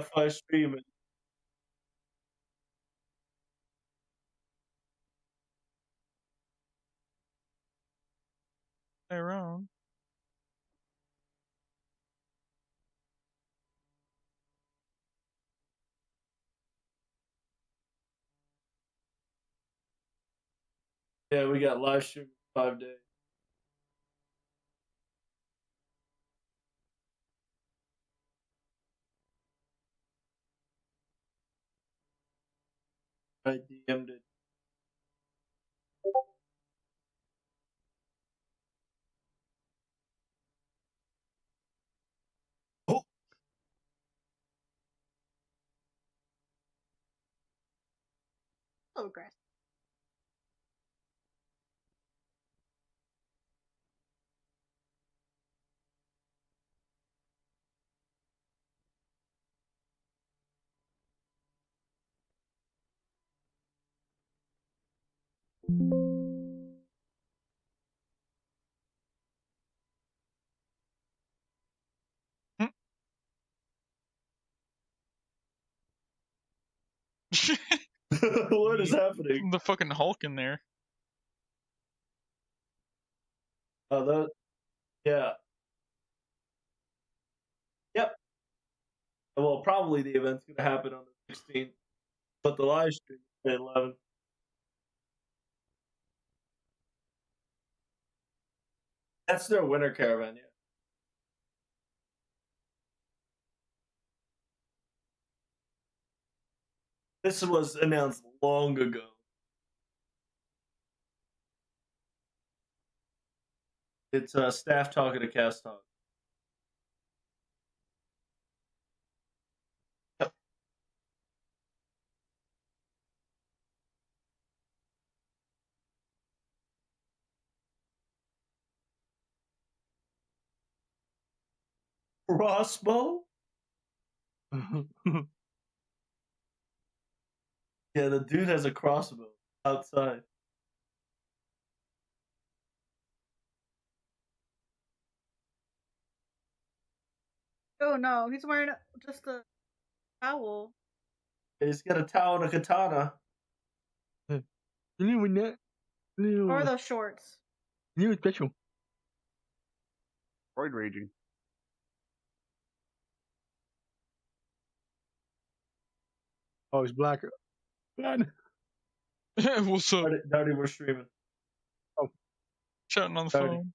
have fun streaming. Stay around. Yeah, we got live streaming 5 days. I DM'd it. Oh, Oh, grass. what is happening? The fucking Hulk in there. Oh, that. Yeah. Yep. Well, probably the event's gonna happen on the 16th, but the live stream is at 11. That's their winter caravan. Yeah. This was announced long ago. It's staff talking to cast talk. Yep. Crossbow? Yeah, the dude has a crossbow outside. Oh no, he's wearing just a towel. He's got a towel and a katana. Or those shorts. New special. Roid raging. Oh, it's black. Man. What's up? Darty, we're streaming. Shouting on the Sorry. phone.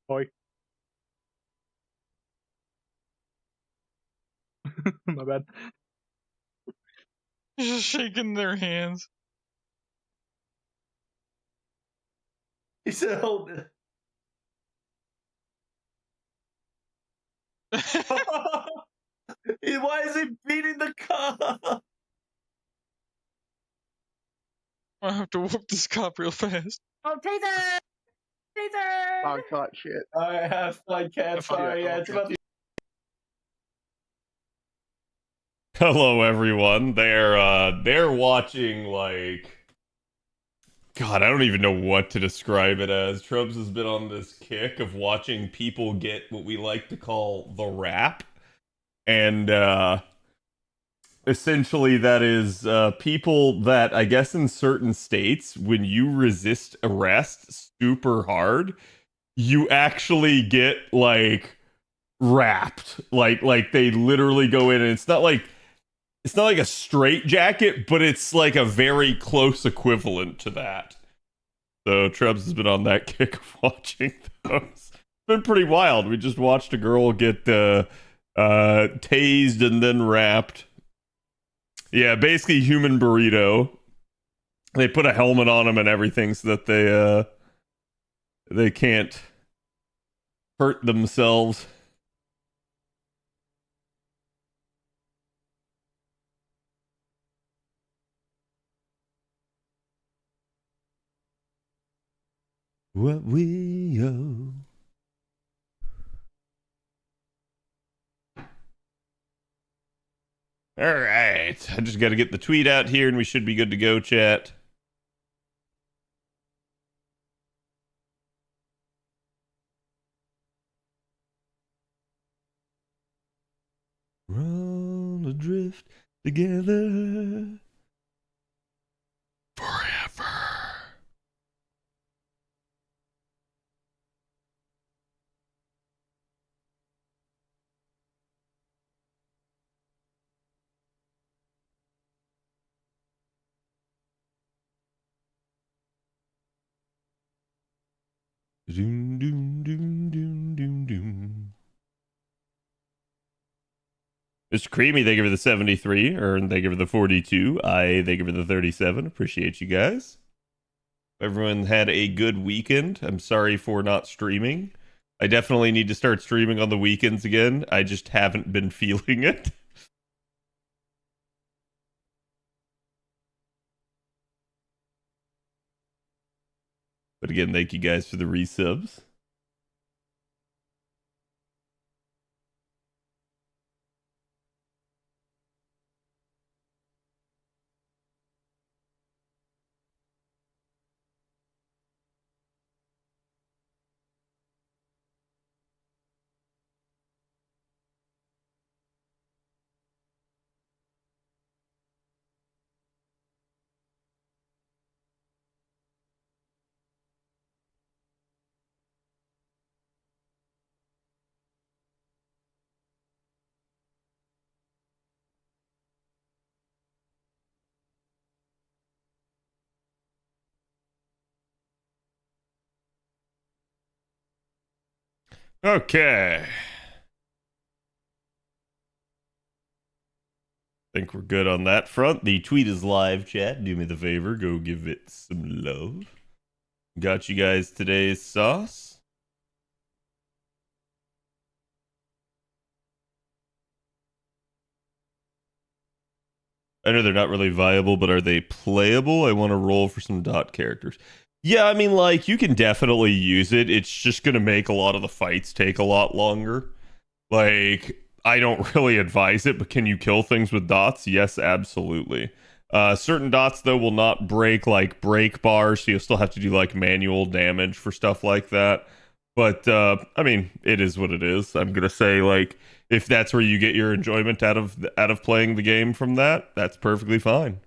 Boy. My bad. Just shaking their hands. He said, hold it. Why is he beating the cop? I have to whoop this cop real fast. Oh, taser! Taser! Dog caught shit. I have flight cat. Sorry, yeah, it's about the. Hello, everyone. They're watching like. God, I don't even know what to describe it as. Trubs has been on this kick of watching people get what we like to call the rap. And essentially that is people that, I guess in certain states, when you resist arrest super hard, you actually get, like, wrapped. Like they literally go in and it's not like a straight jacket, but it's like a very close equivalent to that. So Trebs has been on that kick of watching those. It's been pretty wild. We just watched a girl get tased and then wrapped. Yeah, basically human burrito. They put a helmet on them and everything so that they can't hurt themselves. What we owe. All right. I just got to get the tweet out here and we should be good to go, chat. Running gonna drift together forever. Doom, doom, doom, doom, doom, doom. Mr. Creamy, thank you for the 73. Ern, thank you for the 42. Thank you for the 37. Appreciate you guys. Everyone had a good weekend. I'm sorry for not streaming. I definitely need to start streaming on the weekends again. I just haven't been feeling it. But again, thank you guys for the resubs. Okay. Think we're good on that front. The tweet is live, chat. Do me the favor, go give it some love. Got you guys today's sauce. I know they're not really viable, but are they playable? I want to roll for some dot characters. Yeah, I mean, like, you can definitely use it. It's just going to make a lot of the fights take a lot longer. Like, I don't really advise it, but can you kill things with dots? Yes, absolutely. Certain dots, though, will not break, like, break bars, so you'll still have to do, like, manual damage for stuff like that. But, I mean, it is what it is. I'm going to say, like, if that's where you get your enjoyment out of playing the game from that, that's perfectly fine.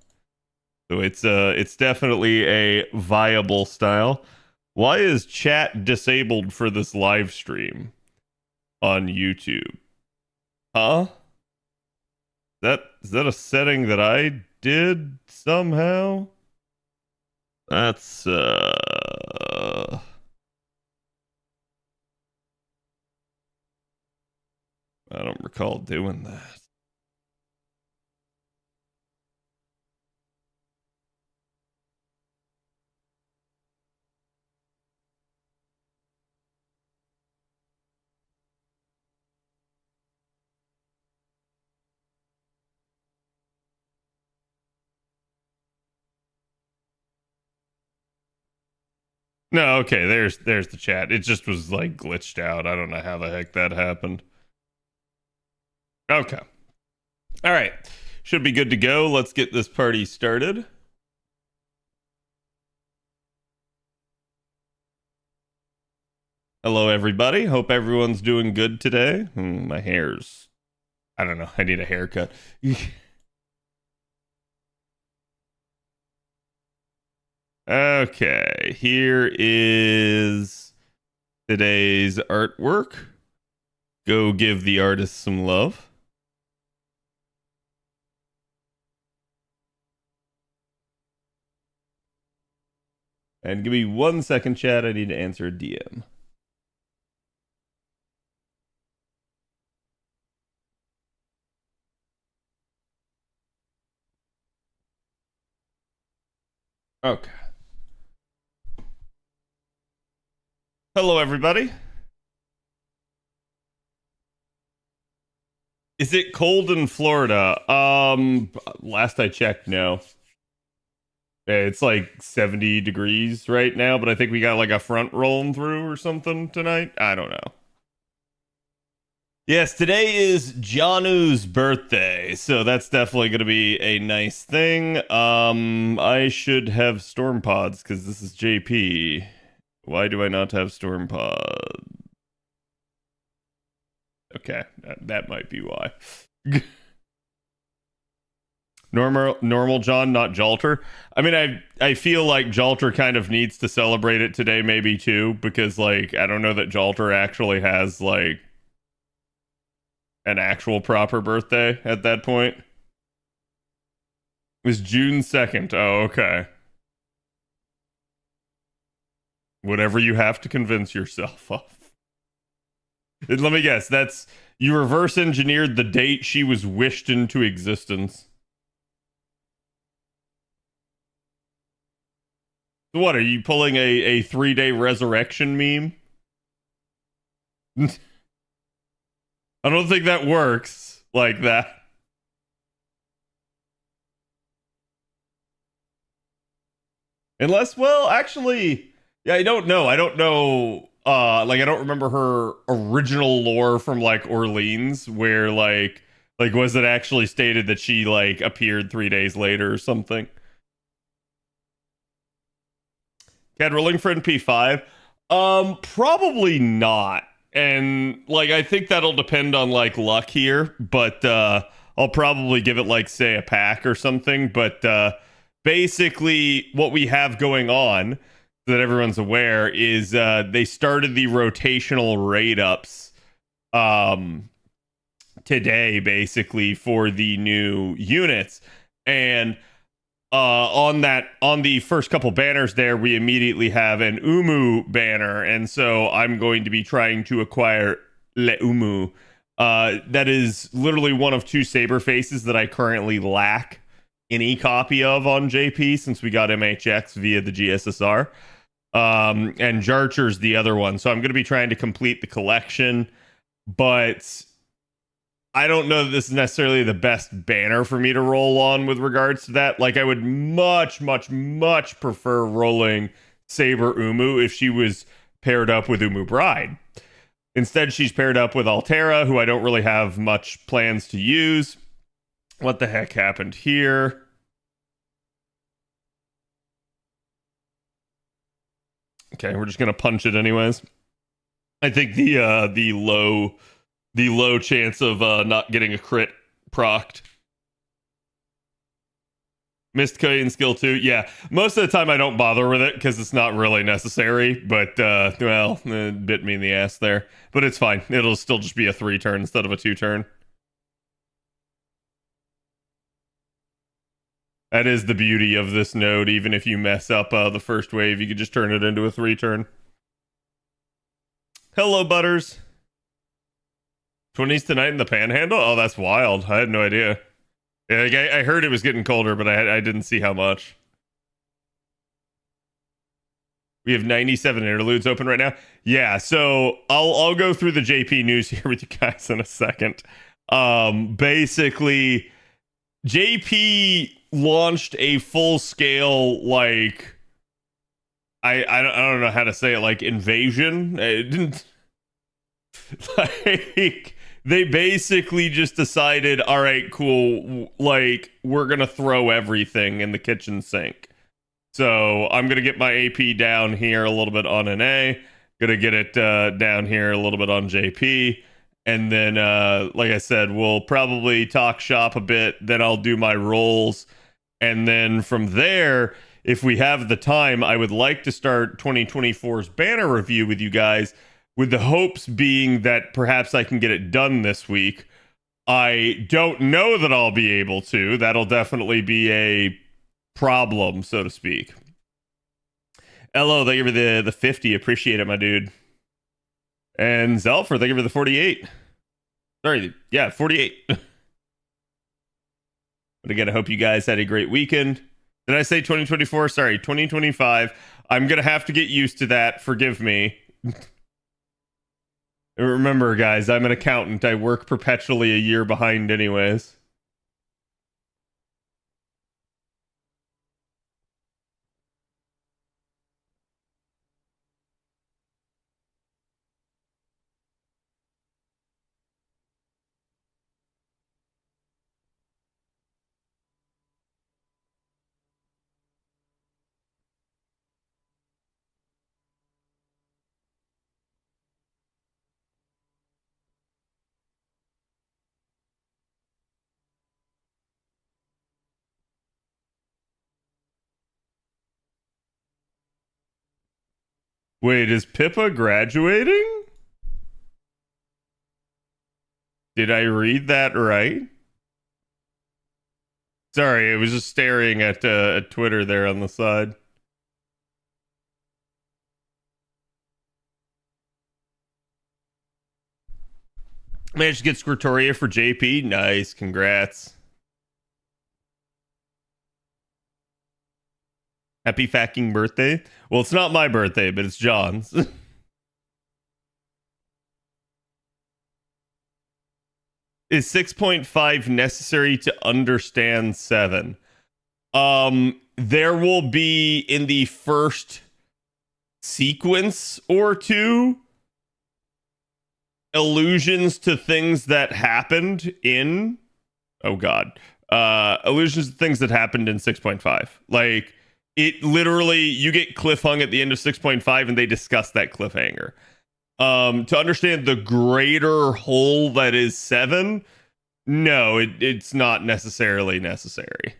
So it's definitely a viable style. Why is chat disabled for this live stream on YouTube? Huh? Is that a setting that I did somehow? That's I don't recall doing that. No, okay, there's the chat. It just was like glitched out. I don't know how the heck that happened. Okay. All right. Should be good to go. Let's get this party started. Hello, everybody. Hope everyone's doing good today. My hair's... I don't know. I need a haircut. Okay. Here is today's artwork. Go give the artist some love. And give me 1 second, chat. I need to answer a DM. Okay. Hello, everybody. Is it cold in Florida? Last I checked, no. It's like 70 degrees right now, but I think we got like a front rolling through or something tonight. I don't know. Yes, today is Janu's birthday, so that's definitely going to be a nice thing. I should have storm pods because this is JP. Why do I not have storm pod? Okay, that might be why. Normal John, not Jalter. I mean, I feel like Jalter kind of needs to celebrate it today, maybe too, because like I don't know that Jalter actually has like an actual proper birthday at that point. It was June 2nd. Oh, okay. Whatever you have to convince yourself of. And let me guess, that's you reverse engineered the date she was wished into existence. What, are you pulling a 3-day resurrection meme? I don't think that works like that. Unless, well, actually, yeah, I don't know. I don't know. Like I don't remember her original lore from like Orleans, where like was it actually stated that she like appeared 3 days later or something? Cat rolling for NP5? Probably not. And like I think that'll depend on like luck here, but I'll probably give it like say a pack or something. But basically what we have going on so that everyone's aware is they started the rotational raid ups today basically for the new units. And on the first couple banners there, we immediately have an Umu banner, and so I'm going to be trying to acquire Le Umu. That is literally one of two saber faces that I currently lack any copy of on JP since we got MHX via the GSSR. And Jarcher's the other one, so I'm going to be trying to complete the collection, but I don't know that this is necessarily the best banner for me to roll on with regards to that. Like, I would much, much, much prefer rolling Saber Umu if she was paired up with Umu Bride. Instead, she's paired up with Altera, who I don't really have much plans to use. What the heck happened here? Okay, we're just gonna punch it anyways. I think the low chance of not getting a crit procced. Missed Cutting skill 2. Yeah, most of the time I don't bother with it because it's not really necessary, but well, it bit me in the ass there. But it's fine. It'll still just be a 3-turn instead of a 2-turn. That is the beauty of this node. Even if you mess up the first wave, you could just turn it into a 3-turn. Hello, Butters. 20s tonight in the Panhandle? Oh, that's wild. I had no idea. Yeah, like, I heard it was getting colder, but I didn't see how much. We have 97 interludes open right now. Yeah, so I'll go through the JP news here with you guys in a second. Basically, JP launched a full-scale, like, I don't know how to say it, like, invasion. It didn't, like, they basically just decided, all right, cool, like, we're gonna throw everything in the kitchen sink. So I'm gonna get my AP down here a little bit on NA, gonna get it down here a little bit on JP, and then like I said, we'll probably talk shop a bit, then I'll do my rolls, and then from there, if we have the time, I would like to start 2024's banner review with you guys, with the hopes being that perhaps I can get it done this week. I don't know that I'll be able to. That'll definitely be a problem, so to speak. Hello, thank you for the 50. Appreciate it, my dude. And Zelfer, thank you for the 48. Sorry, yeah, 48. But again, I hope you guys had a great weekend. Did I say 2024? Sorry, 2025. I'm going to have to get used to that. Forgive me. Remember, guys, I'm an accountant. I work perpetually a year behind anyways. Wait, is Pippa graduating? Did I read that right? Sorry, I was just staring at Twitter there on the side. Managed to get Squirtoria for JP. Nice, congrats. Happy fucking birthday. Well, it's not my birthday, but it's John's. Is 6.5 necessary to understand 7? There will be in the first sequence or two allusions to things that happened in allusions to things that happened in 6.5. Like, it literally, you get cliffhung at the end of 6.5 and they discuss that cliffhanger. To understand the greater whole that is 7, no, it's not necessarily necessary.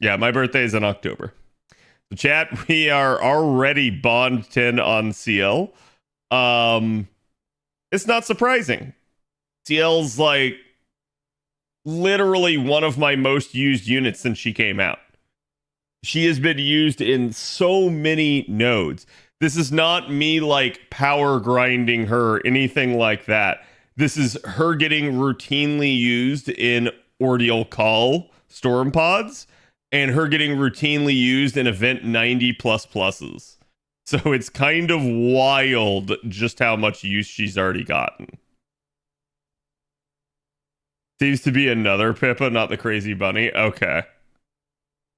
Yeah, my birthday is in October. So chat, we are already Bond 10 on CL. It's not surprising. CL's like literally one of my most used units since she came out. She has been used in so many nodes. This is not me like power grinding her, anything like that. This is her getting routinely used in Ordeal Call Storm Pods and her getting routinely used in Event 90 plus pluses. So it's kind of wild just how much use she's already gotten. Seems to be another Pippa, not the Crazy Bunny. Okay.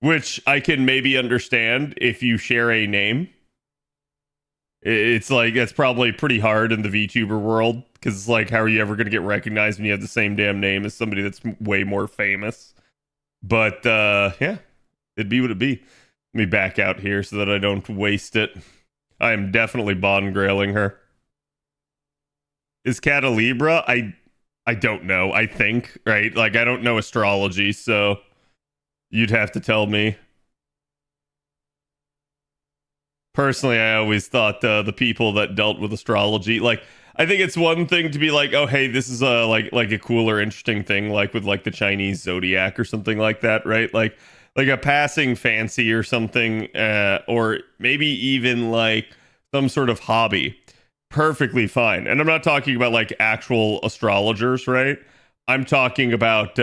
Which I can maybe understand if you share a name. It's like, that's probably pretty hard in the VTuber world, because it's like, how are you ever going to get recognized when you have the same damn name as somebody that's way more famous? But yeah, it'd be what it'd be. Let me back out here so that I don't waste it. I am definitely Bond grailing her. Is Cat a Libra? I don't know. I think, right? Like, I don't know astrology, so you'd have to tell me. Personally, I always thought the people that dealt with astrology, like, I think it's one thing to be like, oh, hey, this is a like a cool or interesting thing, like with like the Chinese zodiac or something like that, right? Like a passing fancy or something, or maybe even like some sort of hobby. Perfectly fine. And I'm not talking about like actual astrologers, right? I'm talking about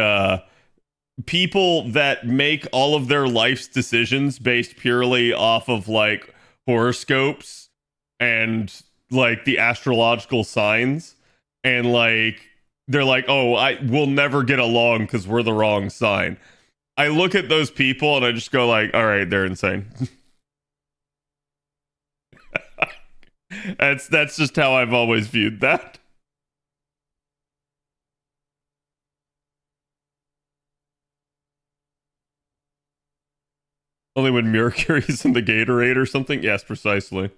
people that make all of their life's decisions based purely off of like horoscopes and like the astrological signs, and like they're like, oh, we'll never get along because we're the wrong sign. I look at those people and I just go like, all right, they're insane. That's just how I've always viewed that. Only when Mercury's in the Gatorade or something? Yes, precisely.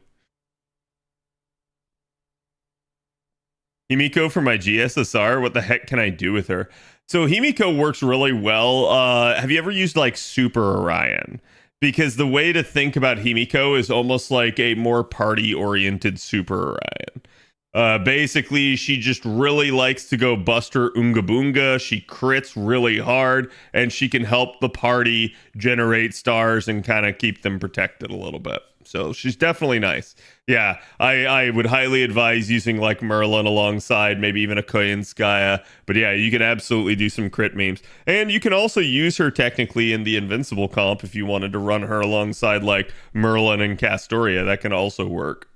Himiko for my GSSR? What the heck can I do with her? So Himiko works really well. Have you ever used like Super Orion? Because the way to think about Himiko is almost like a more party-oriented Super Orion. Basically, she just really likes to go Buster Unga Boonga. She crits really hard, and she can help the party generate stars and kind of keep them protected a little bit. So she's definitely nice. Yeah, I would highly advise using like Merlin alongside, maybe even a Koyanskaya. But yeah, you can absolutely do some crit memes. And you can also use her technically in the Invincible comp if you wanted to run her alongside like Merlin and Castoria. That can also work.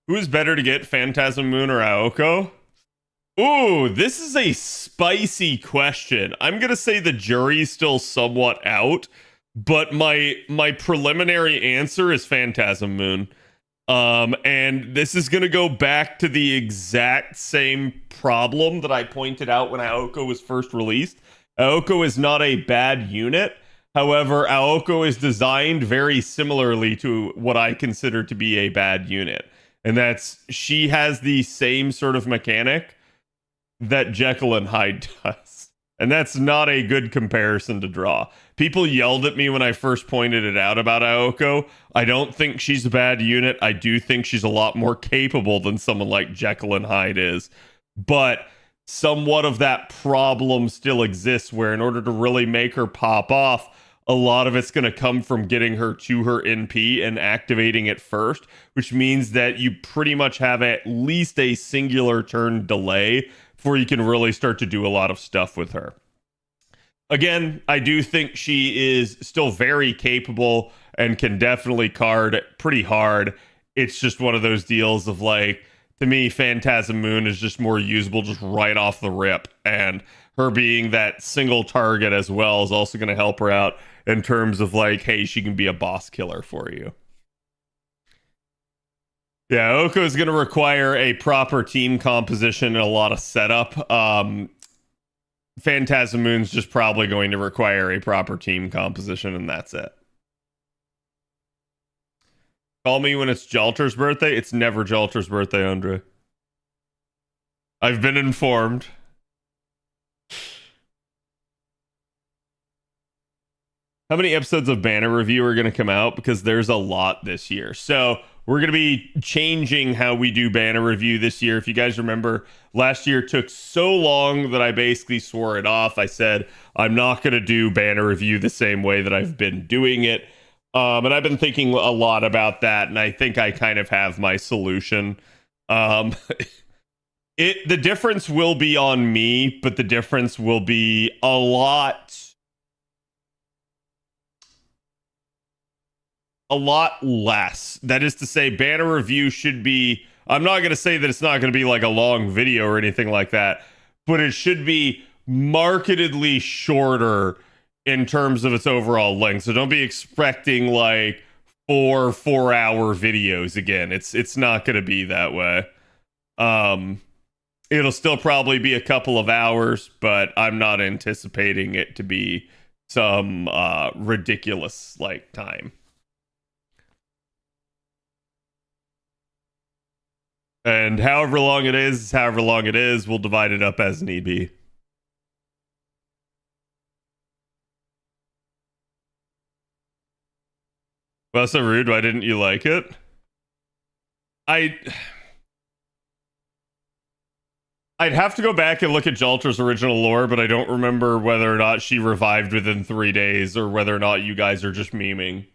Who is better to get, Phantasm Moon or Aoko? Ooh, this is a spicy question. I'm going to say the jury's still somewhat out, but my preliminary answer is Phantasm Moon. And this is going to go back to the exact same problem that I pointed out when Aoko was first released. Aoko is not a bad unit. However, Aoko is designed very similarly to what I consider to be a bad unit. And that's, she has the same sort of mechanic that Jekyll and Hyde does. And that's not a good comparison to draw. People yelled at me when I first pointed it out about Aoko. I don't think she's a bad unit. I do think she's a lot more capable than someone like Jekyll and Hyde is. But somewhat of that problem still exists where in order to really make her pop off, a lot of it's going to come from getting her to her NP and activating it first, which means that you pretty much have at least a singular turn delay before you can really start to do a lot of stuff with her. Again, I do think she is still very capable and can definitely card pretty hard. It's just one of those deals of like, to me, Phantasm Moon is just more usable just right off the rip. And her being that single target as well is also going to help her out in terms of like, hey, she can be a boss killer for you. Yeah, Oko is going to require a proper team composition and a lot of setup. Phantasm Moon's just probably going to require a proper team composition, and that's it. Call me when it's Jalter's birthday. It's never Jalter's birthday, Andre. I've been informed. How many episodes of Banner Review are going to come out? Because there's a lot this year. So we're going to be changing how we do Banner Review this year. If you guys remember, last year took so long that I basically swore it off. I said, I'm not going to do Banner Review the same way that I've been doing it. And I've been thinking a lot about that, and I think I kind of have my solution. The difference will be on me, but the difference will be a lot less. That is to say, Banner Review should be, I'm not going to say that it's not going to be like a long video or anything like that, but it should be markedly shorter in terms of its overall length. So don't be expecting like 4-hour videos again. It's not going to be that way. It'll still probably be a couple of hours, but I'm not anticipating it to be some ridiculous like time. And however long it is, we'll divide it up as need be. Well, so rude. Why didn't you like it? I'd have to go back and look at Jalter's original lore, but I don't remember whether or not she revived within 3 days or whether or not you guys are just memeing.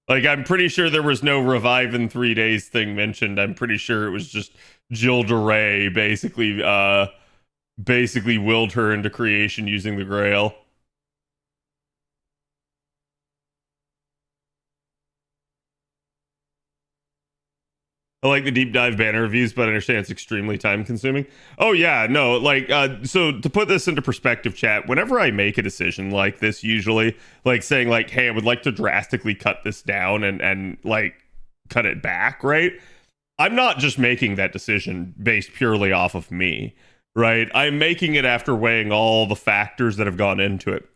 Like, I'm pretty sure there was no revive in 3 days thing mentioned. I'm pretty sure it was just Jill DeRay basically willed her into creation using the Grail. I like the deep dive banner reviews, but I understand it's extremely time consuming. Oh yeah, no, like, so to put this into perspective, chat, whenever I make a decision like this, usually like saying like, hey, I would like to drastically cut this down and like cut it back, right? I'm not just making that decision based purely off of me, right? I'm making it after weighing all the factors that have gone into it.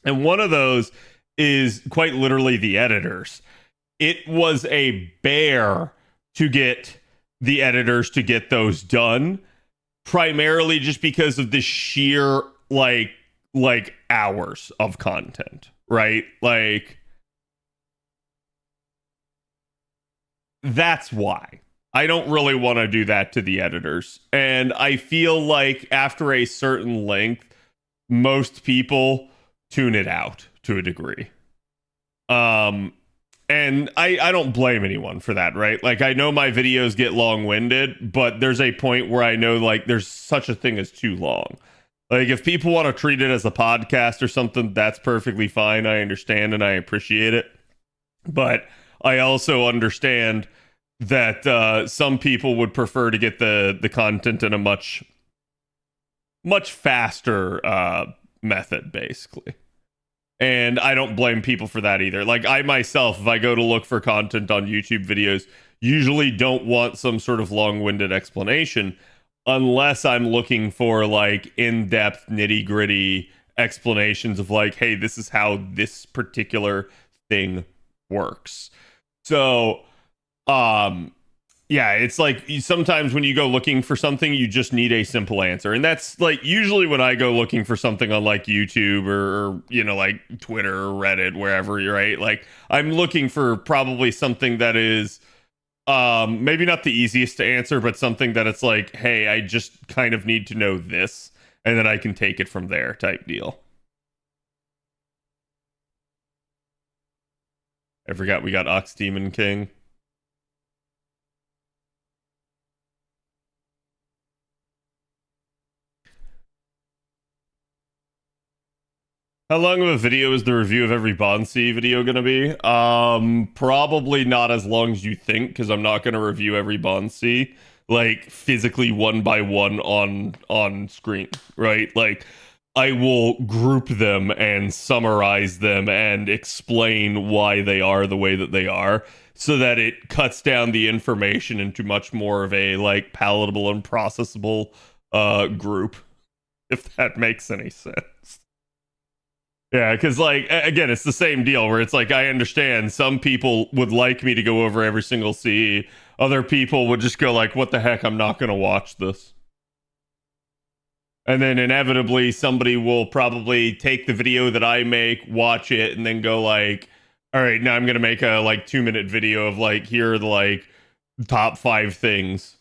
And one of those is quite literally the editors. It was a bear to get the editors to get those done, primarily just because of the sheer like hours of content, right? Like, that's why I don't really want to do that to the editors. And I feel like after a certain length, most people tune it out to a degree. And I don't blame anyone for that, right? Like, I know my videos get long-winded, but there's a point where I know, like, there's such a thing as too long. Like, if people want to treat it as a podcast or something, that's perfectly fine. I understand and I appreciate it. But I also understand that some people would prefer to get the content in a much faster method, basically. And I don't blame people for that either. Like, I myself, if I go to look for content on YouTube videos, usually don't want some sort of long-winded explanation unless I'm looking for like in-depth, nitty-gritty explanations of like, hey, this is how this particular thing works. So yeah, it's like sometimes when you go looking for something, you just need a simple answer. And that's like usually when I go looking for something on like YouTube or you know, like Twitter or Reddit, wherever you're right. Like I'm looking for probably something that is maybe not the easiest to answer, but something that it's like, hey, I just kind of need to know this, and then I can take it from there type deal. I forgot we got Ox Demon King. How long of a video is the review of every Bonsi video gonna be? Probably not as long as you think, because I'm not gonna review every Bonsi like physically one by one on screen, right? Like I will group them and summarize them and explain why they are the way that they are, so that it cuts down the information into much more of a like palatable and processable group, if that makes any sense. Yeah, because like again, it's the same deal where it's like I understand some people would like me to go over every single CE. Other people would just go like, "What the heck? I'm not going to watch this." And then inevitably, somebody will probably take the video that I make, watch it, and then go like, "All right, now I'm going to make a like 2-minute video of like here are the like top 5 things."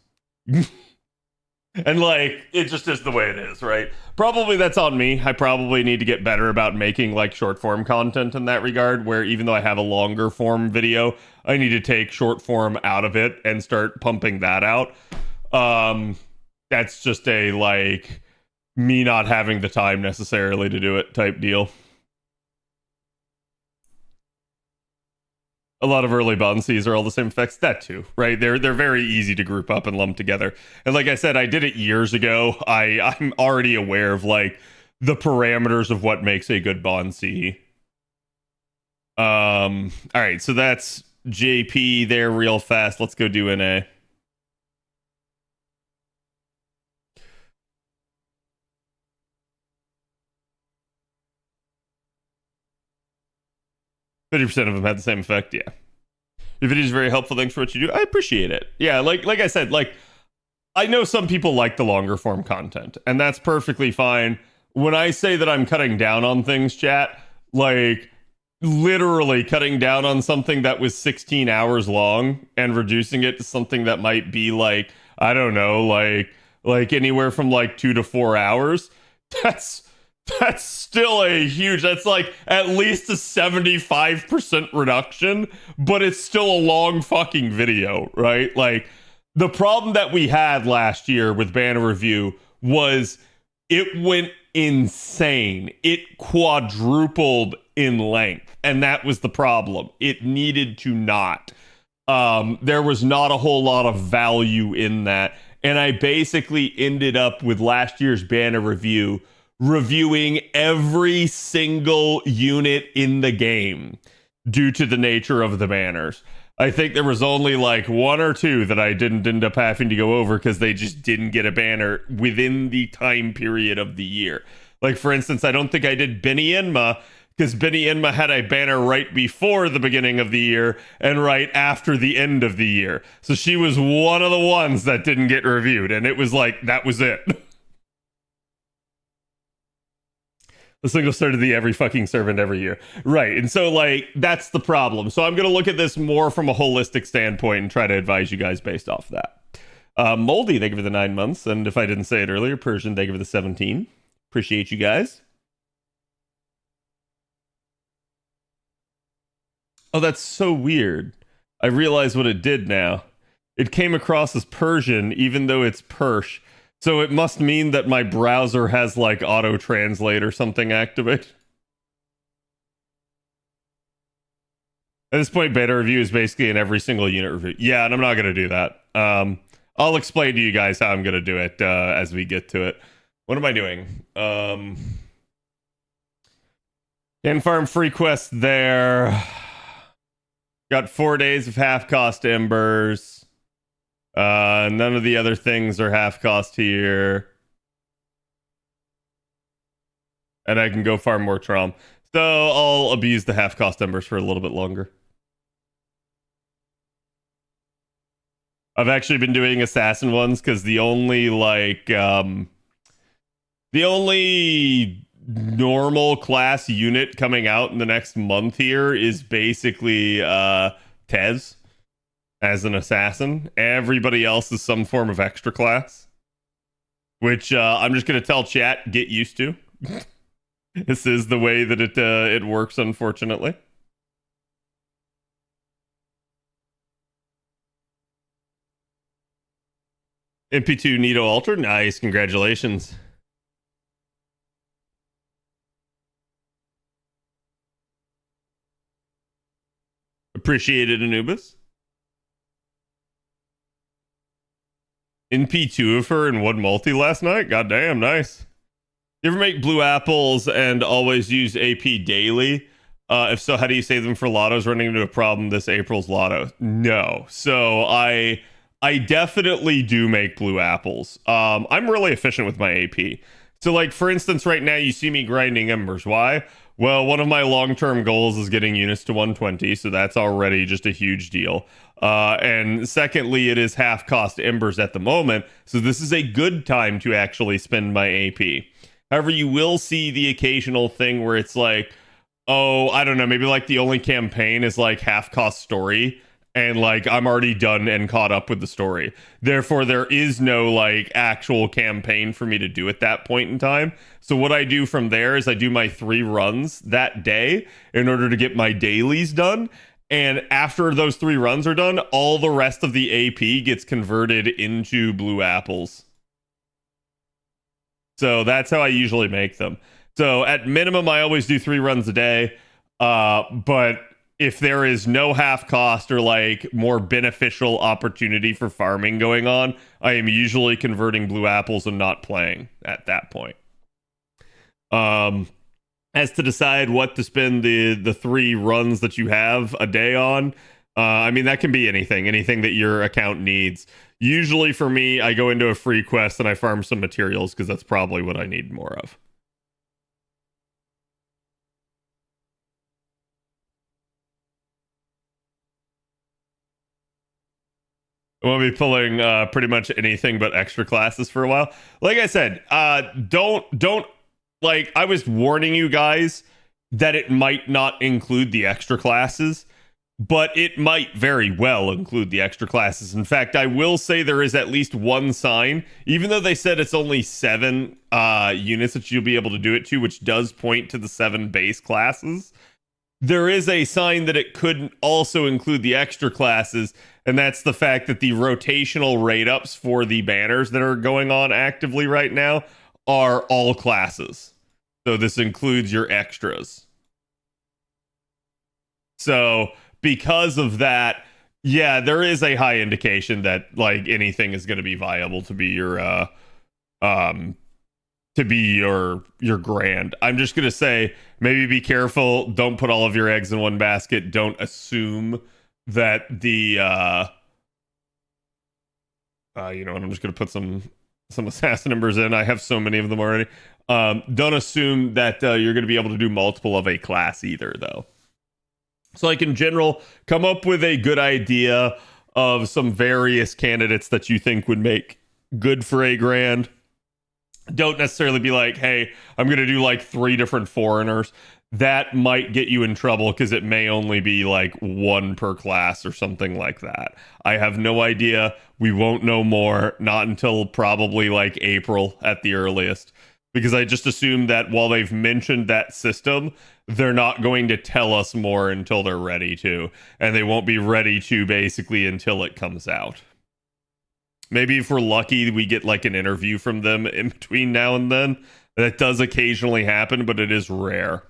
And like it just is the way it is, right? Probably that's on me. I probably need to get better about making like short form content in that regard, where even though I have a longer form video, I need to take short form out of it and start pumping that out. That's just a like me not having the time necessarily to do it type deal. A lot of early Bonsis are all the same effects. That too, right? They're very easy to group up and lump together. And like I said, I did it years ago. I'm already aware of like the parameters of what makes a good Bonsi. All right, so that's JP there real fast. Let's go do NA. %50 of them had the same effect, yeah. Your video is very helpful. Thanks for what you do. I appreciate it. Yeah, like I said, like I know some people like the longer form content, and that's perfectly fine. When I say that I'm cutting down on things, chat, like literally cutting down on something that was 16 hours long and reducing it to something that might be like, I don't know, like anywhere from like 2 to 4 hours. That's still a huge, that's like at least a 75% reduction, but it's still a long fucking video, right? Like the problem that we had last year with Banner Review was it went insane. It quadrupled in length, and that was the problem. It needed to not. There was not a whole lot of value in that, and I basically ended up with last year's Banner Review reviewing every single unit in the game due to the nature of the banners. I think there was only like 1 or 2 that I didn't end up having to go over because they just didn't get a banner within the time period of the year. Like, for instance, I don't think I did Benny Enma because Benny Enma had a banner right before the beginning of the year and right after the end of the year. So she was one of the ones that didn't get reviewed, and it was like, that was it. The single started the every fucking servant every year. Right. And so, like, that's the problem. So I'm going to look at this more from a holistic standpoint and try to advise you guys based off that. Moldy, thank you for the 9 months. And if I didn't say it earlier, Persian, thank you for the 17. Appreciate you guys. Oh, that's so weird. I realize what it did now. It came across as Persian, even though it's Persh. So it must mean that my browser has like auto translate or something activated. At this point, beta review is basically in every single unit review. Yeah, and I'm not going to do that. I'll explain to you guys how I'm going to do it as we get to it. What am I doing? Can farm free quest there. Got 4 days of half cost embers. None of the other things are half cost here. And I can go farm more Trom. So I'll abuse the half cost embers for a little bit longer. I've actually been doing assassin ones because the only normal class unit coming out in the next month here is basically Tez as an assassin. Everybody else is some form of extra class, which I'm just gonna tell chat, get used to. This is the way that it works, unfortunately. MP2 Nito Alter, nice, congratulations. Appreciate it, Anubis. NP2 of her in one multi last night? Goddamn, nice. You ever make blue apples and always use AP daily? If so, how do you save them for lottos? Running into a problem this April's lotto? No. So I definitely do make blue apples. I'm really efficient with my AP. So like, for instance, right now you see me grinding embers. Why? Well, one of my long-term goals is getting units to 120, so that's already just a huge deal. And secondly, it is half cost embers at the moment, so this is a good time to actually spend my AP. However, you will see the occasional thing where it's like, oh, I don't know, maybe like the only campaign is like half cost story, and like I'm already done and caught up with the story. Therefore, there is no like actual campaign for me to do at that point in time. So what I do from there is I do my 3 runs that day in order to get my dailies done. And after those 3 runs are done, all the rest of the AP gets converted into blue apples. So that's how I usually make them. So at minimum, I always do 3 runs a day. But if there is no half cost or like more beneficial opportunity for farming going on, I am usually converting blue apples and not playing at that point. As to decide what to spend the 3 runs that you have a day on, I mean, that can be anything that your account needs. Usually for me, I go into a free quest and I farm some materials because that's probably what I need more of. We'll be pulling pretty much anything but extra classes for a while. Like I said, don't like, I was warning you guys that it might not include the extra classes, but it might very well include the extra classes. In fact, I will say there is at least one sign, even though they said it's only 7 units that you'll be able to do it to, which does point to the 7 base classes. There is a sign that it couldn't also include the extra classes, and that's the fact that the rotational rate ups for the banners that are going on actively right now are all classes. So this includes your extras. So because of that, yeah, there is a high indication that like anything is going to be viable to be your your grand. I'm just going to say, maybe be careful. Don't put all of your eggs in one basket. Don't assume that the you know what, I'm just going to put some assassin numbers in. I have so many of them already. Don't assume that you're going to be able to do multiple of a class either, though. So like in general, come up with a good idea of some various candidates that you think would make good for a grand. Don't necessarily be like, hey, I'm going to do like 3 different foreigners. That might get you in trouble because it may only be like 1 per class or something like that. I have no idea. We won't know more, not until probably like April at the earliest. Because I just assume that while they've mentioned that system, they're not going to tell us more until they're ready to. And they won't be ready to basically until it comes out. Maybe if we're lucky, we get like an interview from them in between now and then. That does occasionally happen, but it is rare.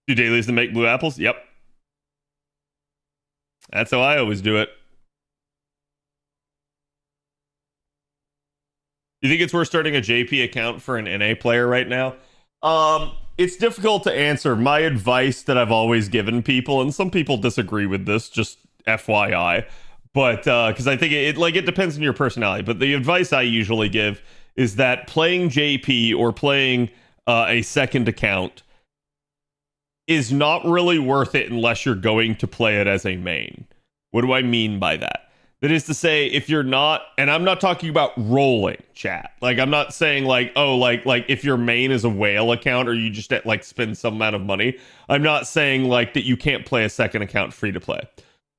Do dailies to make blue apples? Yep. That's how I always do it. You think it's worth starting a JP account for an NA player right now? It's difficult to answer. My advice that I've always given people, and some people disagree with this, just FYI, but because I think it depends on your personality. But the advice I usually give is that playing JP or playing a second account is not really worth it unless you're going to play it as a main. What do I mean by that? That is to say, if you're not, and I'm not talking about rolling, chat. Like, I'm not saying like, oh, like if your main is a whale account or you just like spend some amount of money. I'm not saying like that you can't play a second account free to play.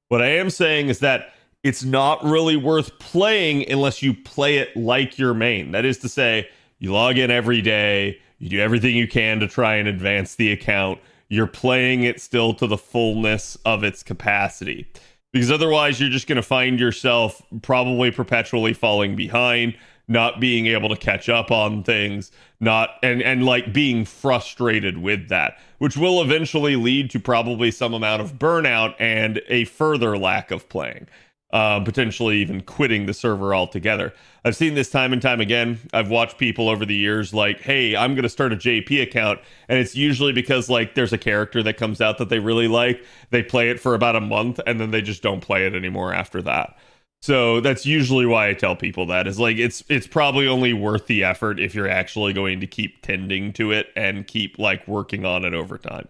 What I am saying is that it's not really worth playing unless you play it like your main. That is to say, you log in every day, you do everything you can to try and advance the account. You're playing it still to the fullness of its capacity. Because otherwise, you're just going to find yourself probably perpetually falling behind, not being able to catch up on things, and like being frustrated with that, which will eventually lead to probably some amount of burnout and a further lack of playing. Potentially even quitting the server altogether. I've seen this time and time again. I've watched people over the years like, hey, I'm going to start a JP account. And it's usually because like there's a character that comes out that they really like. They play it for about a month and then they just don't play it anymore after that. So that's usually why I tell people that is like, it's probably only worth the effort if you're actually going to keep tending to it and keep like working on it over time.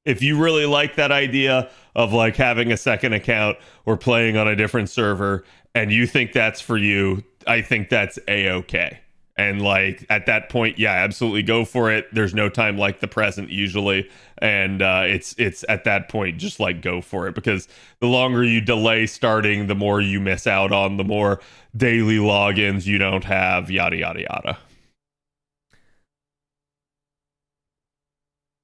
If you really like that idea of like having a second account or playing on a different server and you think that's for you, I think that's a-okay. And like at that point, yeah, absolutely go for it. There's no time like the present usually. And it's at that point, just like go for it, because the longer you delay starting, the more you miss out on, the more daily logins you don't have, yada, yada, yada.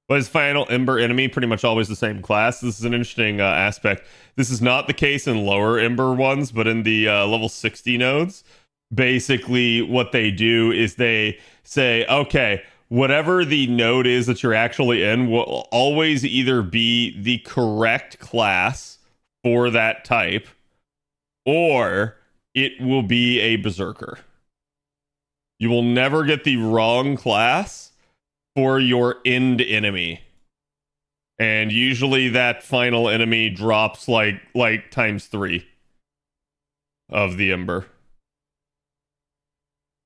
But is Final Ember enemy pretty much always the same class? This is an interesting aspect. This is not the case in lower Ember ones, but in the level 60 nodes, basically what they do is they say, okay, whatever the node is that you're actually in will always either be the correct class for that type, or it will be a berserker. You will never get the wrong class for your end enemy, and usually that final enemy drops like times 3 of the ember.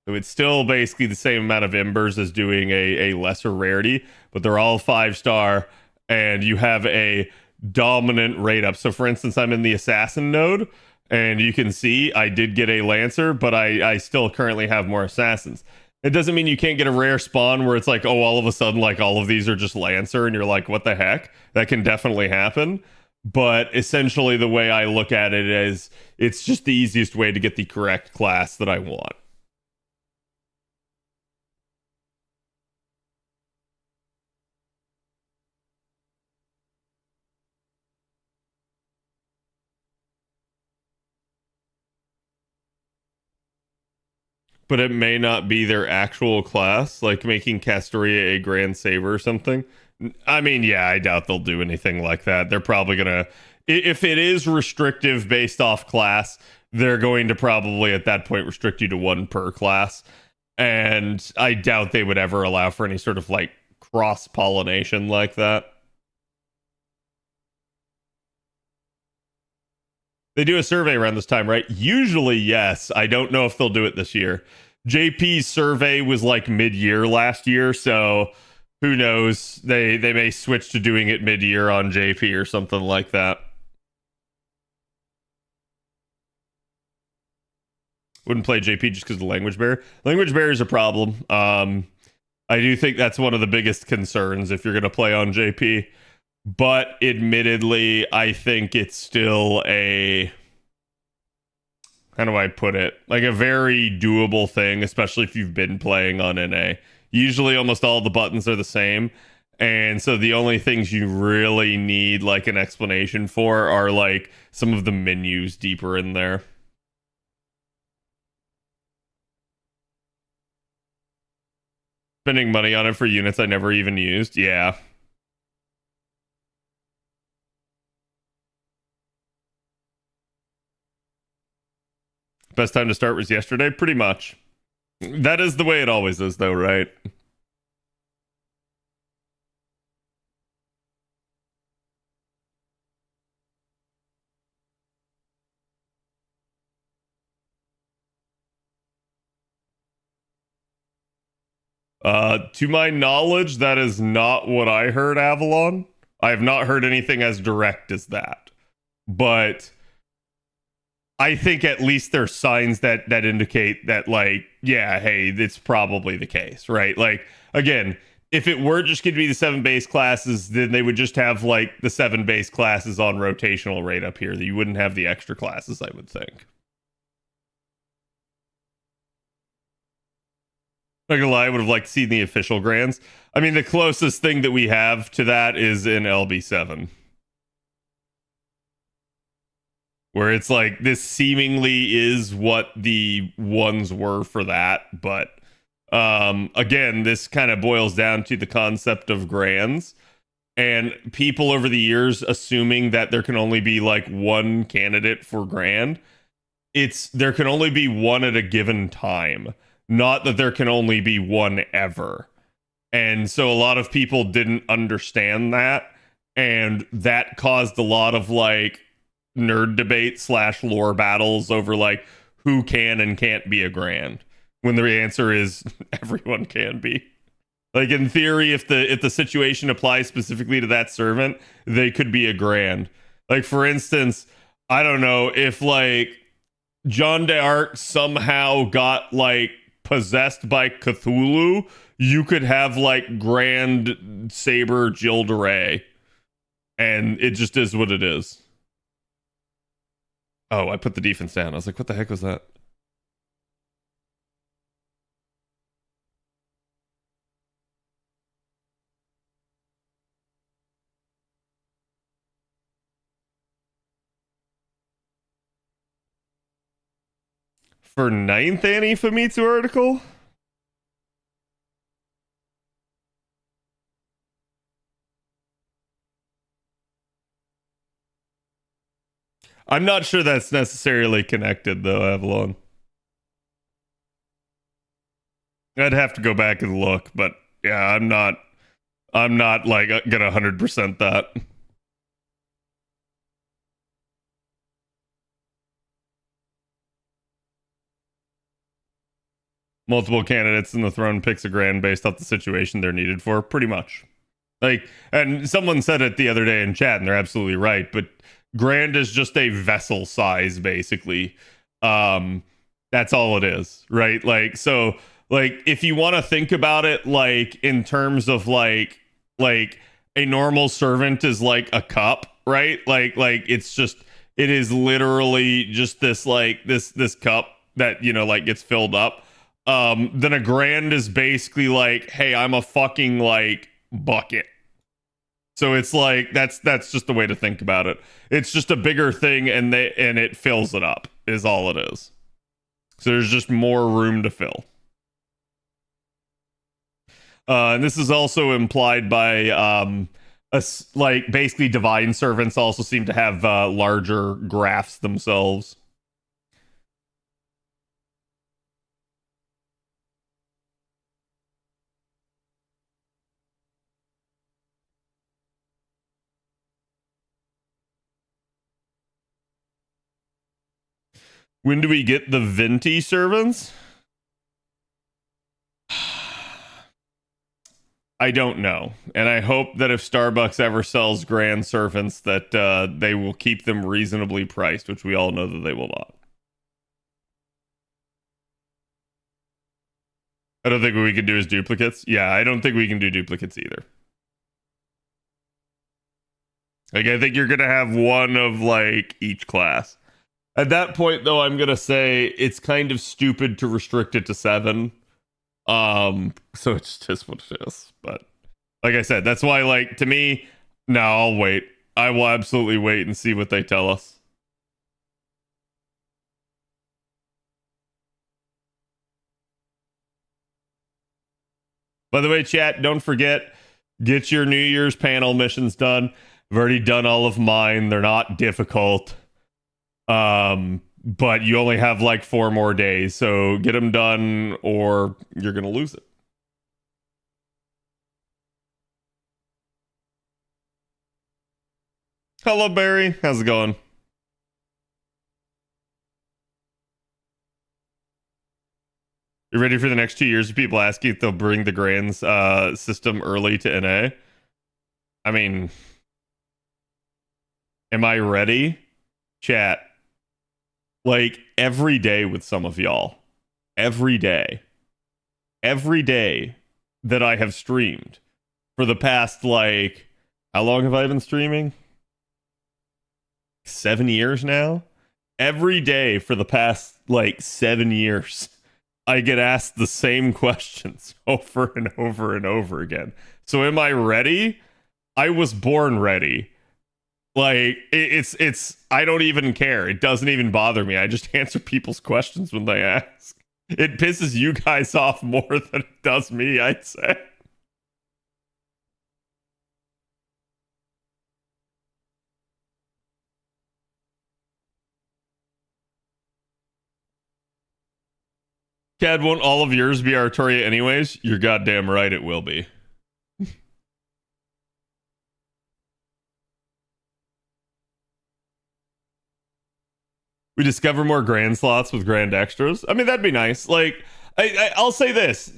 So it's still basically the same amount of embers as doing a lesser rarity, but they're all 5-star, and you have a dominant rate up. So for instance, I'm in the assassin node, and you can see I did get a lancer, but I still currently have more assassins. It doesn't mean you can't get a rare spawn where it's like, oh, all of a sudden, like, all of these are just Lancer, and you're like, what the heck? That can definitely happen. But essentially, the way I look at it is, it's just the easiest way to get the correct class that I want. But it may not be their actual class, like making Castoria a Grand Saber or something. I mean, yeah, I doubt they'll do anything like that. They're probably gonna, if it is restrictive based off class, they're going to probably at that point restrict you to 1 per class. And I doubt they would ever allow for any sort of like cross-pollination like that. They do a survey around this time, right? Usually, yes. I don't know if they'll do it this year. JP's survey was like mid-year last year, so who knows? They may switch to doing it mid-year on JP or something like that. Wouldn't play JP just because of the language barrier. Language barrier is a problem. I do think that's one of the biggest concerns if you're going to play on JP. But admittedly, I think it's still a, how do I put it? Like a very doable thing, especially if you've been playing on NA. Usually almost all the buttons are the same. And so the only things you really need like an explanation for are like some of the menus deeper in there. Spending money on it for units I never even used. Yeah. Best time to start was yesterday? Pretty much. That is the way it always is, though, right? To my knowledge, that is not what I heard, Avalon. I have not heard anything as direct as that. But I think at least there's signs that indicate that, like, yeah, hey, it's probably the case, right? Like, again, if it were just going to be the 7 base classes, then they would just have like the 7 base classes on rotational right up here. You wouldn't have the extra classes, I would think. Not gonna lie, I would have liked to see the official grands. I mean, the closest thing that we have to that is in LB7. Where it's like, this seemingly is what the ones were for that. But again, this kind of boils down to the concept of grands. And people over the years assuming that there can only be like one candidate for grand. There can only be one at a given time. Not that there can only be one ever. And so a lot of people didn't understand that. And that caused a lot of like nerd debate / lore battles over like who can and can't be a grand. When the answer is everyone can be. Like in theory, if the situation applies specifically to that servant, they could be a grand. Like for instance, I don't know if like Jeanne d'Arc somehow got like possessed by Cthulhu, you could have like Grand Saber Jill de Ray. And it just is what it is. Oh, I put the defense down. I was like, what the heck was that? For 9th Annie Famitsu article? I'm not sure that's necessarily connected though, Avalon. I'd have to go back and look, but yeah, I'm not like gonna 100% that. Multiple candidates in the throne picks a grand based off the situation they're needed for, pretty much. Like, and someone said it the other day in chat, and they're absolutely right, but grand is just a vessel size, basically. That's all it is, right? Like, so, like, if you want to think about it, like, in terms of like a normal servant is like a cup, right? Like it's just, it is literally just this, like, this cup that, you know, like, gets filled up. Then a grand is basically like, hey, I'm a fucking like bucket. So it's like that's just the way to think about it. It's just a bigger thing, and it fills it up is all it is. So there's just more room to fill. And this is also implied by like basically divine servants also seem to have larger graphs themselves. When do we get the Venti servants? I don't know. And I hope that if Starbucks ever sells grand servants that they will keep them reasonably priced, which we all know that they will not. I don't think what we can do is duplicates. Yeah, I don't think we can do duplicates either. Like, I think you're going to have one of, like, each class. At that point, though, I'm going to say it's kind of stupid to restrict it to 7. So it's just what it is. But, like I said, that's why, like, to me, no, I'll wait. I will absolutely wait and see what they tell us. By the way, chat, don't forget, get your New Year's panel missions done. I've already done all of mine. They're not difficult. But you only have like 4 more days, so get them done or you're going to lose it. Hello, Barry. How's it going? You ready for the next 2 years of people asking if they'll bring the Grands system early to NA? I mean, am I ready? Chat. Like, every day with some of y'all. Every day. Every day that I have streamed for the past, like, how long have I been streaming? 7 years now? Every day for the past, like, 7 years, I get asked the same questions over and over and over again. So am I ready? I was born ready. Like, it's I don't even care. It doesn't even bother me. I just answer people's questions when they ask. It pisses you guys off more than it does me, I'd say. Cad, won't all of yours be Artoria anyways? You're goddamn right it will be. We discover more grand slots with grand extras. I mean, that'd be nice. Like, I'll say this: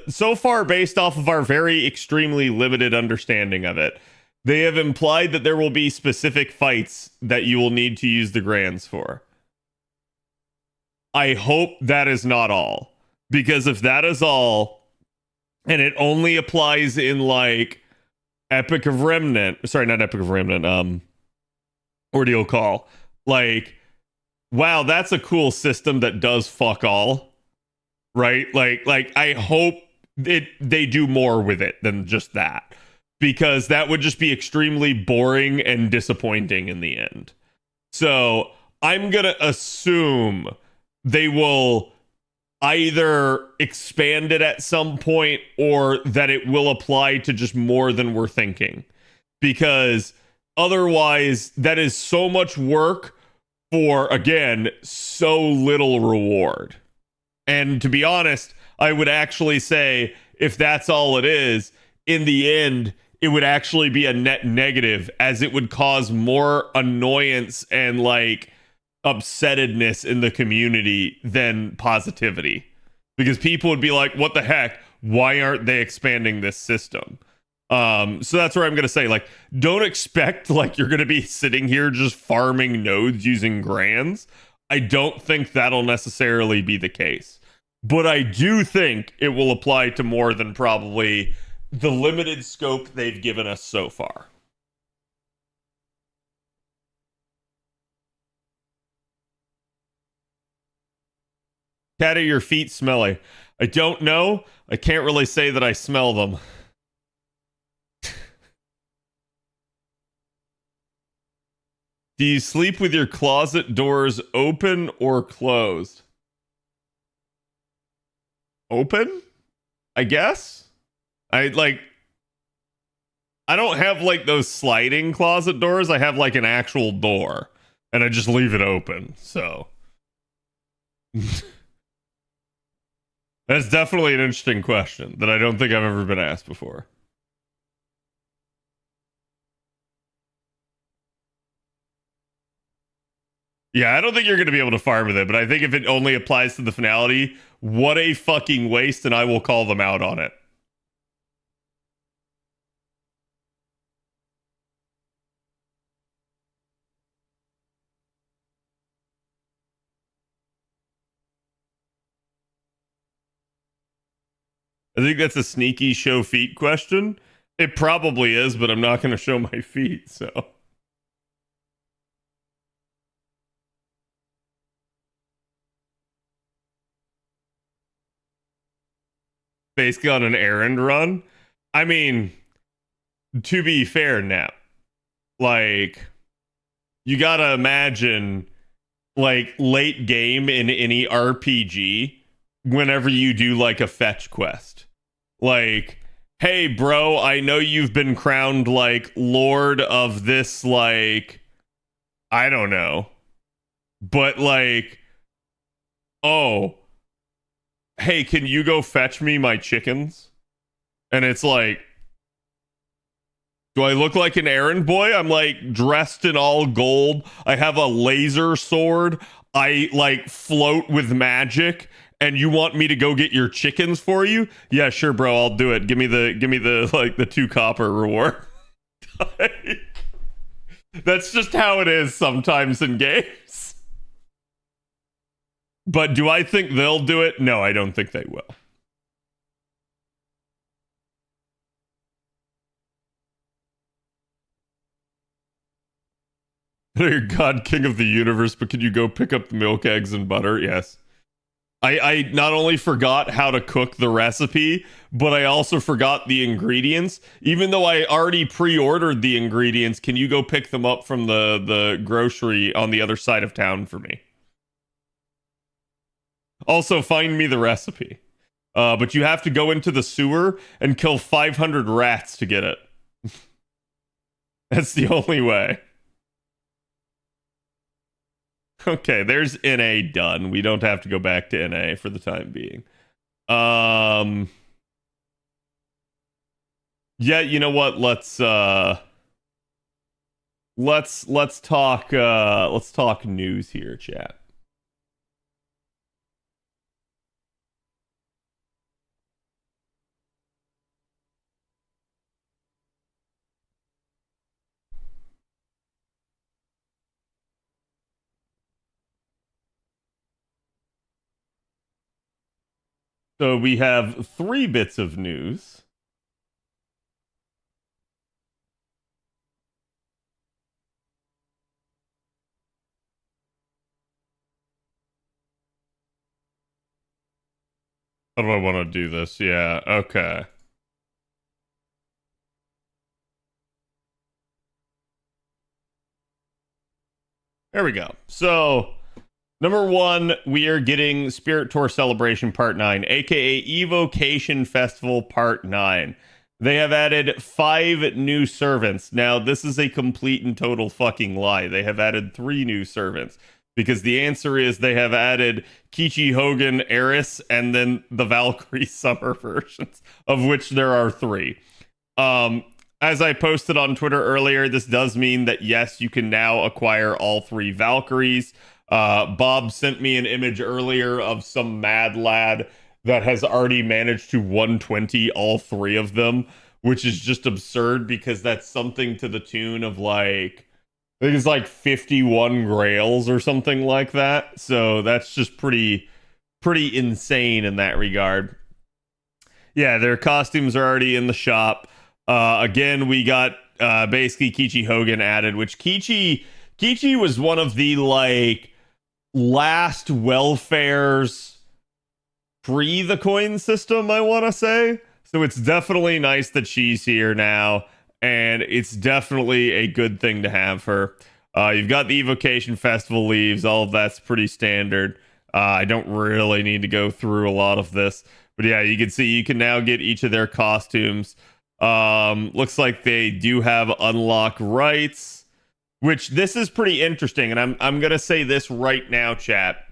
so far, based off of our very extremely limited understanding of it, they have implied that there will be specific fights that you will need to use the grands for. I hope that is not all, because if that is all, and it only applies in like Epic of Remnant, sorry, not Epic of Remnant, Ordeal Call, like. Wow, that's a cool system that does fuck all, right? Like I hope they do more with it than just that, because that would just be extremely boring and disappointing in the end. So I'm gonna assume they will either expand it at some point or that it will apply to just more than we're thinking, because otherwise that is so much work for, again, so little reward. And to be honest, I would actually say if that's all it is, in the end, it would actually be a net negative, as it would cause more annoyance and like upsettedness in the community than positivity. Because people would be like, what the heck? Why aren't they expanding this system? So that's where I'm going to say, like, don't expect like you're going to be sitting here just farming nodes using grands. I don't think that'll necessarily be the case, but I do think it will apply to more than probably the limited scope they've given us so far. Cat, are your feet smelly? I don't know. I can't really say that I smell them. Do you sleep with your closet doors open or closed? Open? I guess? I don't have like those sliding closet doors. I have like an actual door and I just leave it open. So that's definitely an interesting question that I don't think I've ever been asked before. Yeah, I don't think you're going to be able to farm with it, but I think if it only applies to the finality, what a fucking waste, and I will call them out on it. I think that's a sneaky show feet question. It probably is, but I'm not going to show my feet, so... Basically on an errand run. I mean, to be fair now, like, you gotta imagine, like, late game in any RPG, whenever you do, like, a fetch quest. Like, hey, bro, I know you've been crowned, like, Lord of this, like, I don't know. But, like, oh, hey, can you go fetch me my chickens? And it's like, do I look like an errand boy? I'm like dressed in all gold. I have a laser sword. I like float with magic. and you want me to go get your chickens for you? Yeah, sure, bro, I'll do it. Give me the like the 2 copper reward. Like, that's just how it is sometimes in games. But do I think they'll do it? No, I don't think they will. You're God King of the universe, but can you go pick up the milk, eggs, and butter? Yes. I not only forgot how to cook the recipe, but I also forgot the ingredients. Even though I already pre-ordered the ingredients, can you go pick them up from the grocery on the other side of town for me? Also, find me the recipe. But you have to go into the sewer and kill 500 rats to get it. That's the only way. Okay, there's NA done. We don't have to go back to NA for the time being. Yeah, you know what? Let's talk news here, chat. So we have 3 bits of news. How do I want to do this? Yeah, okay. There we go. So, number 1, we are getting Spirit Tour Celebration Part 9, aka Evocation Festival Part 9. They have added 5 new servants. Now, this is a complete and total fucking lie. They have added 3 new servants. Because the answer is they have added Kichi Hogan, Eris, and then the Valkyrie Summer versions, of which there are 3. As I posted on Twitter earlier, this does mean that, yes, you can now acquire all 3 Valkyries. Bob sent me an image earlier of some mad lad that has already managed to 120 all 3 of them, which is just absurd because that's something to the tune of like, I think it's like 51 grails or something like that. So that's just pretty insane in that regard. Yeah, their costumes are already in the shop. Again, we got basically Kichi Hogan added, which Kichi was one of the like last welfares pre the coin system, I want to say. So it's definitely nice that she's here now, and it's definitely a good thing to have her. You've got the Evocation Festival leaves, all of that's pretty standard. I don't really need to go through a lot of this, but yeah, you can see you can now get each of their costumes. Looks like they do have unlock rights, which this is pretty interesting, and I'm gonna say this right now, chat.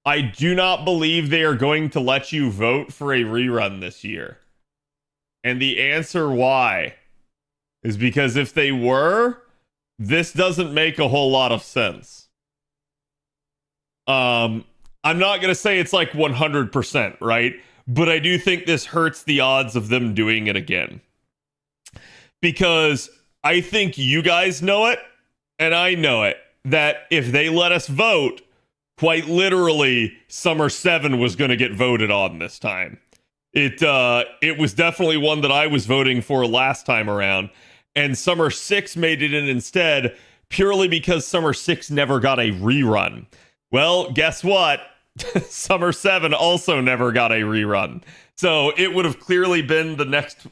I do not believe they are going to let you vote for a rerun this year. And the answer why is because if they were, this doesn't make a whole lot of sense. I'm not going to say it's like 100%, right? But I do think this hurts the odds of them doing it again. Because I think you guys know it, and I know it, that if they let us vote, quite literally, Summer 7 was going to get voted on this time. It was definitely one that I was voting for last time around, and Summer 6 made it in instead, purely because Summer 6 never got a rerun. Well, guess what? Summer 7 also never got a rerun. So it would have clearly been the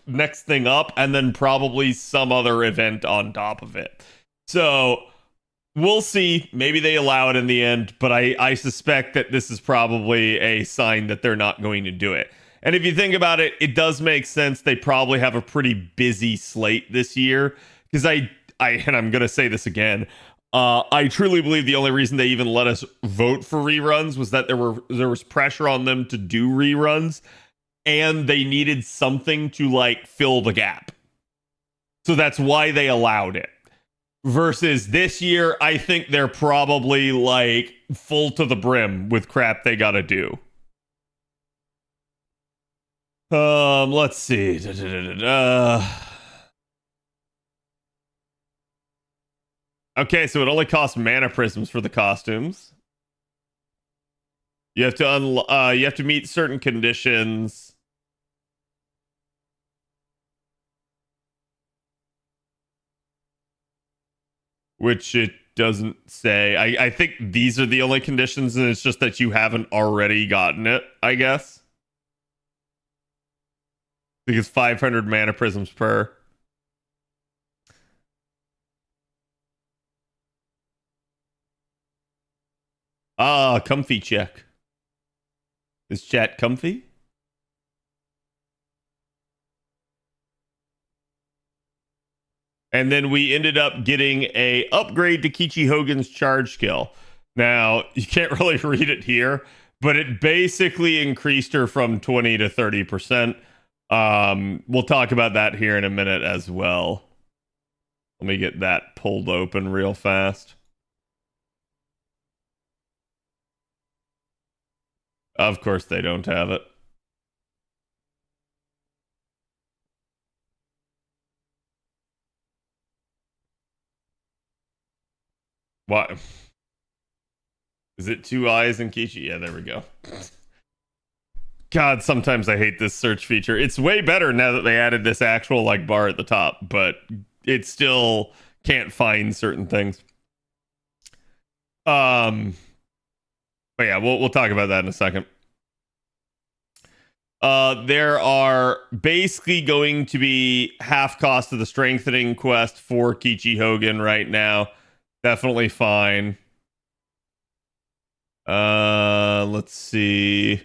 next thing up, and then probably some other event on top of it. So we'll see. Maybe they allow it in the end, but I suspect that this is probably a sign that they're not going to do it. And if you think about it, it does make sense. They probably have a pretty busy slate this year. Because and I'm going to say this again, I truly believe the only reason they even let us vote for reruns was that there was pressure on them to do reruns, and they needed something to like fill the gap. So that's why they allowed it. Versus this year, I think they're probably like full to the brim with crap they gotta do. Let's see. Okay, so it only costs mana prisms for the costumes. You have to meet certain conditions. Which it doesn't say. I think these are the only conditions, and it's just that you haven't already gotten it, I guess. I think it's 500 mana prisms per. Comfy check. Is chat comfy? And then we ended up getting a upgrade to Kichi Hogan's charge skill. Now, you can't really read it here, but it basically increased her from 20 to 30%. We'll talk about that here in a minute as well. Let me get that pulled open real fast. Of course they don't have it. What? Is it 2 eyes in Kichi? Yeah, there we go. God, sometimes I hate this search feature. It's way better now that they added this actual like bar at the top, but it still can't find certain things. But yeah, we'll talk about that in a second. There are basically going to be half cost of the strengthening quest for Kichi Hogan right now. Definitely fine. Let's see.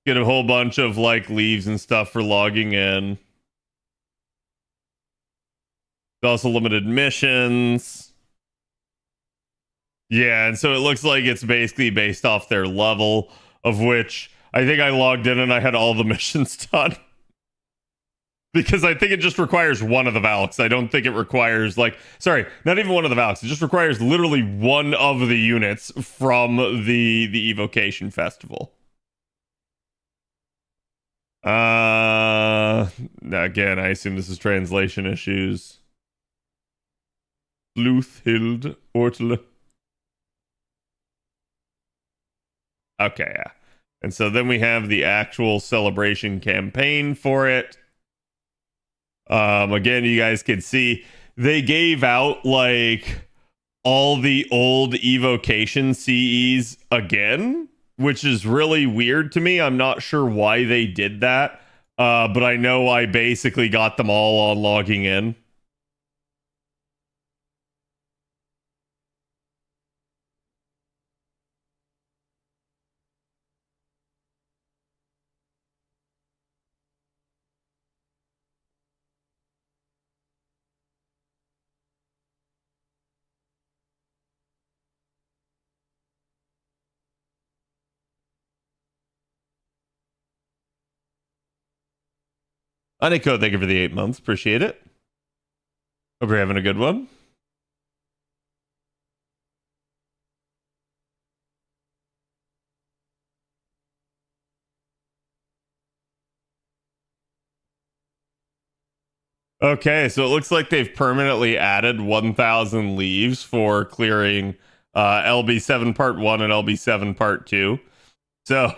Get a whole bunch of like leaves and stuff for logging in. There's also limited missions. Yeah, and so it looks like it's basically based off their level, of which I think I logged in and I had all the missions done. Because I think it just requires one of the Valks. I don't think it requires, like, sorry, not even one of the Valks. It just requires literally one of the units from the Evocation Festival. Again, I assume this is translation issues. Sleuthhild Ortele. Okay, yeah. And so then we have the actual celebration campaign for it. Again, you guys can see they gave out like all the old evocation CEs again, which is really weird to me. I'm not sure why they did that. But I know I basically got them all on logging in. Aniko, thank you for the 8 months. Appreciate it. Hope you're having a good one. Okay, so it looks like they've permanently added 1,000 leaves for clearing LB7 Part 1 and LB7 Part 2. So,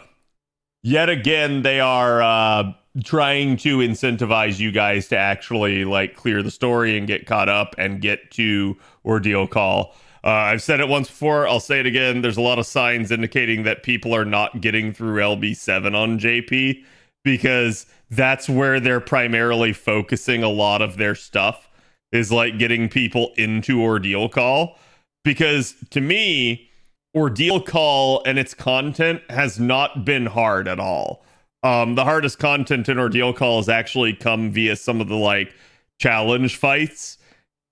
yet again, they are trying to incentivize you guys to actually like clear the story and get caught up and get to Ordeal Call. I've said it once before, I'll say it again. There's a lot of signs indicating that people are not getting through LB7 on JP because that's where they're primarily focusing a lot of their stuff, is like getting people into Ordeal Call. Because to me, Ordeal Call and its content has not been hard at all. The hardest content in Ordeal Call has actually come via some of the like challenge fights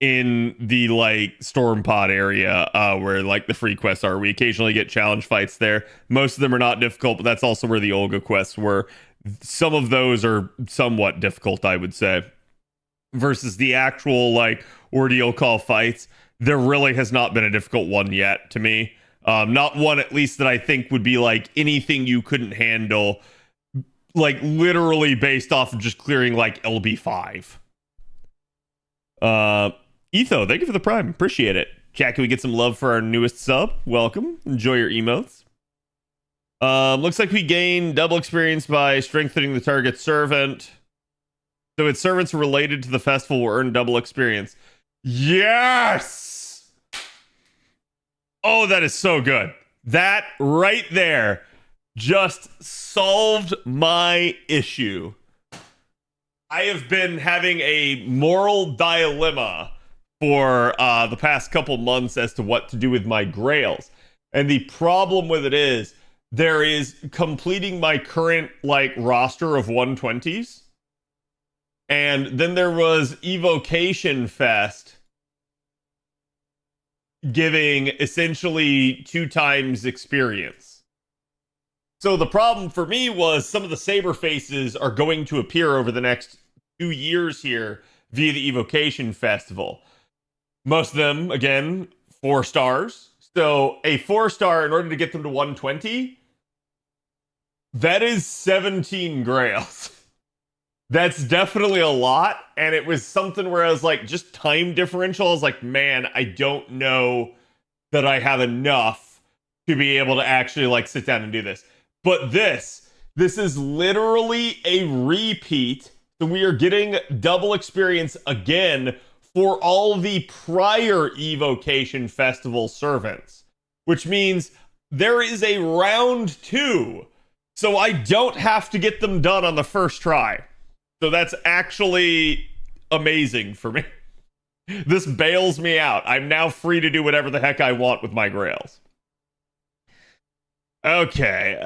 in the like Storm Pod area, where like the free quests are. We occasionally get challenge fights there. Most of them are not difficult, but that's also where the Olga quests were. Some of those are somewhat difficult, I would say. Versus the actual like Ordeal Call fights, there really has not been a difficult one yet to me. Not one at least that I think would be like anything you couldn't handle. like literally based off of just clearing like LB5. Etho, thank you for the prime. Appreciate it. Chat, can we get some love for our newest sub? Welcome. Enjoy your emotes. Looks like we gain double experience by strengthening the target servant. So its servants related to the festival will earn double experience. Yes! Oh, that is so good. That right there just solved my issue. I have been having a moral dilemma for the past couple months as to what to do with my grails. And the problem with it is there is completing my current like roster of 120s. And then there was Evocation Fest giving essentially 2 times experience. So the problem for me was some of the saber faces are going to appear over the next 2 years here via the Evocation Festival. Most of them, again, 4 stars. So a 4-star, in order to get them to 120, that is 17 grails. That's definitely a lot. And it was something where I was like, just time differential. I was like, man, I don't know that I have enough to be able to actually like sit down and do this. But this is literally a repeat. So we are getting double experience again for all the prior Evocation Festival servants, which means there is a round 2. So I don't have to get them done on the first try. So that's actually amazing for me. This bails me out. I'm now free to do whatever the heck I want with my grails. Okay,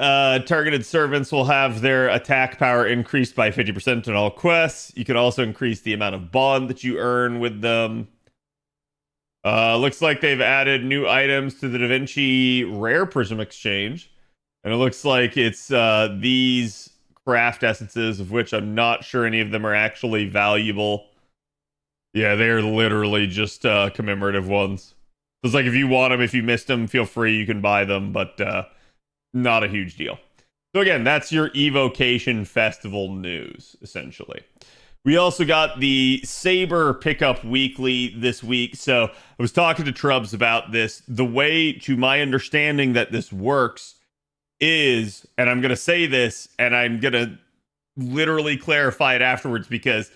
targeted servants will have their attack power increased by 50% on all quests. You can also increase the amount of bond that you earn with them. Looks like they've added new items to the Da Vinci Rare Prism Exchange. And it looks like it's these craft essences, of which I'm not sure any of them are actually valuable. Yeah, they're literally just commemorative ones. So it's like if you want them, if you missed them, feel free, you can buy them, but not a huge deal. So again, that's your Evocation Festival news, essentially. We also got the Saber Pickup Weekly this week. So I was talking to Trubs about this. The way, to my understanding, that this works is, and I'm going to say this, and I'm going to literally clarify it afterwards, because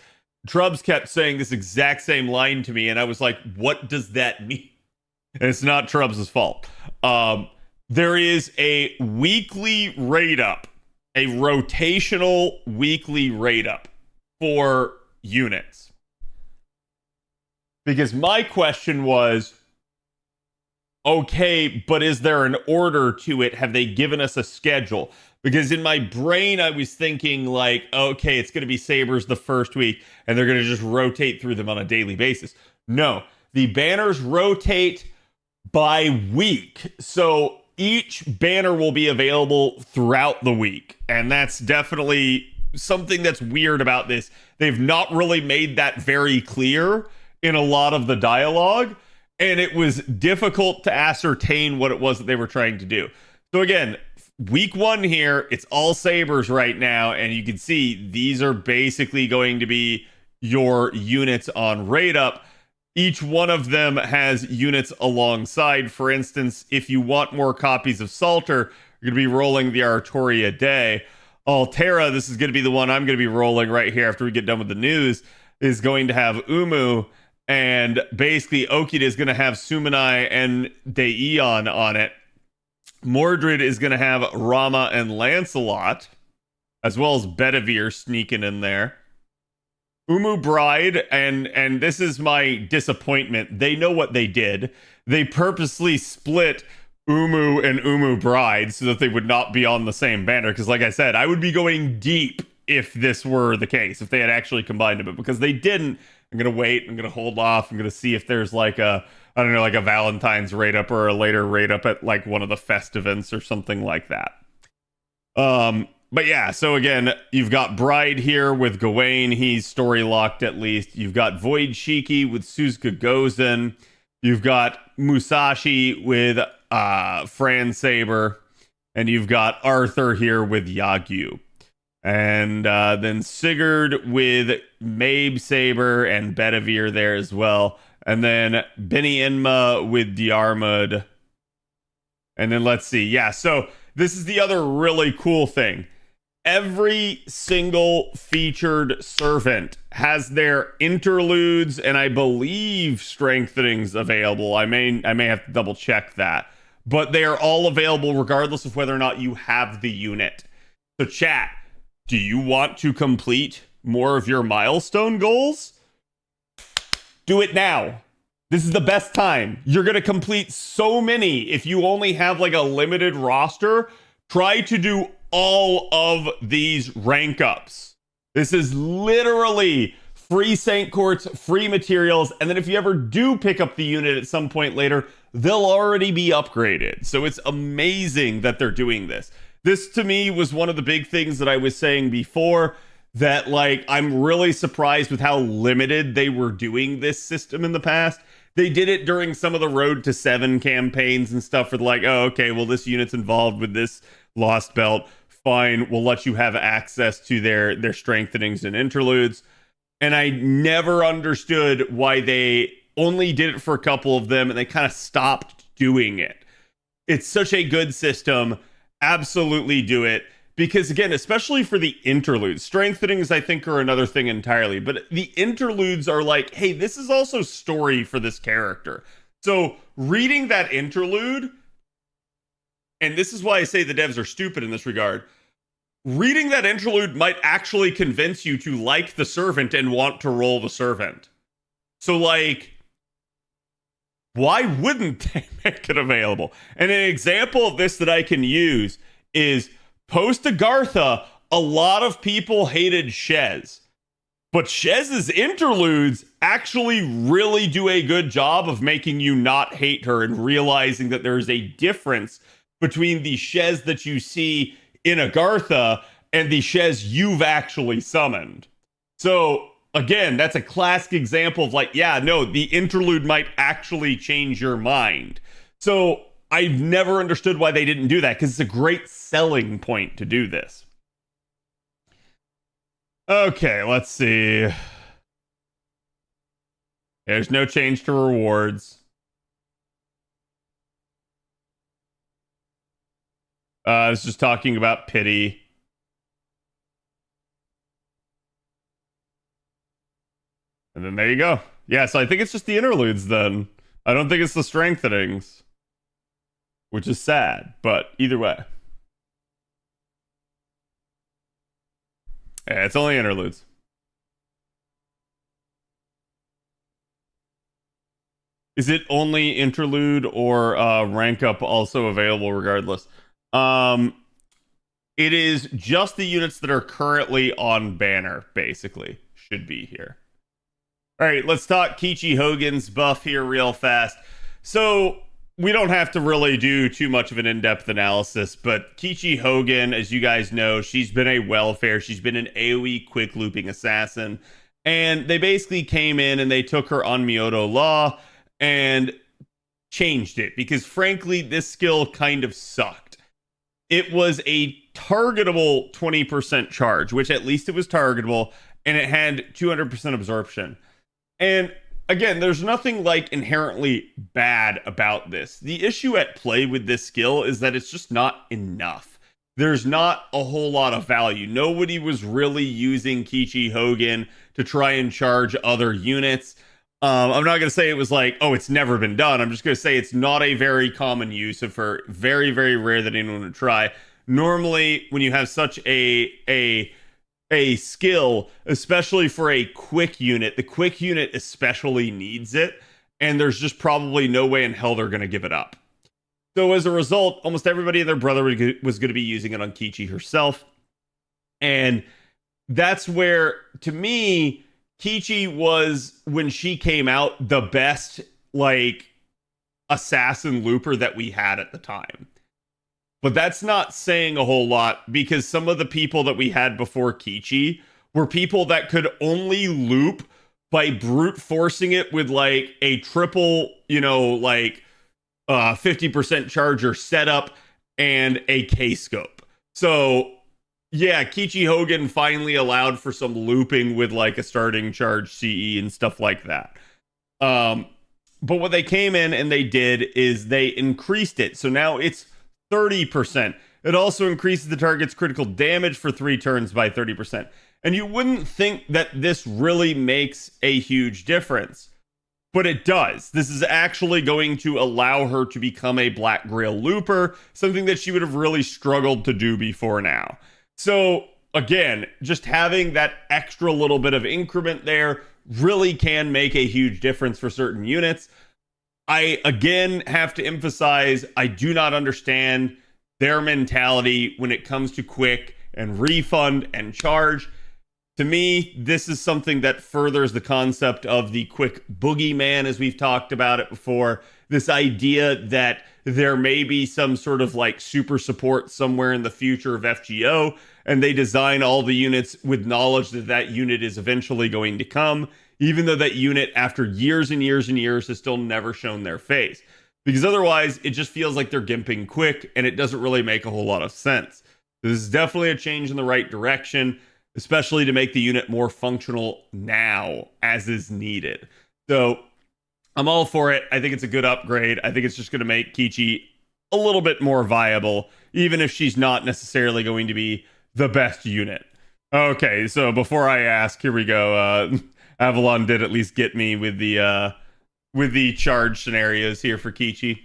Trubs kept saying this exact same line to me, and I was like, what does that mean? And it's not Trubs' fault. There is a weekly rate up, a rotational weekly rate up for units. Because my question was, okay, but is there an order to it? Have they given us a schedule? Because in my brain, I was thinking like, okay, it's going to be Sabers the first week, and they're going to just rotate through them on a daily basis. No, the banners rotate by week. So each banner will be available throughout the week. And that's definitely something that's weird about this. They've not really made that very clear in a lot of the dialogue. And it was difficult to ascertain what it was that they were trying to do. So again, week 1 here, it's all Sabers right now. And you can see these are basically going to be your units on rate up. Each one of them has units alongside. For instance, if you want more copies of Salter, you're going to be rolling the Artoria Day. Altera, this is going to be the one I'm going to be rolling right here after we get done with the news, is going to have Umu. And basically, Okita is going to have Sumanai and Deion on it. Mordred is going to have Rama and Lancelot, as well as Bedivere sneaking in there. Umu Bride, and this is my disappointment. They know what they did. They purposely split Umu and Umu Bride so that they would not be on the same banner. Because like I said, I would be going deep if this were the case, if they had actually combined them. But because they didn't, I'm going to wait. I'm going to hold off. I'm going to see if there's like a, I don't know, like a Valentine's rate up or a later rate up at like one of the fest events or something like that. But yeah, so again, you've got Bride here with Gawain. He's story locked at least. You've got Void Shiki with Suzuka Gozen. You've got Musashi with Fran Saber. And you've got Arthur here with Yagyu. And then Sigurd with Mabe Saber and Bedivere there as well. And then Benny Inma with Diarmid. And then let's see. Yeah, so this is the other really cool thing. Every single featured servant has their interludes and I believe strengthenings available. I may have to double check that. But they are all available regardless of whether or not you have the unit. So chat, do you want to complete more of your milestone goals? Do it now. This is the best time. You're going to complete so many. If you only have like a limited roster, try to do all of these rank ups. This is literally free Saint Courts, free materials, and then if you ever do pick up the unit at some point later, they'll already be upgraded. So it's amazing that they're doing this. This to me was one of the big things that I was saying before, that like I'm really surprised with how limited they were doing this system in the past. They did it during some of the Road to 7 campaigns and stuff for like, oh, okay, well, this unit's involved with this Lost Belt. Fine, we'll let you have access to their strengthenings and interludes. And I never understood why they only did it for a couple of them and they kind of stopped doing it. It's such a good system. Absolutely do it. Because again, especially for the interludes, strengthenings I think are another thing entirely, but the interludes are like, hey, this is also story for this character. So reading that interlude, and this is why I say the devs are stupid in this regard, reading that interlude might actually convince you to like the servant and want to roll the servant. So like, why wouldn't they make it available? And an example of this that I can use is post-Agartha, a lot of people hated Shez. But Shez's interludes actually really do a good job of making you not hate her and realizing that there's a difference between the Shez that you see in Agartha and the Shez you've actually summoned. So, again, that's a classic example of like, yeah, no, the interlude might actually change your mind. So, I've never understood why they didn't do that, because it's a great selling point to do this. Okay, let's see. There's no change to rewards. This is just talking about pity. And then there you go. Yeah, so I think it's just the interludes then. I don't think it's the strengthenings. Which is sad, but either way. Yeah, it's only interludes. Is it only interlude or rank up also available regardless? It is just the units that are currently on banner, basically, should be here. All right, let's talk Kichi Hogan's buff here real fast. So we don't have to really do too much of an in-depth analysis, but Kichi Hogan, as you guys know, she's been a welfare. She's been an AoE quick looping assassin. And they basically came in and they took her on Myoto Law and changed it because, frankly, this skill kind of sucked. It was a targetable 20% charge, which at least it was targetable, and it had 200% absorption. And again, there's nothing like inherently bad about this. The issue at play with this skill is that it's just not enough. There's not a whole lot of value. Nobody was really using Kichi Hogan to try and charge other units. I'm not going to say it was like, oh, it's never been done. I'm just going to say it's not a very common use of her. Very, very rare that anyone would try. Normally, when you have such a skill, especially for a quick unit, the quick unit especially needs it, and there's just probably no way in hell they're going to give it up. So as a result, almost everybody and their brother was going to be using it on Kichi herself. And that's where, to me, Kichi was, when she came out, the best, like, assassin looper that we had at the time. But that's not saying a whole lot, because some of the people that we had before Kichi were people that could only loop by brute forcing it with, like, a triple, 50% charger setup and a K-scope. So, yeah, Kichi Hogan finally allowed for some looping with like a starting charge CE and stuff like that. But what they came in and they did is they increased it. So now it's 30%. It also increases the target's critical damage for 3 turns by 30%. And you wouldn't think that this really makes a huge difference, but it does. This is actually going to allow her to become a Black Grail looper, something that she would have really struggled to do before now. So again, just having that extra little bit of increment there really can make a huge difference for certain units. I again have to emphasize, I do not understand their mentality when it comes to quick and refund and charge. To me, this is something that furthers the concept of the quick boogeyman, as we've talked about it before. This idea that there may be some sort of like super support somewhere in the future of FGO, and they design all the units with knowledge that that unit is eventually going to come, even though that unit, after years and years and years, has still never shown their face. Because otherwise, it just feels like they're gimping quick, and it doesn't really make a whole lot of sense. This is definitely a change in the right direction, especially to make the unit more functional now, as is needed. So I'm all for it. I think it's a good upgrade. I think it's just going to make Kichi a little bit more viable, even if she's not necessarily going to be the best unit. Okay, so before I ask, here we go. Avalon did at least get me with the charge scenarios here for Kichi.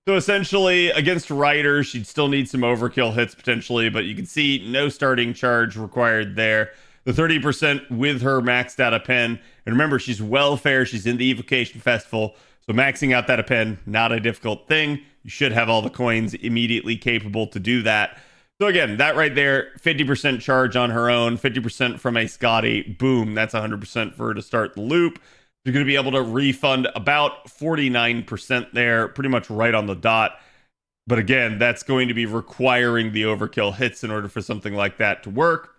So essentially, against Riders, she'd still need some overkill hits potentially, but you can see no starting charge required there. The 30% with her maxed out a pen. And remember, she's welfare. She's in the Evocation Festival. So maxing out that a pen, not a difficult thing. You should have all the coins immediately capable to do that. So again, that right there, 50% charge on her own, 50% from a Scotty. Boom, that's 100% for her to start the loop. You're going to be able to refund about 49% there, pretty much right on the dot. But again, that's going to be requiring the overkill hits in order for something like that to work.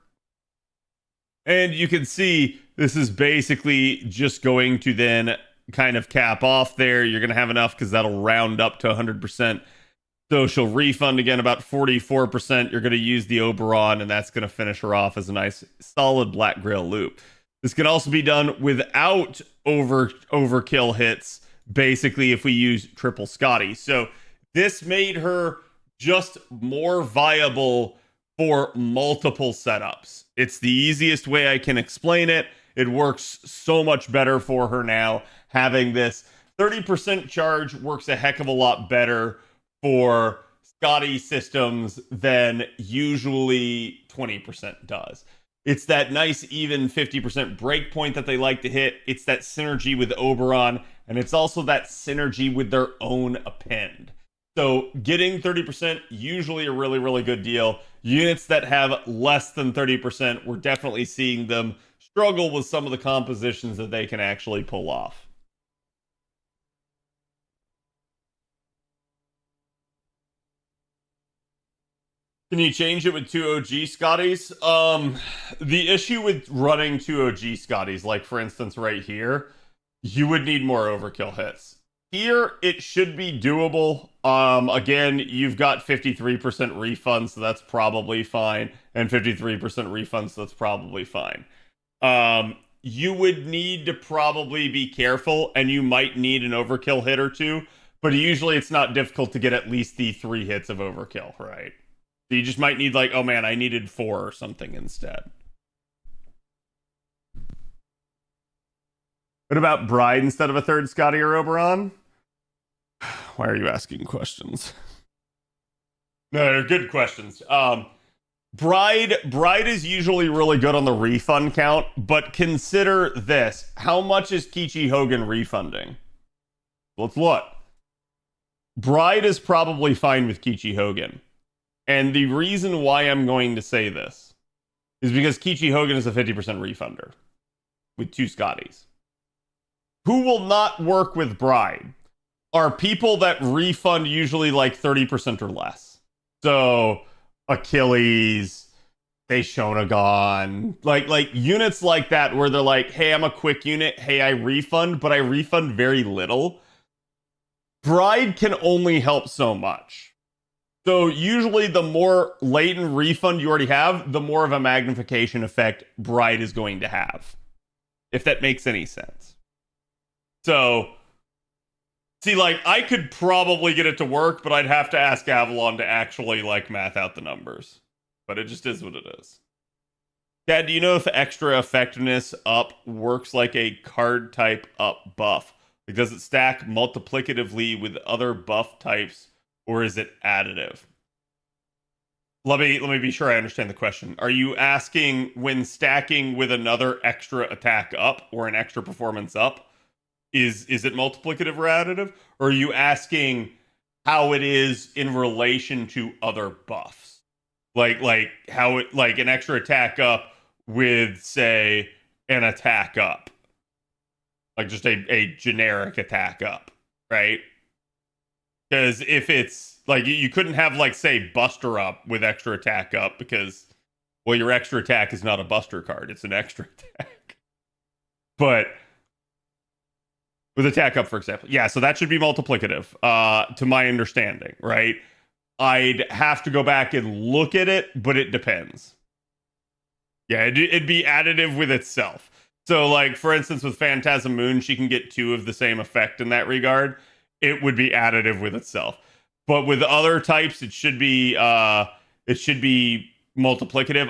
And you can see this is basically just going to then kind of cap off there. You're going to have enough because that'll round up to 100%. So she'll refund again about 44%. You're going to use the Oberon, and that's going to finish her off as a nice solid Black Grail loop. This can also be done without overkill hits, basically, if we use triple Scotty. So this made her just more viable for multiple setups. It's the easiest way I can explain it. It works so much better for her now. Having this 30% charge works a heck of a lot better for Scotty systems than usually 20% does. It's that nice even 50% breakpoint that they like to hit. It's that synergy with Oberon, and it's also that synergy with their own append. So getting 30% usually a really, really good deal. Units that have less than 30%, we're definitely seeing them struggle with some of the compositions that they can actually pull off. Can you change it with 2 OG Scotties? The issue with running 2 OG Scotties, like for instance right here, you would need more overkill hits. Here, it should be doable. Again, you've got 53% refund, so that's probably fine. And 53% refund, so that's probably fine. You would need to probably be careful, and you might need an overkill hit or two, but usually it's not difficult to get at least the 3 hits of overkill, right? So you just might need like, oh man, I needed 4 or something instead. What about Bride instead of a third Scotty or Oberon? Why are you asking questions? No, they're good questions. Bride is usually really good on the refund count, but consider this. How much is Kichi Hogan refunding? Let's look. Bride is probably fine with Kichi Hogan. And the reason why I'm going to say this is because Kichi Hogan is a 50% refunder with 2 Scotties. Who will not work with Bride are people that refund usually like 30% or less. So Achilles, Shonagon, like units like that where they're like, hey, I'm a quick unit. Hey, I refund, but I refund very little. Bride can only help so much. So usually the more latent refund you already have, the more of a magnification effect Bright is going to have. If that makes any sense. So, see, like, I could probably get it to work, but I'd have to ask Avalon to actually, like, math out the numbers. But it just is what it is. Dad, do you know if extra effectiveness up works like a card type up buff? Like, does it stack multiplicatively with other buff types, or is it additive? Let me be sure I understand the question. Are you asking when stacking with another extra attack up or an extra performance up, is it multiplicative or additive? Or are you asking how it is in relation to other buffs? Like how it, like an extra attack up with, say, an attack up. Like just a generic attack up, right? Because if it's like you couldn't have, like, say, Buster up with extra attack up because, well, your extra attack is not a Buster card, it's an extra attack. But with attack up, for example, yeah, so that should be multiplicative, to my understanding, right? I'd have to go back and look at it, but it depends. Yeah, it'd be additive with itself. So, like, for instance, with Phantasm Moon, she can get 2 of the same effect in that regard. It would be additive with itself. But with other types, it should be multiplicative.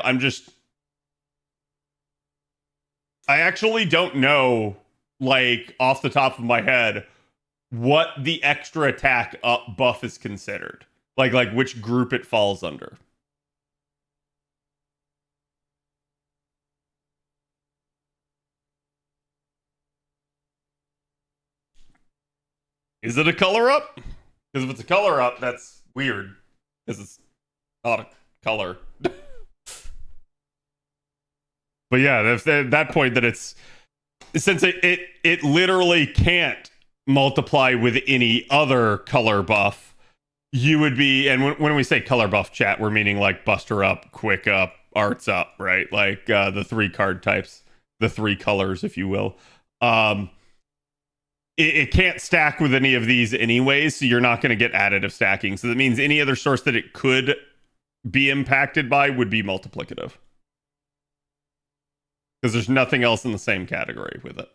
I actually don't know, like, off the top of my head, what the extra attack up buff is considered. Like which group it falls under. Is it a color up? Because if it's a color up, that's weird. Because it's not a color. But yeah, at that point that it's, since it literally can't multiply with any other color buff, you would be, and when we say color buff, chat, we're meaning like Buster up, Quick up, Arts up, right? Like the 3 card types, the 3 colors, if you will. It can't stack with any of these anyways, so you're not going to get additive stacking. So that means any other source that it could be impacted by would be multiplicative. Because there's nothing else in the same category with it.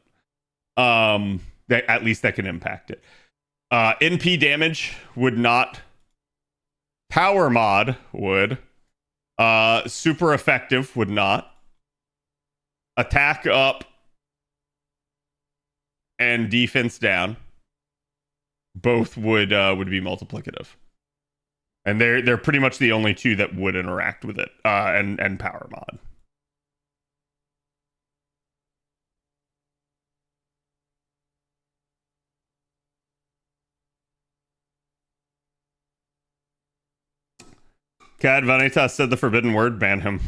That, at least that can impact it. NP damage would not. Power mod would. Super effective would not. Attack up and defense down both would be multiplicative, and they're pretty much the only 2 that would interact with it, and power mod. Cad Vanitas said the forbidden word, ban him.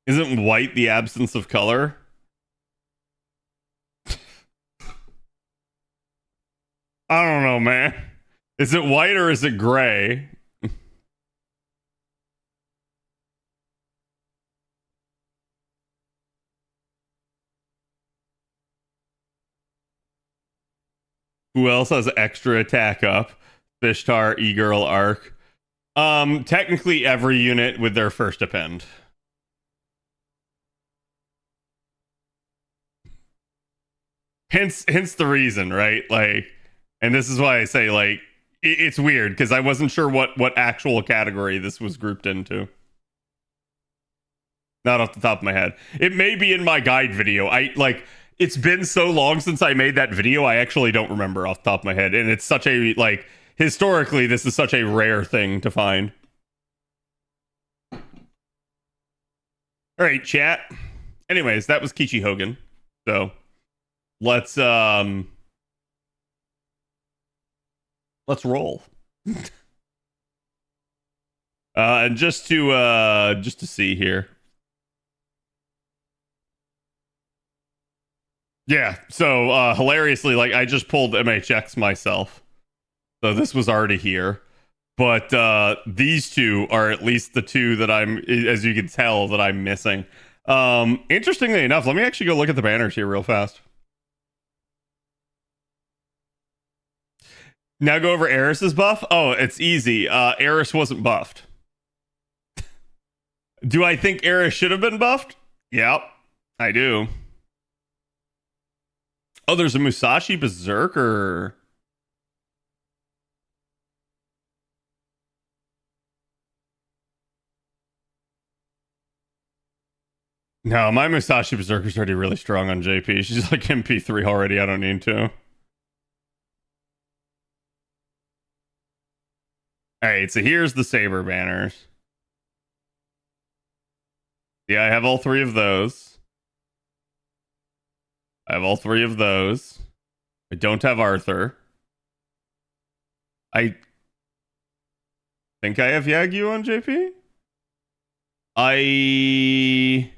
Isn't white the absence of color? I don't know, man. Is it white or is it gray? Who else has extra attack up? Fishtar, E-Girl, Arc. Technically every unit with their first append. Hence the reason, right? Like, and this is why I say, like, it's weird because I wasn't sure what actual category this was grouped into. Not off the top of my head. It may be in my guide video. It's been so long since I made that video, I actually don't remember off the top of my head. And it's such a, like, historically, this is such a rare thing to find. All right, chat. Anyways, that was Kichi Hogan. So let's roll. And just to see here. Yeah, so hilariously, like, I just pulled MHX myself. So this was already here. But these 2 are at least the 2 that I'm, as you can tell, that I'm missing. Interestingly enough, let me actually go look at the banners here real fast. Now go over Eris's buff. Oh, it's easy. Eris wasn't buffed. Do I think Eris should have been buffed? Yep, I do. Oh, there's a Musashi Berserker. No, my Musashi Berserker's already really strong on JP. She's like MP3 already. I don't need to. Alright, so here's the Saber banners. Yeah, I have all three of those. I have all three of those. I don't have Arthur. I think I have Yagyu on JP. I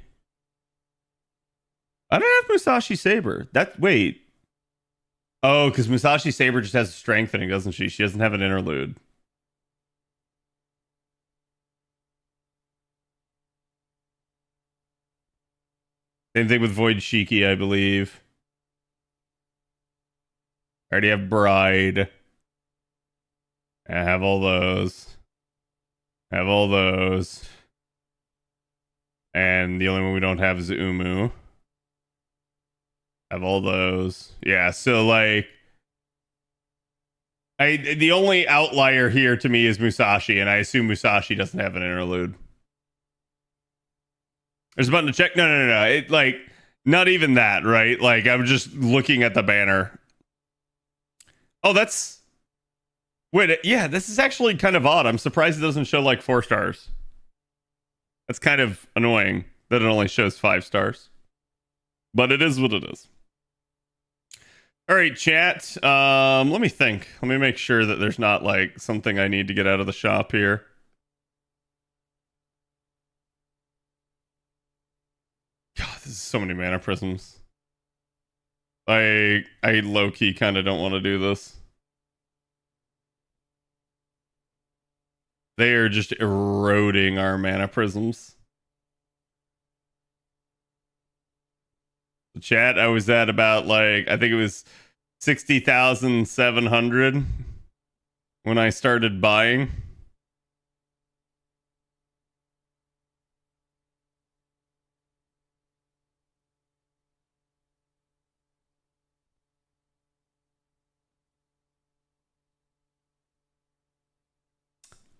don't have Musashi Saber. Wait. Oh, because Musashi Saber just has strengthening, doesn't she? She doesn't have an interlude. Same thing with Void Shiki, I believe. I already have Bride. I have all those. I have all those. And the only one we don't have is Umu. I have all those. Yeah, so like the only outlier here to me is Musashi, and I assume Musashi doesn't have an interlude. There's a button to check. No. It like not even that, right? Like I'm just looking at the banner. Oh, that's wait, yeah, this is actually kind of odd. I'm surprised it doesn't show like 4 stars. That's kind of annoying that it only shows 5 stars. But it is what it is. All right, chat. Let me think. Let me make sure that there's not like something I need to get out of the shop here. God, this is so many mana prisms. I low-key kind of don't want to do this. They are just eroding our mana prisms. The chat, I was at about like, I think it was 60,700 when I started buying.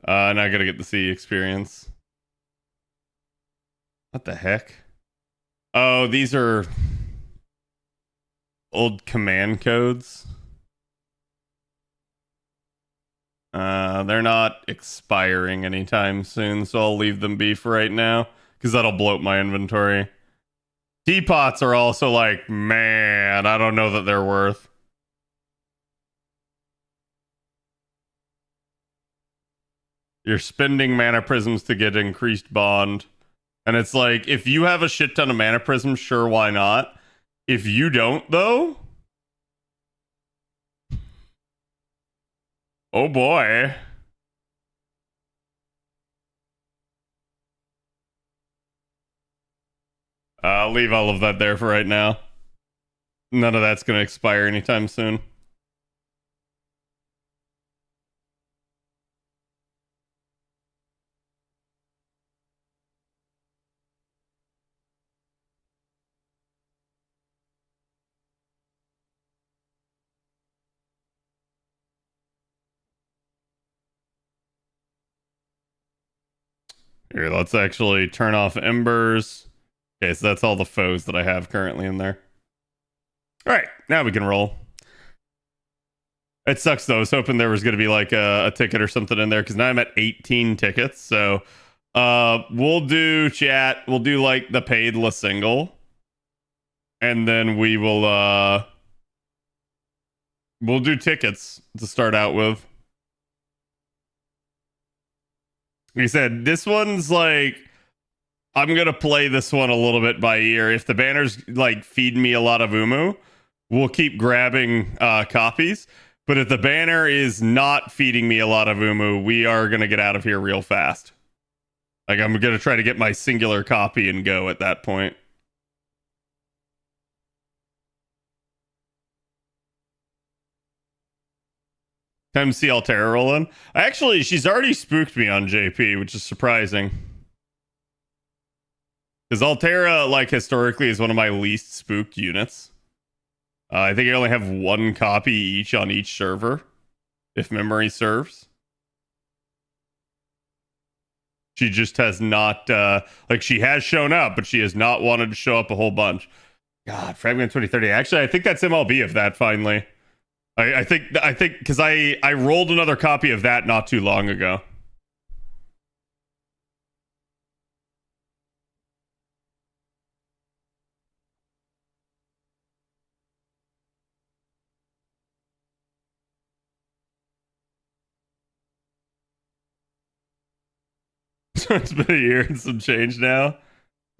And I gotta get the C experience. What the heck? Oh, these are old command codes. They're not expiring anytime soon, so I'll leave them be for right now, because that'll bloat my inventory. Teapots are also like, man, I don't know that they're worth. You're spending mana prisms to get increased bond. And it's like, if you have a shit ton of mana prisms, sure, why not? If you don't, though? Oh boy. I'll leave all of that there for right now. None of that's going to expire anytime soon. Here, let's actually turn off Embers. Okay, so that's all the foes that I have currently in there. All right, now we can roll. It sucks though. I was hoping there was going to be like a ticket or something in there, because now I'm at 18 tickets. So we'll do chat. We'll do like the paid La Single. And then we'll do tickets to start out with. Like I said, this one's like, I'm gonna play this one a little bit by ear. If the banners like feed me a lot of Umu, we'll keep grabbing copies. But if the banner is not feeding me a lot of Umu, we are gonna get out of here real fast. Like I'm gonna try to get my singular copy and go at that point. Time to see Altera rolling. Actually, she's already spooked me on JP, which is surprising. Because Altera, like, historically is one of my least spooked units. I think I only have one copy each on each server, if memory serves. She just has not, like, she has shown up, but she has not wanted to show up a whole bunch. God, Fragment 2030. Actually, I think that's MLB of that finally. I think, because I rolled another copy of that not too long ago. It's been a year and some change now.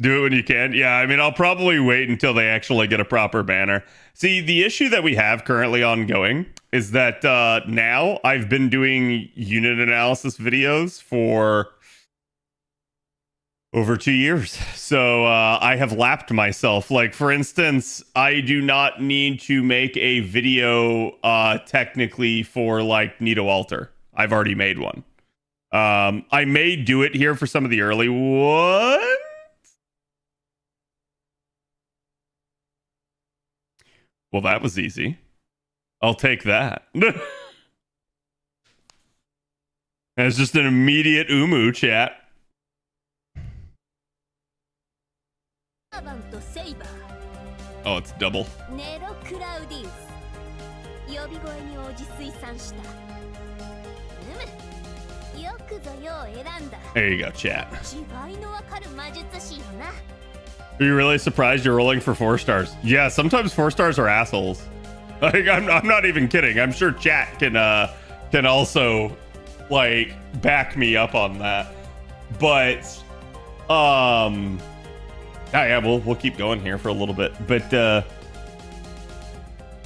Do it when you can. Yeah, I mean, I'll probably wait until they actually get a proper banner. See, the issue that we have currently ongoing is that now I've been doing unit analysis videos for over 2 years. So I have lapped myself. Like, for instance, I do not need to make a video technically for, like, Nito Alter. I've already made one. I may do it here for some of the early ones. Well, that was easy. I'll take that. It's just an immediate Umu chat. Oh, it's double. There you go, chat. Are you really surprised you're rolling for 4 stars? Yeah, sometimes 4 stars are assholes. Like, I'm not even kidding. I'm sure chat can also, like, back me up on that. But yeah, we'll keep going here for a little bit. But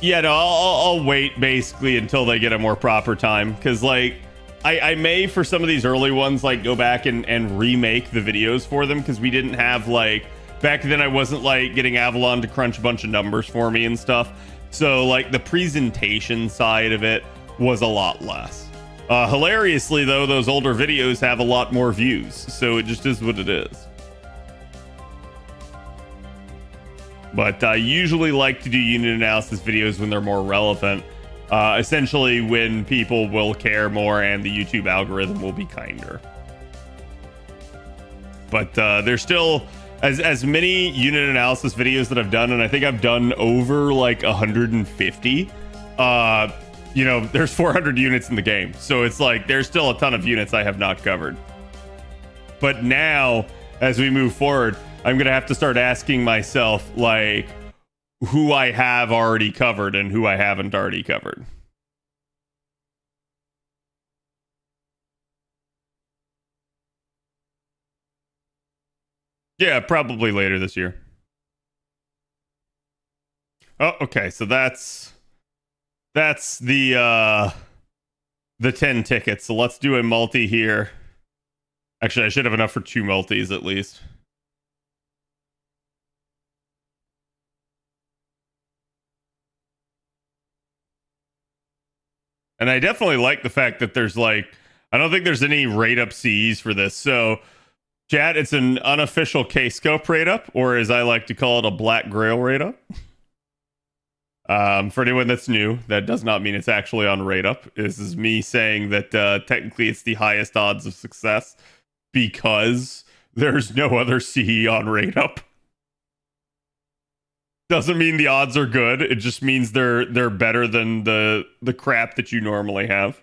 yeah, no, I'll wait basically until they get a more proper time, because, like, I may, for some of these early ones, like, go back and remake the videos for them, because we didn't have, like, back then I wasn't, like, getting Avalon to crunch a bunch of numbers for me and stuff. So, like, the presentation side of it was a lot less. Hilariously, though, those older videos have a lot more views, so it just is what it is. But I usually like to do unit analysis videos when they're more relevant. Essentially when people will care more and the YouTube algorithm will be kinder. But there's still, as many unit analysis videos that I've done, and I think I've done over like 150, you know, there's 400 units in the game. So it's like, there's still a ton of units I have not covered. But now, as we move forward, I'm going to have to start asking myself, like, who I have already covered and who I haven't already covered. Yeah, probably later this year. Oh, okay. So that's the 10 tickets. So let's do a multi here. Actually, I should have enough for 2 multis at least. And I definitely like the fact that there's, like, I don't think there's any rate up CEs for this. So, chat, it's an unofficial K-scope rate up, or as I like to call it, a Black Grail rate up. For anyone that's new, that does not mean it's actually on rate up. This is me saying that technically it's the highest odds of success because there's no other CE on rate up. Doesn't mean the odds are good. It just means they're better than the crap that you normally have.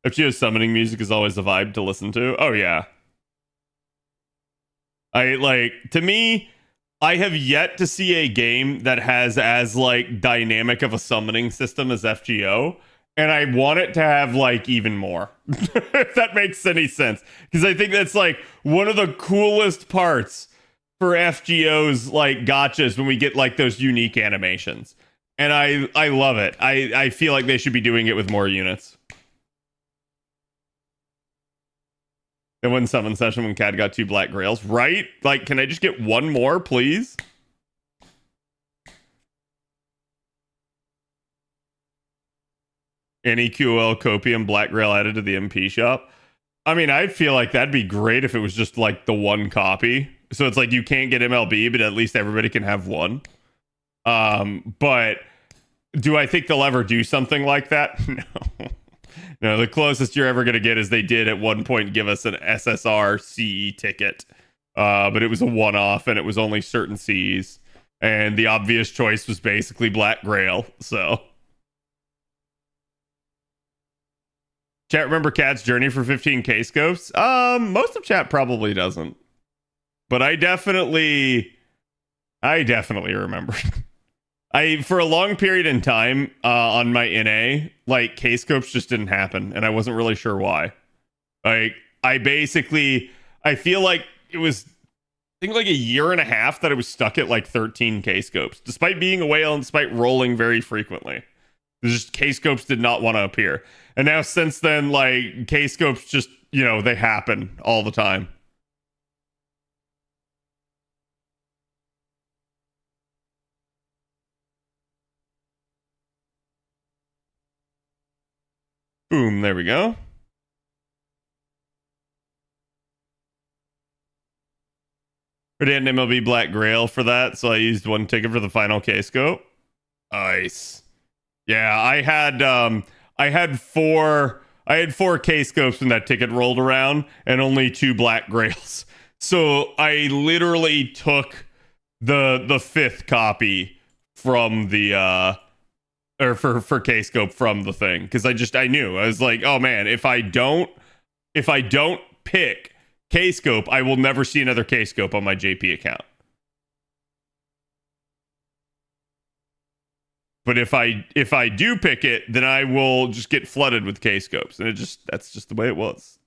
FGO's summoning music is always a vibe to listen to. Oh yeah. To me, I have yet to see a game that has as, like, dynamic of a summoning system as FGO. And I want it to have, like, even more. If that makes any sense. Because I think that's, like, one of the coolest parts for FGO's, like, gotchas when we get, like, those unique animations. And I love it. I feel like they should be doing it with more units. It wouldn't summon session when Cad got 2 Black Grails. Right? Like, can I just get one more, please? NEQL Copium Black Grail added to the MP shop. I mean, I feel like that'd be great if it was just like the one copy. So it's like you can't get MLB, but at least everybody can have one. But do I think they'll ever do something like that? No. No, the closest you're ever going to get is they did at one point give us an SSR CE ticket. But it was a one-off and it was only certain Cs. And the obvious choice was basically Black Grail. So chat, remember Cat's journey for 15k scopes? Most of chat probably doesn't. But I definitely remember. For a long period in time on my NA, like K-scopes just didn't happen, and I wasn't really sure why. Like I feel like it was, I think, like a year and a half that I was stuck at like 13 K-scopes, despite being a whale and despite rolling very frequently. Just K-scopes did not want to appear. And now since then, like K-scopes just, they happen all the time. Boom, there we go. I did an MLB Black Grail for that, so I used one ticket for the final K-scope. Nice. Yeah, I had four K-scopes when that ticket rolled around and only 2 Black Grails. So I literally took the fifth copy from the or for K-scope from the thing, because I knew, I was like, oh man, if I don't pick K-scope, I will never see another K-scope on my JP account. But if I do pick it, then I will just get flooded with K-scopes, and that's just the way it was.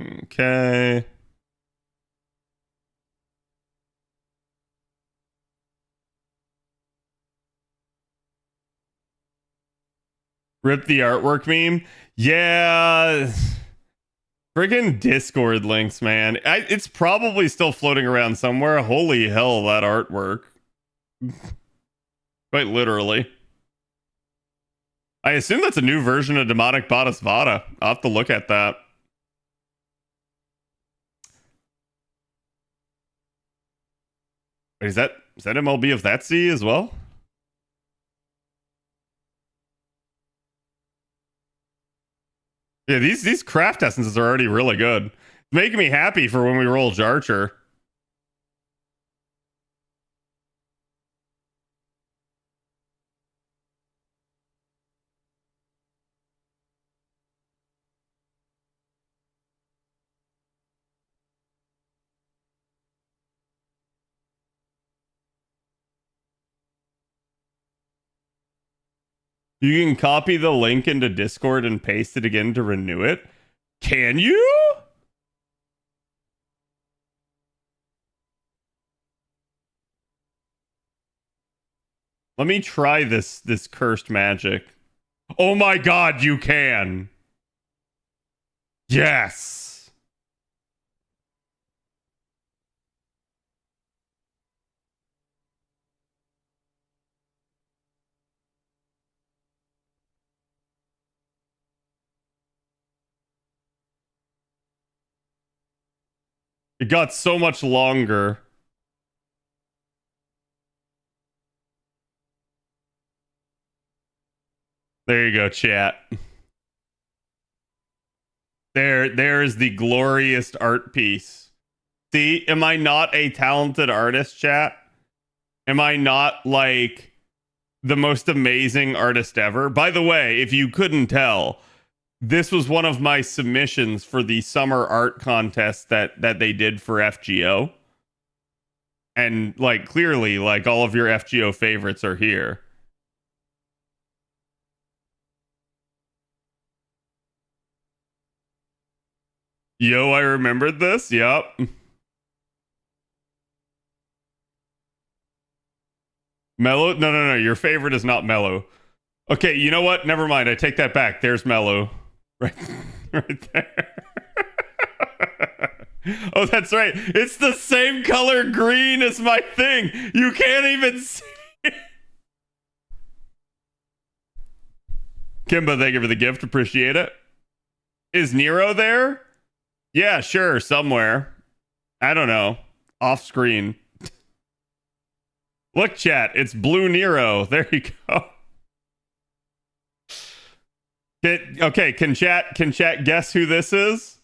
Okay. Rip the artwork meme. Yeah. Friggin' Discord links, man. It's probably still floating around somewhere. Holy hell, that artwork. Quite literally. I assume that's a new version of Demonic Bodhisvata. I'll have to look at that. Wait, is that MLB of that sea as well? Yeah, these craft essences are already really good. It's making me happy for when we roll Jarcher. You can copy the link into Discord and paste it again to renew it. Can you? Let me try this cursed magic. Oh my god, you can. Yes. It got so much longer. There you go, chat. There's the glorious art piece. See, am I not a talented artist, chat? Am I not like the most amazing artist ever? By the way, if you couldn't tell, this was one of my submissions for the summer art contest that they did for FGO. And like clearly, like all of your FGO favorites are here. Yo, I remembered this. Yep. Mellow? No. Your favorite is not Mellow. Okay, you know what? Never mind. I take that back. There's Mello. Right, right there. Oh, that's right. It's the same color green as my thing. You can't even see. Kimba, thank you for the gift. Appreciate it. Is Nero there? Yeah, sure. Somewhere. I don't know. Off screen. Look, chat. It's Blue Nero. There you go. Okay, can chat guess who this is?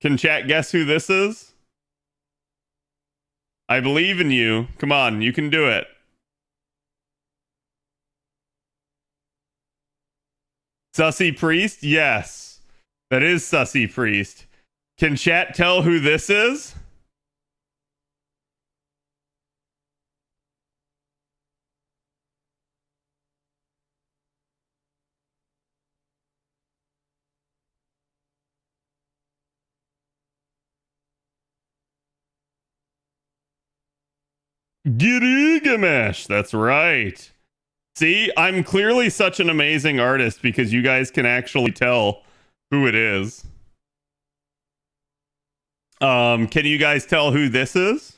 Can chat guess who this is? I believe in you. Come on, you can do it. Sussy Priest? Yes. That is Sussy Priest. Can chat tell who this is? Gilgamesh. That's right. See, I'm clearly such an amazing artist because you guys can actually tell who it is. Can you guys tell who this is?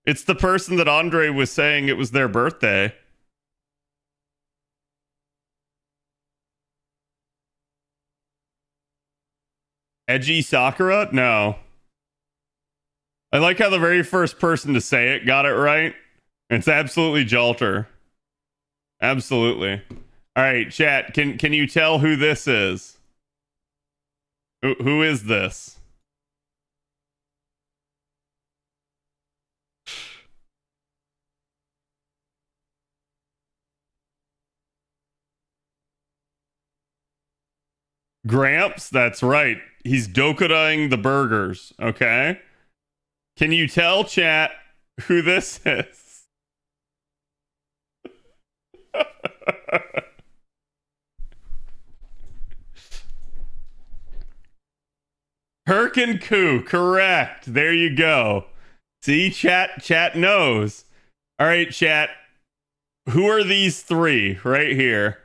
It's the person that Andre was saying it was their birthday. Edgy Sakura? No. I like how the very first person to say it got it right. It's absolutely Jalter. Absolutely. All right, chat. Can you tell who this is? Who is this? Gramps? That's right. He's Dokuraing the burgers. Okay. Can you tell, chat, who this is? Herkin correct. There you go. See, chat knows. All right, chat. Who are these three right here?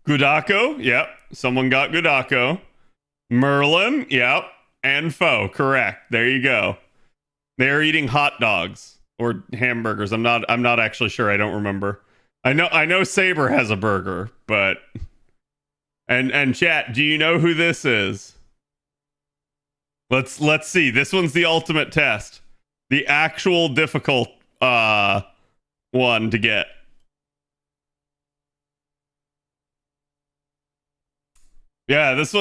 Gudako, yep. Someone got Gudako. Merlin, yep. And Foe, correct. There you go. They're eating hot dogs or hamburgers. I'm not actually sure. I don't remember. I know Saber has a burger, but and chat, do you know who this is? Let's see. This one's the ultimate test. The actual difficult one to get. Yeah, this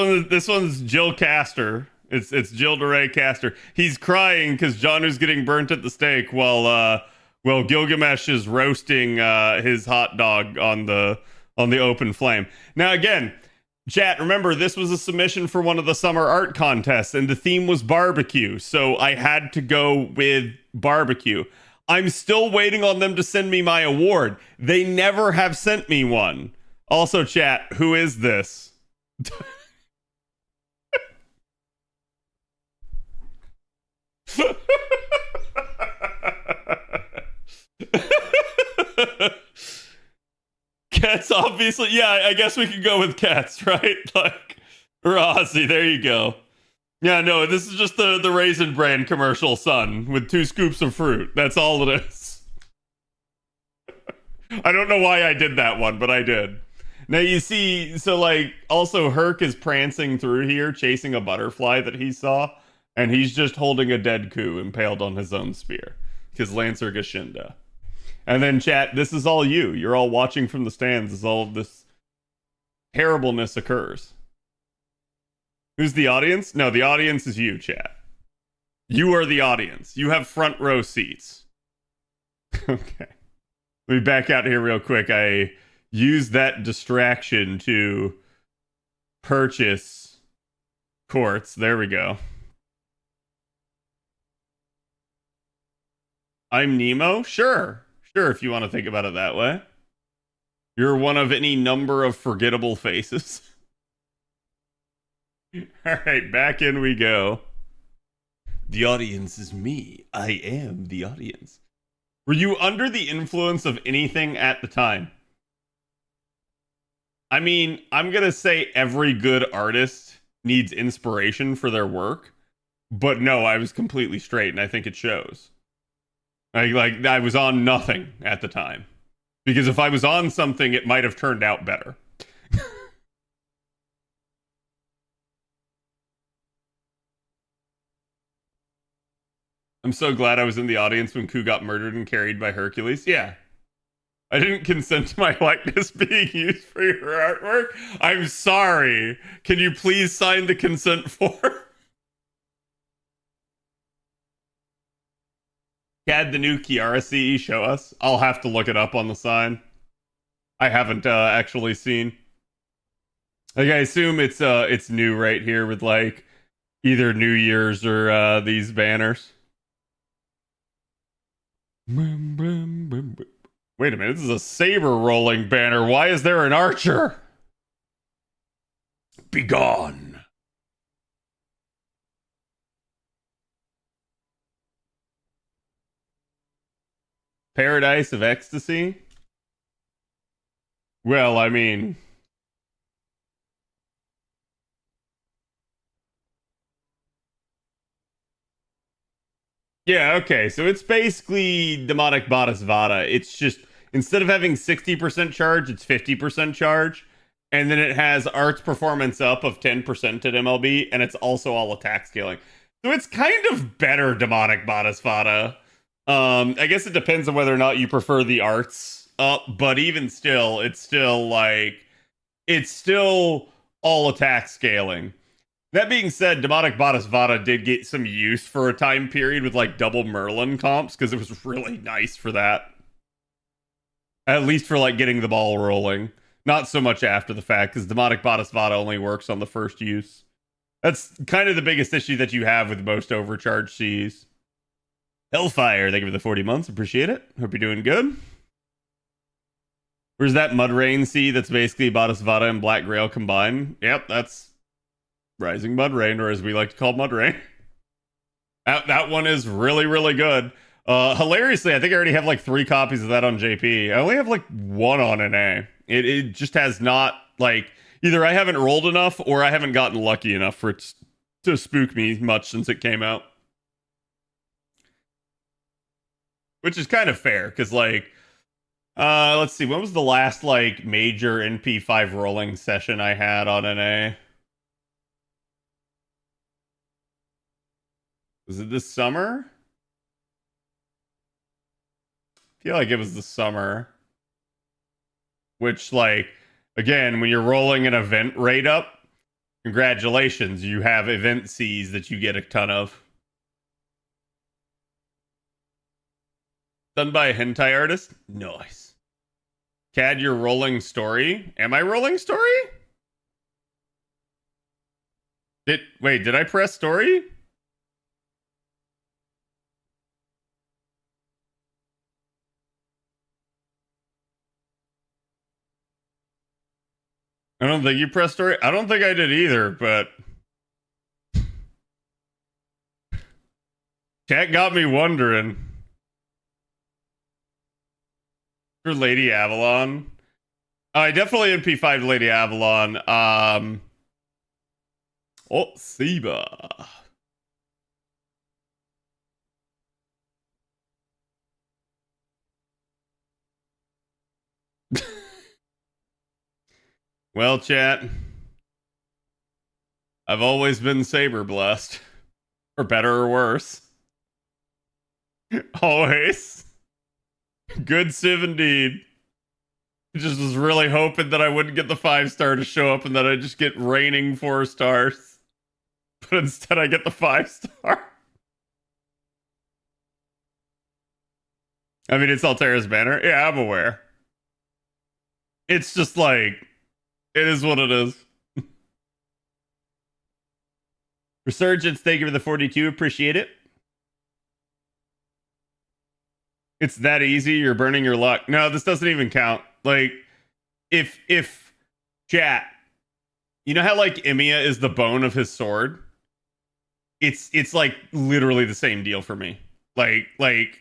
one's Jill Castor. It's Jill DeRay Castor. He's crying because Jonu's getting burnt at the stake while Gilgamesh is roasting his hot dog on the open flame. Now again, chat, remember this was a submission for one of the summer art contests and the theme was barbecue, so I had to go with barbecue. I'm still waiting on them to send me my award. They never have sent me one. Also, chat, who is this? Cats, obviously. Yeah, I guess we can go with cats, right? Like, Rossi, there you go. Yeah, no, this is just the Raisin Bran commercial, son, with 2 scoops of fruit. That's all it is. I don't know why I did that one, but I did. Now you see, so like, also Herc is prancing through here, chasing a butterfly that he saw, and he's just holding a dead coup impaled on his own spear, because Lancer Gashinda. And then chat, this is all you. You're all watching from the stands as all of this terribleness occurs. Who's the audience? No, the audience is you, chat. You are the audience. You have front row seats. Okay. Let me back out here real quick. I used that distraction to purchase quartz. There we go. I'm Nemo? Sure, if you want to think about it that way. You're one of any number of forgettable faces. All right, back in we go. The audience is me. I am the audience. Were you under the influence of anything at the time? I mean, I'm going to say every good artist needs inspiration for their work. But no, I was completely straight, and I think it shows. Like I was on nothing at the time. Because if I was on something, it might have turned out better. I'm so glad I was in the audience when Ku got murdered and carried by Hercules. Yeah. I didn't consent to my likeness being used for your artwork. I'm sorry. Can you please sign the consent form? Had the new Kiara CE show us? I'll have to look it up on the sign. I haven't actually seen. Like, I assume it's new right here with like either New Year's or these banners. Wait a minute, this is a saber rolling banner. Why is there an archer? Begone. Paradise of Ecstasy? Well, I mean... Yeah, okay, so it's basically Demonic Bodice Vada. It's just, instead of having 60% charge, it's 50% charge. And then it has arts performance up of 10% at MLB, and it's also all attack scaling. So it's kind of better Demonic Bodice Vada. I guess it depends on whether or not you prefer the arts up, but even still, it's still all attack scaling. That being said, Demonic Bodice Vada did get some use for a time period with like double Merlin comps because it was really nice for that. At least for like getting the ball rolling. Not so much after the fact because Demonic Bodice Vada only works on the first use. That's kind of the biggest issue that you have with most overcharged Cs. Hellfire, thank you for the 40 months. Appreciate it. Hope you're doing good. Where's that Mud Rain C that's basically Bodice Vada and Black Grail combined? Yep, that's Rising Mud Rain, or as we like to call Mud Rain. That one is really, really good. Hilariously, I think I already have like 3 copies of that on JP. I only have like 1 on NA. It just has not, like, either I haven't rolled enough or I haven't gotten lucky enough for it to spook me much since it came out. Which is kind of fair, because, like, let's see, when was the last, like, major NP5 rolling session I had on NA? Was it this summer? I feel like it was the summer. Which, like, again, when you're rolling an event rate up, congratulations, you have event Cs that you get a ton of. Done by a hentai artist? Nice. Cad, you're rolling story? Am I rolling story? Wait, did I press story? I don't think you pressed story. I don't think I did either, but chat got me wondering. For Lady Avalon. I definitely NP5 Lady Avalon. Oh, Seba. Well, chat, I've always been saber blessed, for better or worse. Always. Good Civ indeed. Just was really hoping that I wouldn't get the 5-star to show up and that I'd just get raining 4 stars. But instead I get the 5-star. I mean, it's Altera's banner. Yeah, I'm aware. It's just like, it is what it is. Resurgence, thank you for the 42. Appreciate it. It's that easy. You're burning your luck. No, this doesn't even count. Like, if chat, you know how like Emiya is the bone of his sword? It's like literally the same deal for me. Like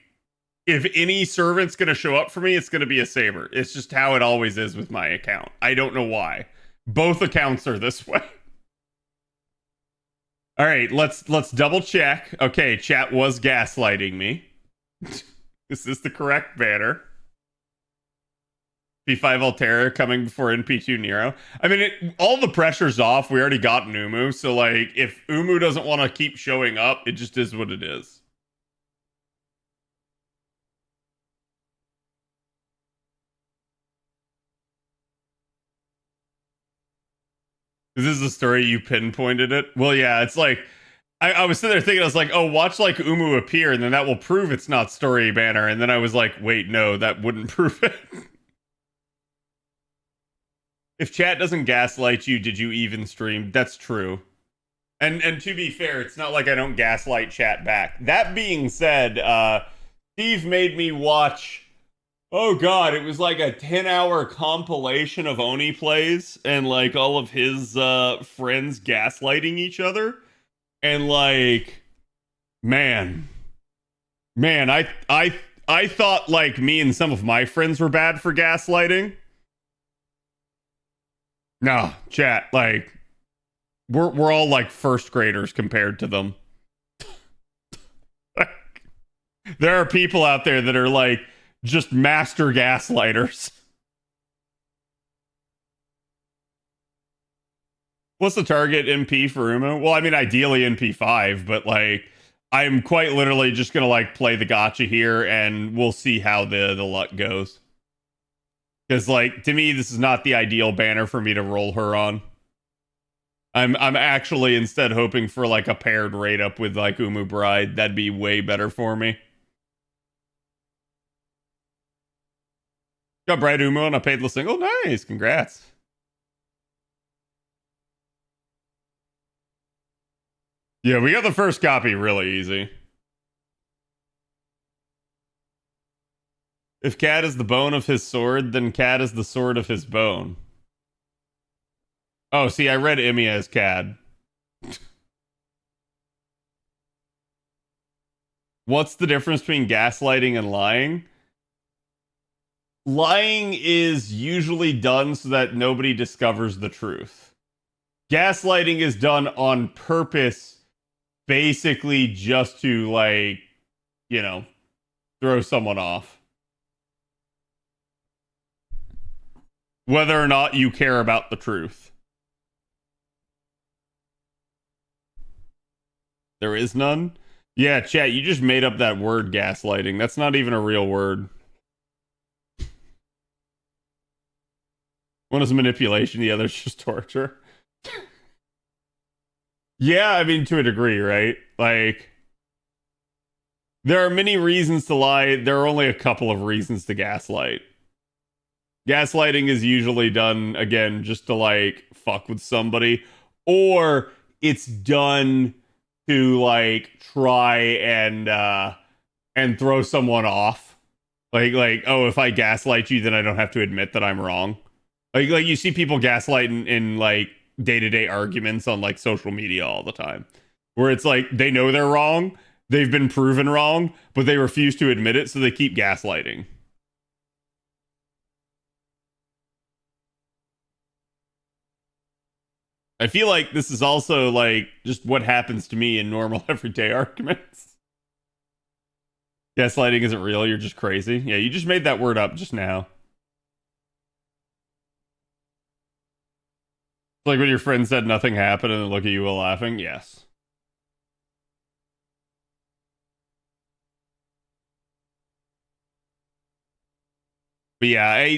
if any servant's gonna show up for me, it's gonna be a saber. It's just how it always is with my account. I don't know why. Both accounts are this way. All right, let's double check. Okay, chat was gaslighting me. This is the correct banner. P5 Altera coming before NP2 Nero. I mean, all the pressure's off. We already got Umu, so like, if Umu doesn't want to keep showing up, it just is what it is. This is the story you pinpointed it. Well, yeah, it's like I was sitting there thinking, I was like, oh, watch like Umu appear, and then that will prove it's not story banner. And then I was like, wait, no, that wouldn't prove it. If chat doesn't gaslight you, did you even stream? That's true. And to be fair, it's not like I don't gaslight chat back. That being said, Steve made me watch, oh god, it was like a 10-hour compilation of Oni plays and like all of his friends gaslighting each other. And like, man, I thought like me and some of my friends were bad for gaslighting. No, chat, like we're all like first graders compared to them. There are people out there that are like just master gaslighters. What's the target MP for Umu? Well, I mean, ideally NP5, but like I'm quite literally just gonna like play the gotcha here, and we'll see how the luck goes. Because like to me, this is not the ideal banner for me to roll her on. I'm actually instead hoping for like a paired raid up with like Umu Bride. That'd be way better for me. Got Bride Umu on a paidless single. Nice, congrats. Yeah, we got the first copy really easy. If Cat is the bone of his sword, then Cat is the sword of his bone. Oh, see, I read Emiya as Cad. What's the difference between gaslighting and lying? Lying is usually done so that nobody discovers the truth. Gaslighting is done on purpose, basically just to, like, you know, throw someone off. Whether or not you care about the truth. There is none? Yeah, chat, you just made up that word gaslighting. That's not even a real word. One is manipulation, the other's just torture. Yeah, I mean, to a degree, right? Like, there are many reasons to lie. There are only a couple of reasons to gaslight. Gaslighting is usually done, again, just to, like, fuck with somebody. Or it's done to, like, try and throw someone off. Like, oh, if I gaslight you, then I don't have to admit that I'm wrong. Like you see people gaslight in like, day-to-day arguments on, like, social media all the time. Where it's like, they know they're wrong, they've been proven wrong, but they refuse to admit it, so they keep gaslighting. I feel like this is also, like, just what happens to me in normal everyday arguments. Gaslighting isn't real, you're just crazy. Yeah, you just made that word up just now. Like when your friend said nothing happened and then look at you while laughing? Yes. But yeah,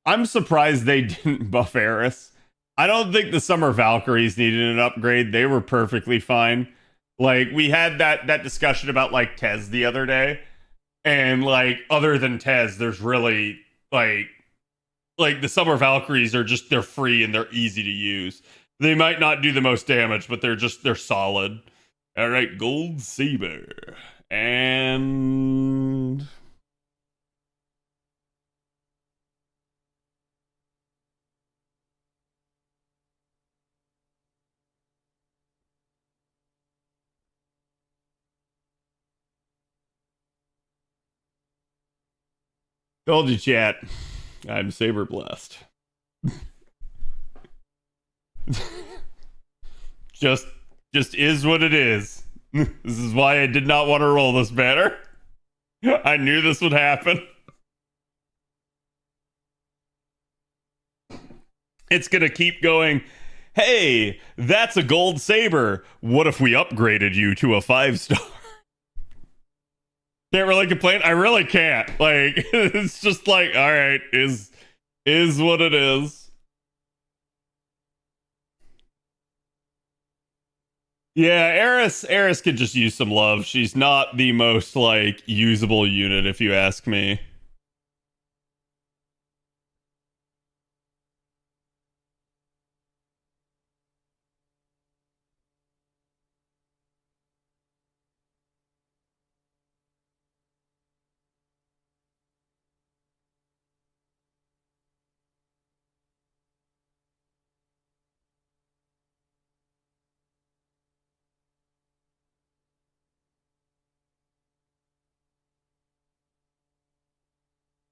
I'm surprised they didn't buff Eris. I don't think the Summer Valkyries needed an upgrade. They were perfectly fine. Like, we had that discussion about, like, Tez the other day. And, like, other than Tez, there's really, like the Summer Valkyries are just, they're free and they're easy to use. They might not do the most damage, but they're solid. Alright, Gold Saber. And Told you, chat. I'm saber blessed. just is what it is. This is why I did not want to roll this banner. I knew this would happen. It's gonna keep going. Hey, that's a gold saber. What if we upgraded you to a 5-star? Can't really complain. I really can't. Like, it's just like, all right, is what it is. Yeah, Eris could just use some love. She's not the most like usable unit, if you ask me.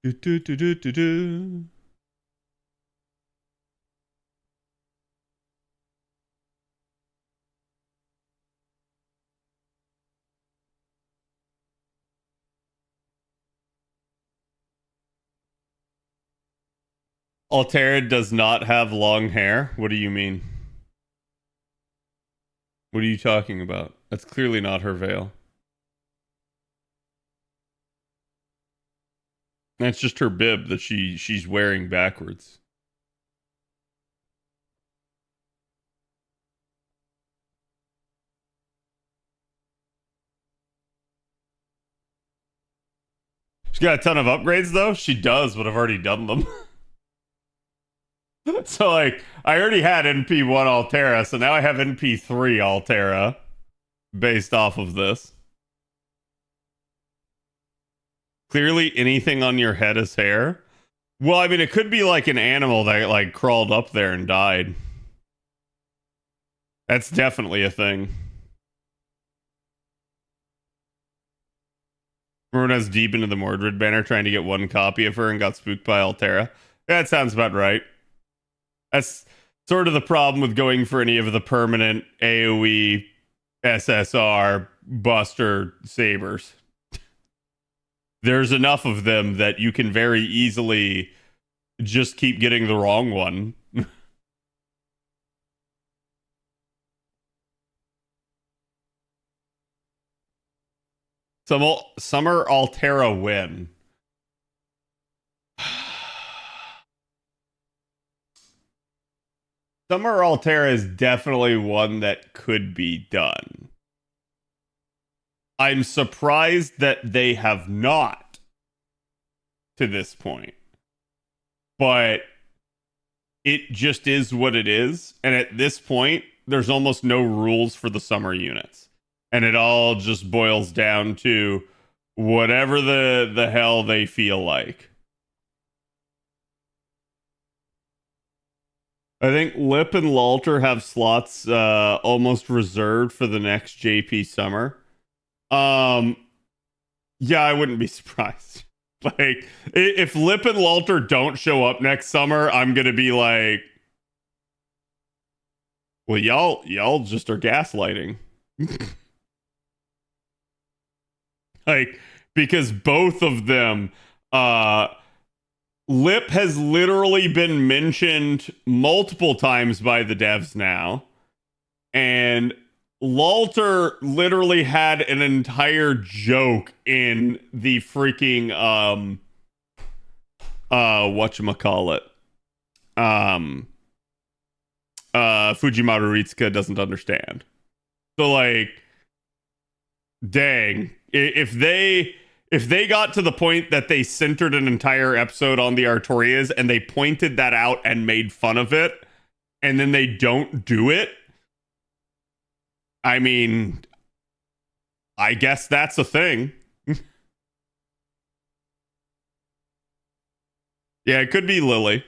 Do, do, do, do, do, do. Altera does not have long hair. What do you mean? What are you talking about? That's clearly not her veil. That's just her bib that she's wearing backwards. She's got a ton of upgrades though. She does, but I've already done them. So like, I already had NP1 Altera, so now I have NP3 Altera based off of this. Clearly, anything on your head is hair. Well, I mean, it could be like an animal that like crawled up there and died. That's definitely a thing. Everyone was deep into the Mordred banner trying to get one copy of her and got spooked by Altera. That sounds about right. That's sort of the problem with going for any of the permanent AoE SSR Buster Sabers. There's enough of them that you can very easily just keep getting the wrong one. Summer Altera win. Summer Altera is definitely one that could be done. I'm surprised that they have not to this point. But it just is what it is. And at this point, there's almost no rules for the summer units. And it all just boils down to whatever the hell they feel like. I think Lip and Lalter have slots almost reserved for the next JP summer. Yeah, I wouldn't be surprised. Like, if Lip and Lalter don't show up next summer, I'm gonna be like, well, y'all just are gaslighting. Like, because both of them, Lip has literally been mentioned multiple times by the devs now, and Lalter literally had an entire joke in the freaking whatchamacallit. Fujimaru Ritsuka doesn't understand. So like, dang, if they got to the point that they centered an entire episode on the Artorias and they pointed that out and made fun of it, and then they don't do it, I mean, I guess that's a thing. Yeah, it could be Lily.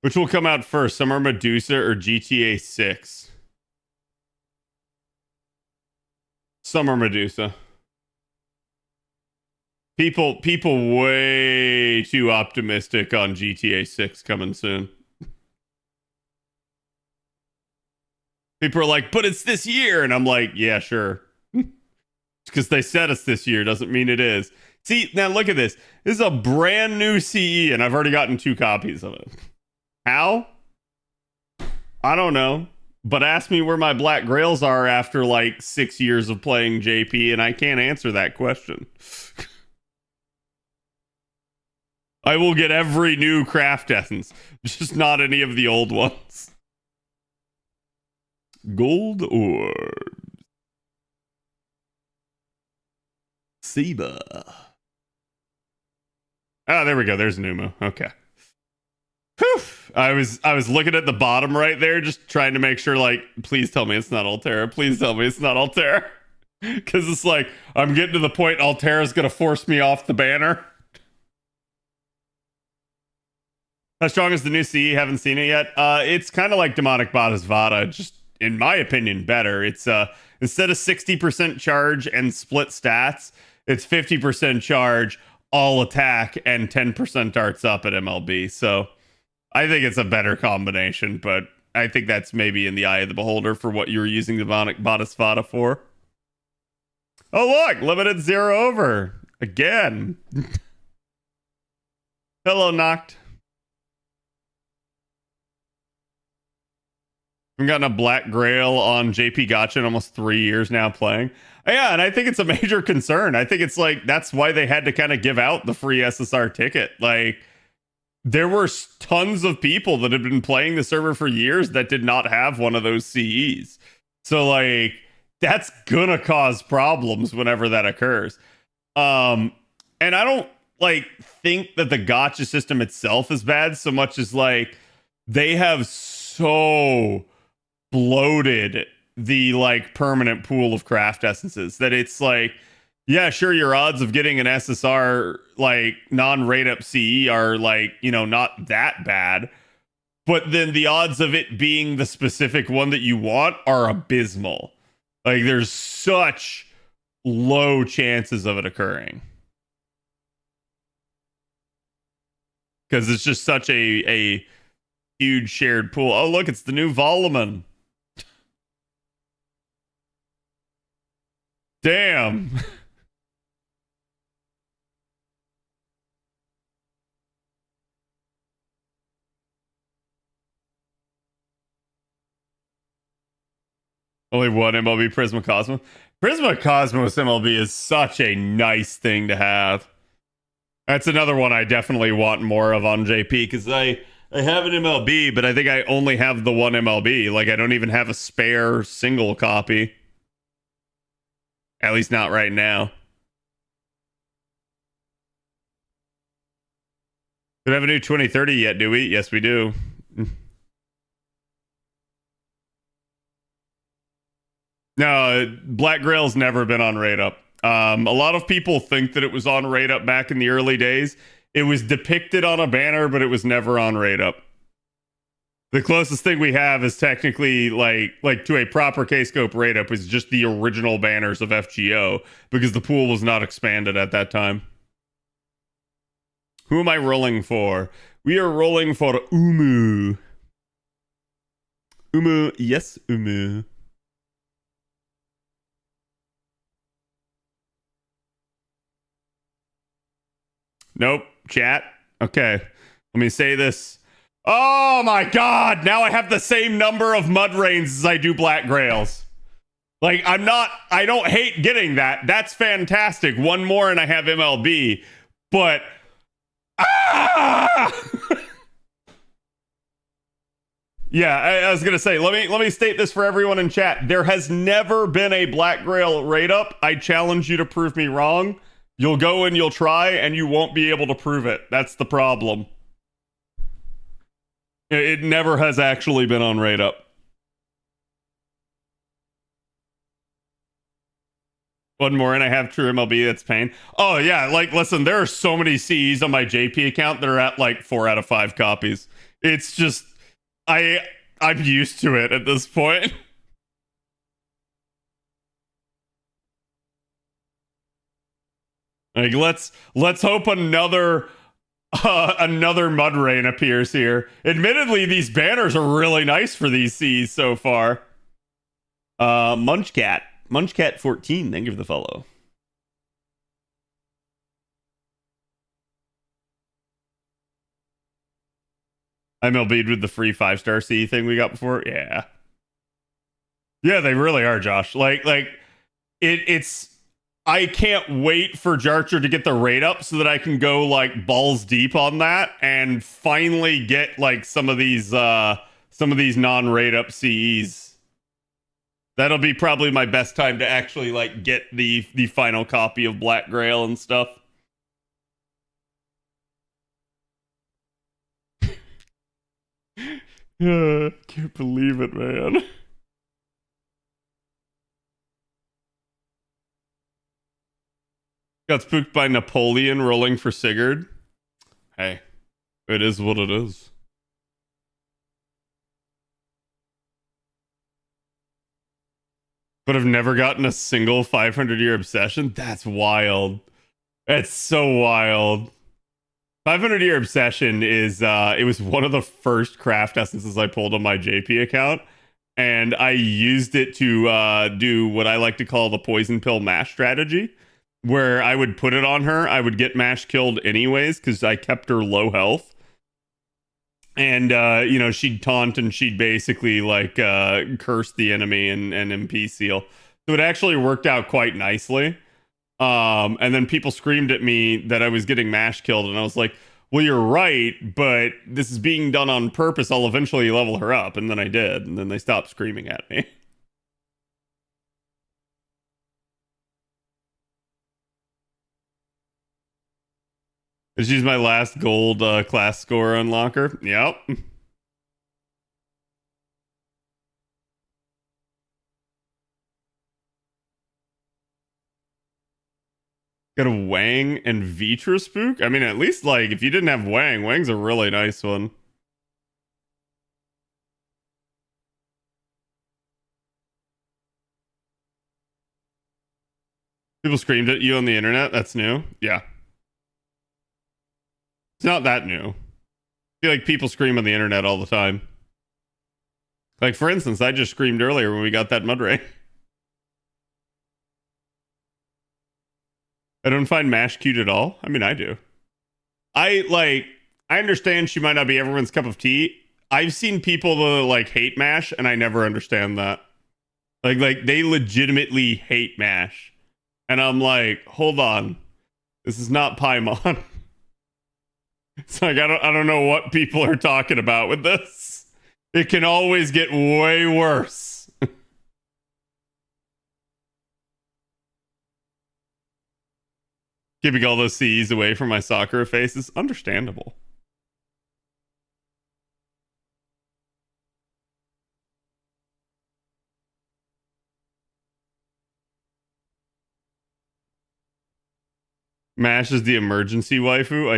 Which will come out first, Summer Medusa or GTA 6? Summer Medusa. People way too optimistic on GTA 6 coming soon. People are like, but it's this year. And I'm like, yeah, sure. Because they said it's this year doesn't mean it is. See, now look at this. This is a brand new CE, and I've already gotten 2 copies of it. How? I don't know. But ask me where my Black Grails are after like 6 years of playing JP, and I can't answer that question. I will get every new craft essence, just not any of the old ones. Gold orb. Seba. Oh, there we go. There's Numu. Okay. Whew. I was looking at the bottom right there, just trying to make sure, like, please tell me it's not Altera. Please tell me it's not Altera. Because it's like, I'm getting to the point Altera's going to force me off the banner. How strong is the new CE? Haven't seen it yet. It's kind of like Demonic Bodhisattva, just in my opinion, better. It's instead of 60% charge and split stats, it's 50% charge, all attack, and 10% darts up at MLB. So I think it's a better combination, but I think that's maybe in the eye of the beholder for what you were using Demonic Bodhisattva for. Oh, look, limited 0 over again. Hello, Noct. I've gotten a Black Grail on JP Gotcha in almost 3 years now playing. Yeah, and I think it's a major concern. I think it's like, that's why they had to kind of give out the free SSR ticket. Like, there were tons of people that had been playing the server for years that did not have one of those CEs. So, like, that's gonna cause problems whenever that occurs. And I don't, like, think that the gotcha system itself is bad so much as, like, they have so bloated the like permanent pool of craft essences that it's like, yeah, sure, your odds of getting an SSR like non-rate up CE are like, you know, not that bad, but then the odds of it being the specific one that you want are abysmal. Like, there's such low chances of it occurring because it's just such a huge shared pool. Oh, look, it's the new Volumen. Damn. Only one MLB Prisma Cosmos. Prisma Cosmos MLB is such a nice thing to have. That's another one I definitely want more of on JP because I have an MLB, but I think I only have the one MLB. Like, I don't even have a spare single copy. At least not right now. We don't have a new 2030 yet, do we? Yes, we do. No, Black Grail's never been on rate up. A lot of people think that it was on rate up back in the early days. It was depicted on a banner, but it was never on rate up. The closest thing we have is technically like to a proper K-scope rate up is just the original banners of FGO because the pool was not expanded at that time. Who am I rolling for? We are rolling for Umu. Umu, yes, Umu. Nope, chat. Okay, let me say this. Oh my god, now I have the same number of mud rains as I do Black Grails. Like, I don't hate getting that. That's fantastic. One more and I have MLB. But yeah, I was gonna say, let me state this for everyone in chat. There has never been a Black Grail rate up. I challenge you to prove me wrong. You'll go and you'll try and you won't be able to prove it. That's the problem. It never has actually been on rate up. One more and I have true MLB. That's pain. Oh yeah, like listen, there are so many CEs on my JP account that are at like 4 out of 5 copies. It's just I'm used to it at this point. Like let's hope another mud rain appears here. Admittedly, these banners are really nice for these seas so far. Munchcat 14, thank you for the follow. MLB'd with the free 5-star C thing we got before. Yeah, they really are, Josh. Like it's. I can't wait for Jarcher to get the rate up so that I can go like balls deep on that and finally get like some of these non-rate up CEs. That'll be probably my best time to actually like get the final copy of Black Grail and stuff. Can't believe it, man. Got spooked by Napoleon rolling for Sigurd. Hey, it is what it is. But I've never gotten a single 500-year obsession. That's wild. That's so wild. 500-year obsession is it was one of the first craft essences I pulled on my JP account, and I used it to do what I like to call the poison pill mash strategy, where I would put it on her. I would get mash killed anyways because I kept her low health. And she'd taunt and she'd basically like curse the enemy and MP seal. So it actually worked out quite nicely. And then people screamed at me that I was getting mash killed, and I was like, well, you're right, but this is being done on purpose. I'll eventually level her up. And then I did, and then they stopped screaming at me. She's my last gold class score unlocker. Yep. Got a Wang and Vitra spook? I mean, at least, like, if you didn't have Wang, Wang's a really nice one. People screamed at you on the internet? That's new? Yeah. It's not that new. I feel like people scream on the internet all the time. Like, for instance, I just screamed earlier when we got that mud ray. I don't find Mash cute at all. I mean, I do. I understand she might not be everyone's cup of tea. I've seen people that like hate Mash, and I never understand that. Like they legitimately hate Mash. And I'm like, hold on. This is not Paimon. It's like I don't know what people are talking about with this. It can always get way worse. Keeping all those C's away from my Sakura face is understandable. Mash is the emergency waifu.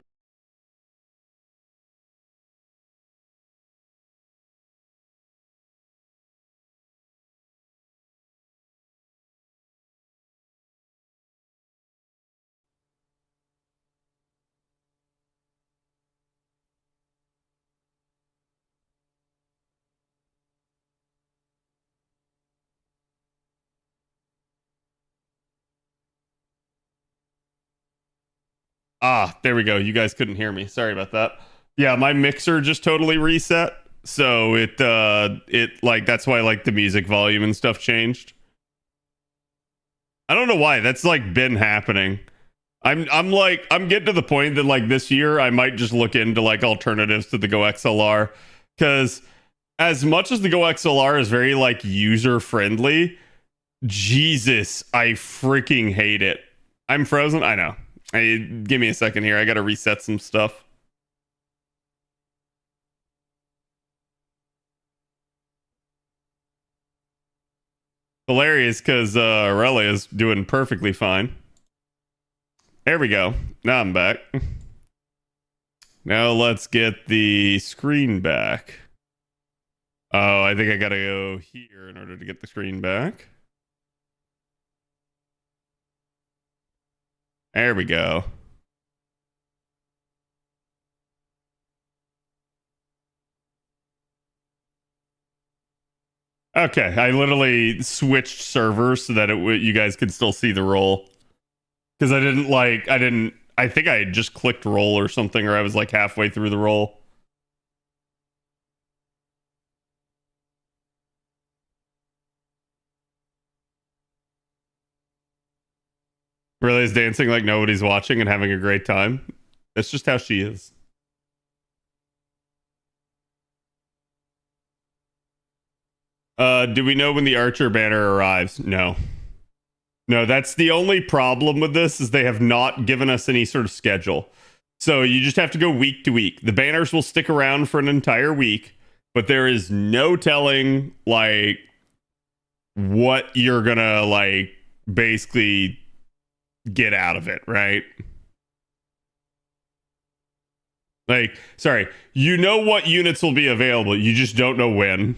There we go. You guys couldn't hear me. Sorry about that. Yeah, my mixer just totally reset. So it like that's why like the music volume and stuff changed. I don't know why. That's like been happening. I'm getting to the point that like this year I might just look into like alternatives to the Go XLR, because as much as the Go XLR is very like user friendly, Jesus, I freaking hate it. I'm frozen. I know. Give me a second here. I got to reset some stuff. Hilarious because Aurelia is doing perfectly fine. There we go. Now I'm back. Now let's get the screen back. Oh, I think I gotta go here in order to get the screen back. There we go. Okay, I literally switched servers so that you guys could still see the roll. Because I think I had just clicked roll or something, or I was like halfway through the roll. Really is dancing like nobody's watching and having a great time. That's just how she is. Do we know when the Archer banner arrives? No. No, that's the only problem with this is they have not given us any sort of schedule. So you just have to go week to week. The banners will stick around for an entire week, but there is no telling like what you're gonna like basically get out of it, right? Like, sorry, you know what units will be available, you just don't know when.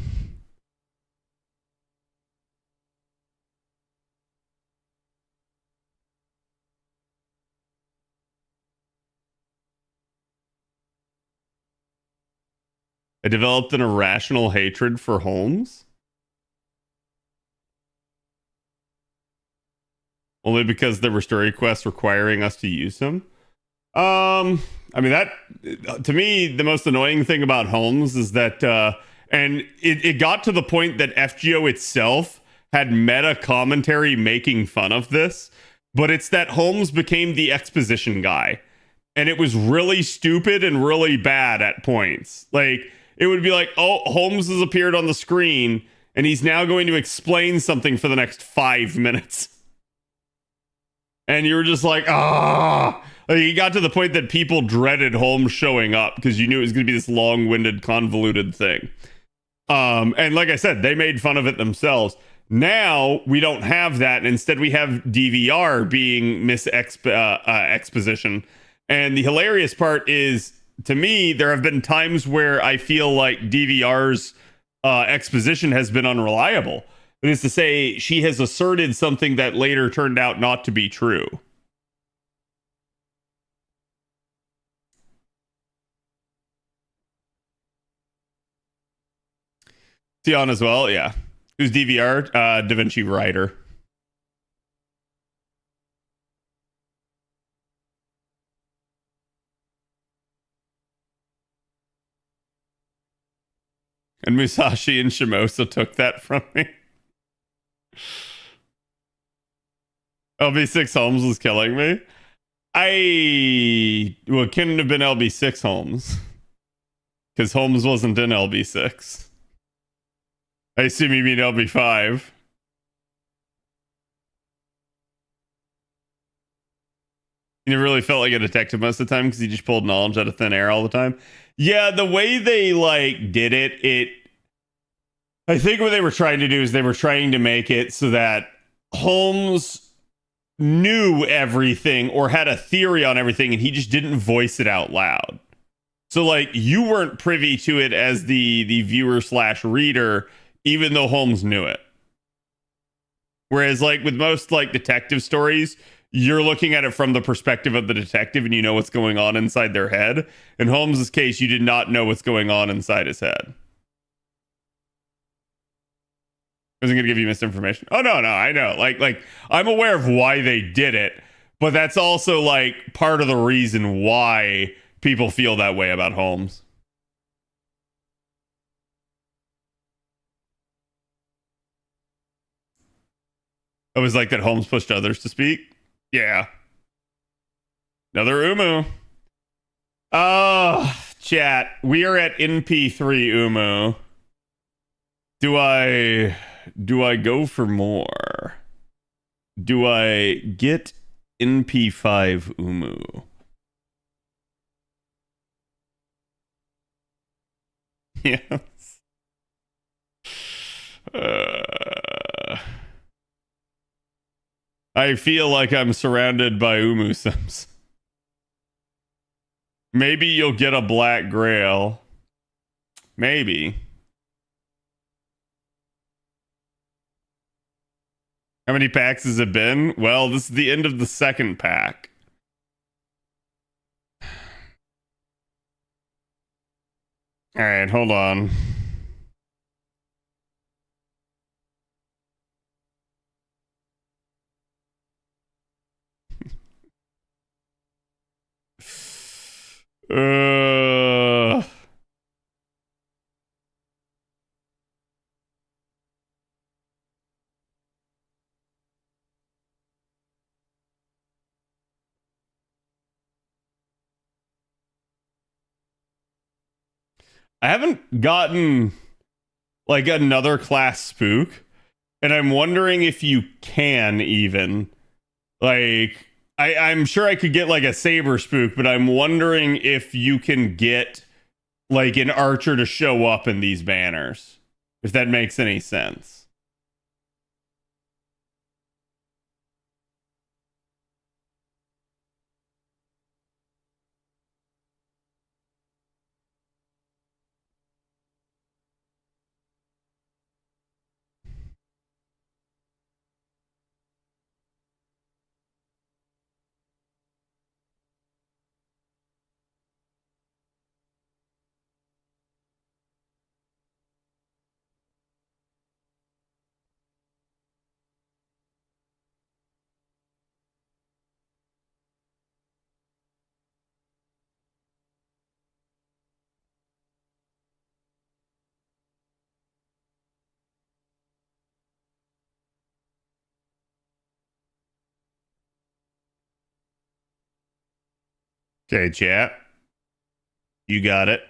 I developed an irrational hatred for Holmes. Only because there were story quests requiring us to use him. I mean, that, to me, the most annoying thing about Holmes is that, and it got to the point that FGO itself had meta commentary making fun of this, but it's that Holmes became the exposition guy. And it was really stupid and really bad at points. Like, it would be like, oh, Holmes has appeared on the screen, and he's now going to explain something for the next 5 minutes. And you were just like, ah. Like, it got to the point that people dreaded Holmes showing up because you knew it was going to be this long-winded, convoluted thing. And like I said, they made fun of it themselves. Now we don't have that. And instead, we have DVR being exposition. And the hilarious part is, to me, there have been times where I feel like DVR's exposition has been unreliable. That is to say, she has asserted something that later turned out not to be true. Tion as well, yeah. Who's DVR? Da Vinci Writer. And Musashi and Shimosa took that from me. LB6 Holmes was killing me. Well, it couldn't have been LB6 Holmes. Because Holmes wasn't in LB6. I assume you mean LB5. You never really felt like a detective most of the time because you just pulled knowledge out of thin air all the time. Yeah, the way they like did it, I think what they were trying to do is they were trying to make it so that Holmes knew everything or had a theory on everything and he just didn't voice it out loud. So like you weren't privy to it as the viewer / reader, even though Holmes knew it. Whereas like with most like detective stories, you're looking at it from the perspective of the detective and you know what's going on inside their head. In Holmes's case, you did not know what's going on inside his head. I wasn't going to give you misinformation. Oh, no, I know. Like I'm aware of why they did it, but that's also like part of the reason why people feel that way about Holmes. It was like that Holmes pushed others to speak. Yeah. Another Umu. Oh, chat. We are at NP3 Umu. Do I go for more? Do I get NP5 Umu? Yes. I feel like I'm surrounded by Umu Sims. Maybe you'll get a black grail. Maybe. How many packs has it been? Well, this is the end of the second pack. All right, hold on. Uh, I haven't gotten like another class spook, and I'm wondering if you can even like. I'm sure I could get like a saber spook, but I'm wondering if you can get like an archer to show up in these banners, if that makes any sense. Okay, chat. You got it.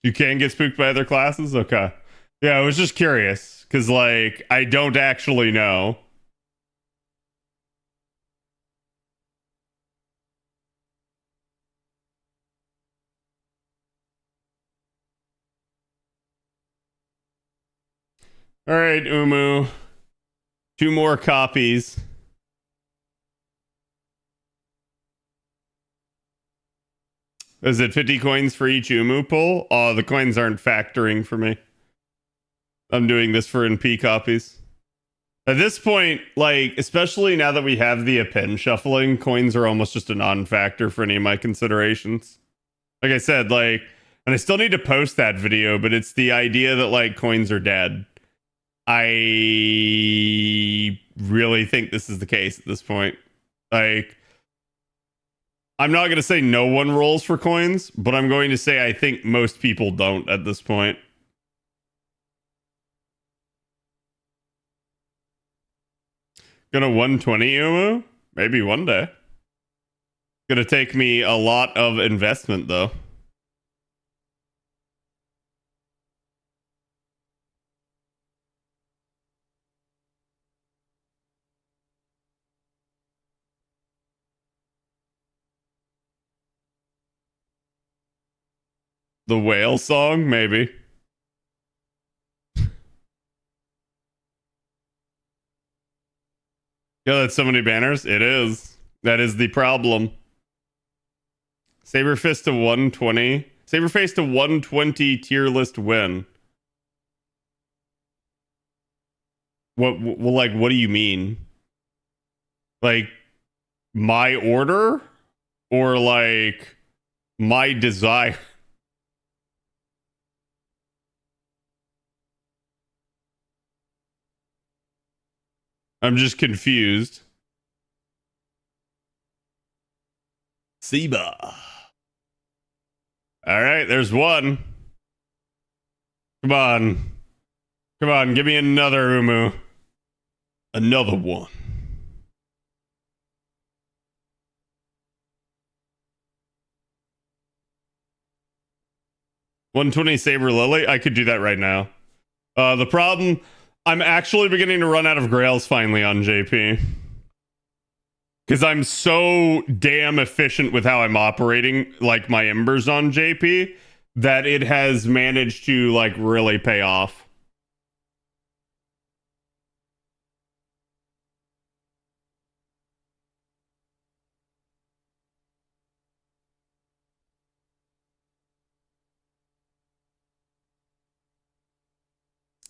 You can get spooked by other classes? Okay. Yeah, I was just curious because, like, I don't actually know. All right, Umu. 2 more copies. Is it 50 coins for each Umu pull? Oh, the coins aren't factoring for me. I'm doing this for NP copies. At this point, like, especially now that we have the append shuffling, coins are almost just a non-factor for any of my considerations. Like I said, like, and I still need to post that video, but it's the idea that, like, coins are dead. I really think this is the case at this point. Like, I'm not going to say no one rolls for coins, but I'm going to say I think most people don't at this point. Gonna 120 Umu? Maybe one day. Gonna take me a lot of investment though. The whale song? Maybe. Yeah, that's so many banners. It is. That is the problem. Saberfist to 120. Saberface to 120 tier list win. What? Well, like, what do you mean? Like, my order? Or like, my desire? I'm just confused. Seba. All right, there's one. Come on. Come on, give me another Umu. Another one. $120 Saber Lily? I could do that right now. The problem, I'm actually beginning to run out of grails finally on JP. Because I'm so damn efficient with how I'm operating, like, my embers on JP, that it has managed to, like, really pay off.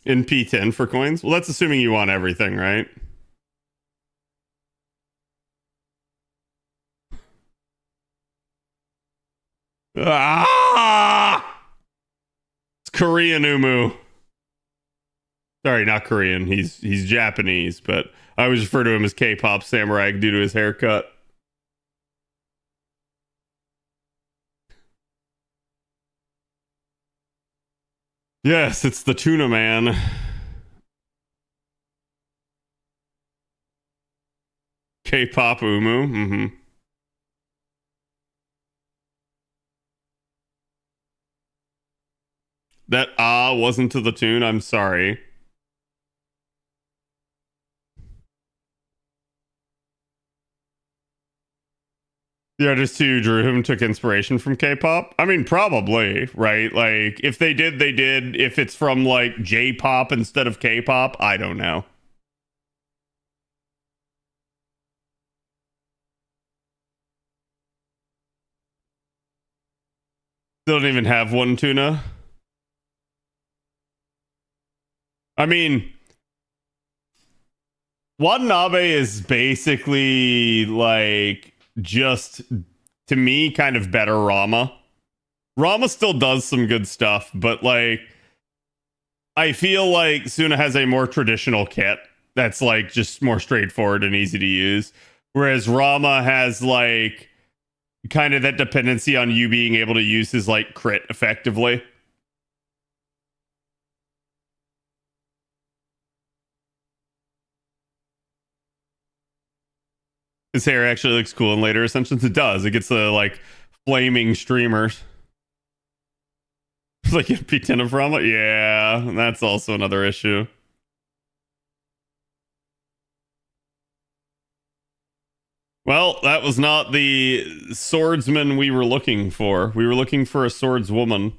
In P10 for coins? Well, that's assuming you want everything, right? Ah! It's Korean Umu. Sorry, not Korean. He's Japanese, but I always refer to him as K-pop samurai due to his haircut. Yes, it's the tuna man. K-pop Umu. Mm-hmm. That wasn't to the tune. I'm sorry. The artist who drew him took inspiration from K-pop. I mean, probably, right? Like, if they did, they did. If it's from like J-pop instead of K-pop, I don't know. They don't even have one tuna. I mean, Watanabe is basically like just, to me, kind of better Rama. Rama still does some good stuff, but like, I feel like Suna has a more traditional kit that's like just more straightforward and easy to use. Whereas Rama has like kind of that dependency on you being able to use his like crit effectively. His hair actually looks cool in later ascensions. It does. It gets the like flaming streamers. It's like P10 of Rama. Yeah, that's also another issue. Well, that was not the swordsman we were looking for. We were looking for a swordswoman.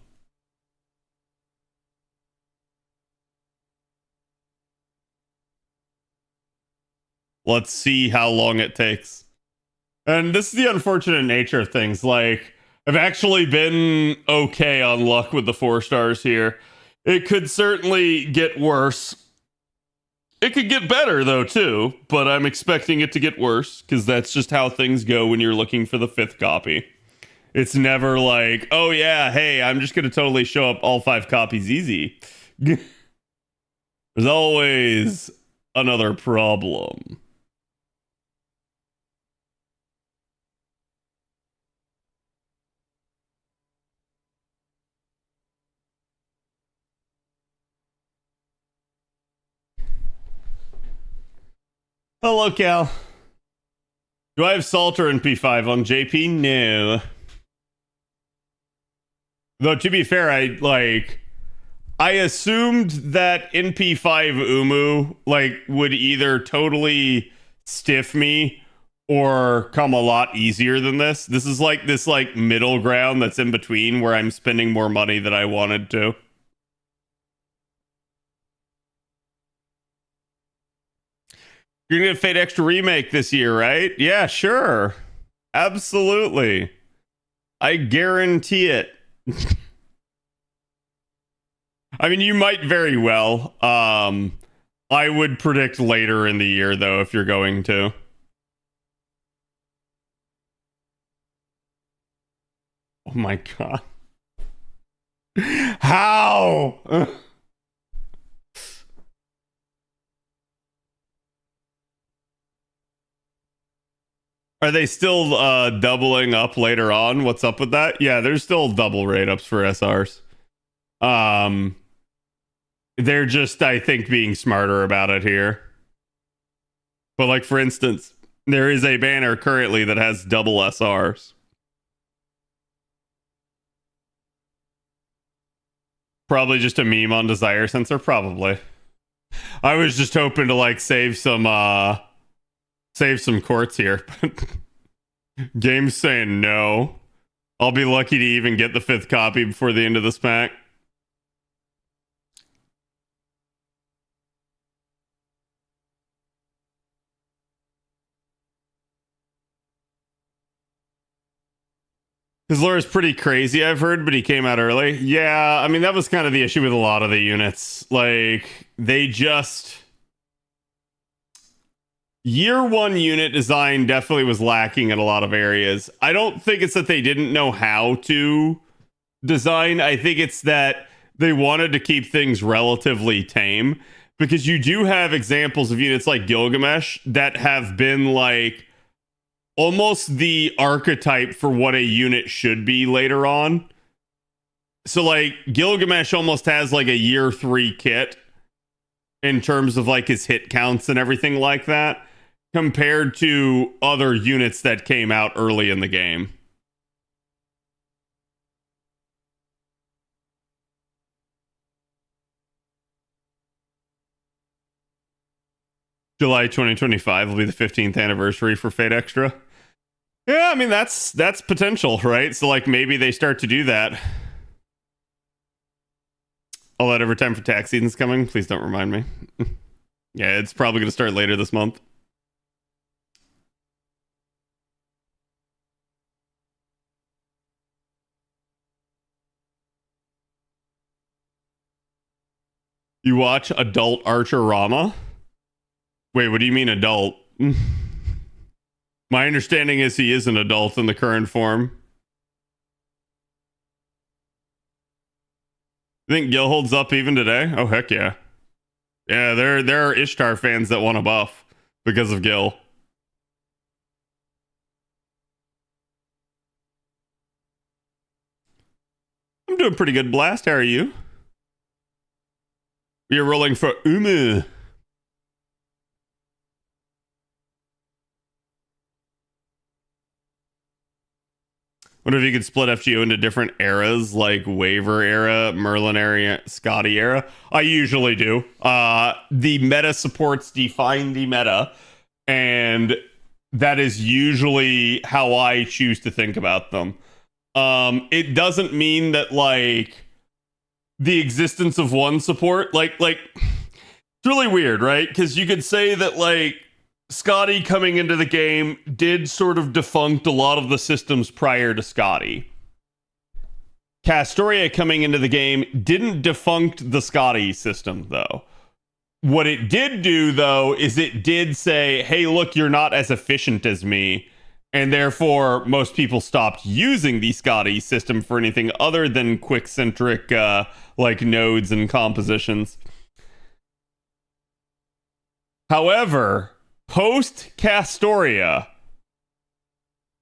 Let's see how long it takes. And this is the unfortunate nature of things. Like, I've actually been okay on luck with the 4 stars here. It could certainly get worse. It could get better, though, too. But I'm expecting it to get worse, because that's just how things go when you're looking for the 5th copy. It's never like, oh yeah, hey, I'm just going to totally show up all 5 copies easy. There's always another problem. Hello, Cal. Do I have Salter in P5 on JP? No. Though, to be fair, I assumed that in P5 Umu, like, would either totally stiff me or come a lot easier than this. This is like this, like, middle ground that's in between where I'm spending more money than I wanted to. You're gonna get Fate Extra Remake this year, right? Yeah, sure. Absolutely. I guarantee it. I mean, you might very well. I would predict later in the year, though, if you're going to. Oh my god. How? Are they still doubling up later on? What's up with that? Yeah, there's still double rate ups for SRs. They're just, I think, being smarter about it here. But like, for instance, there is a banner currently that has double SRs. Probably just a meme on Desire Sensor, probably. I was just hoping to like save some quartz here. Game's saying no. I'll be lucky to even get the 5th copy before the end of this pack. His lore is pretty crazy, I've heard, but he came out early. Yeah, I mean, that was kind of the issue with a lot of the units. Like, they just... Year one unit design definitely was lacking in a lot of areas. I don't think it's that they didn't know how to design. I think it's that they wanted to keep things relatively tame, because you do have examples of units like Gilgamesh that have been like almost the archetype for what a unit should be later on. So like Gilgamesh almost has like a year 3 kit in terms of like his hit counts and everything like that, compared to other units that came out early in the game. July 2025 will be the 15th anniversary for Fate Extra. Yeah, I mean that's potential, right? So like maybe they start to do that. All that every time for tax season's coming. Please don't remind me. Yeah, it's probably going to start later this month. You watch Adult Archer Rama? Wait, what do you mean adult? My understanding is he is an adult in the current form. You think Gil holds up even today? Oh, heck yeah. Yeah, there are Ishtar fans that want a buff because of Gil. I'm doing pretty good, Blast. How are you? You're rolling for Umu. Wonder if you could split FGO into different eras, like Waiver era, Merlin era, Scotty era. I usually do. The meta supports define the meta, and that is usually how I choose to think about them. It doesn't mean that like the existence of one support, like it's really weird, right? Because you could say that like Scotty coming into the game did sort of defunct a lot of the systems prior to Scotty. Castoria coming into the game didn't defunct the Scotty system, though. What it did do, though, is it did say, hey, look, you're not as efficient as me. And therefore, most people stopped using the Scotty system for anything other than quick-centric, like, nodes and compositions. However, post Castoria,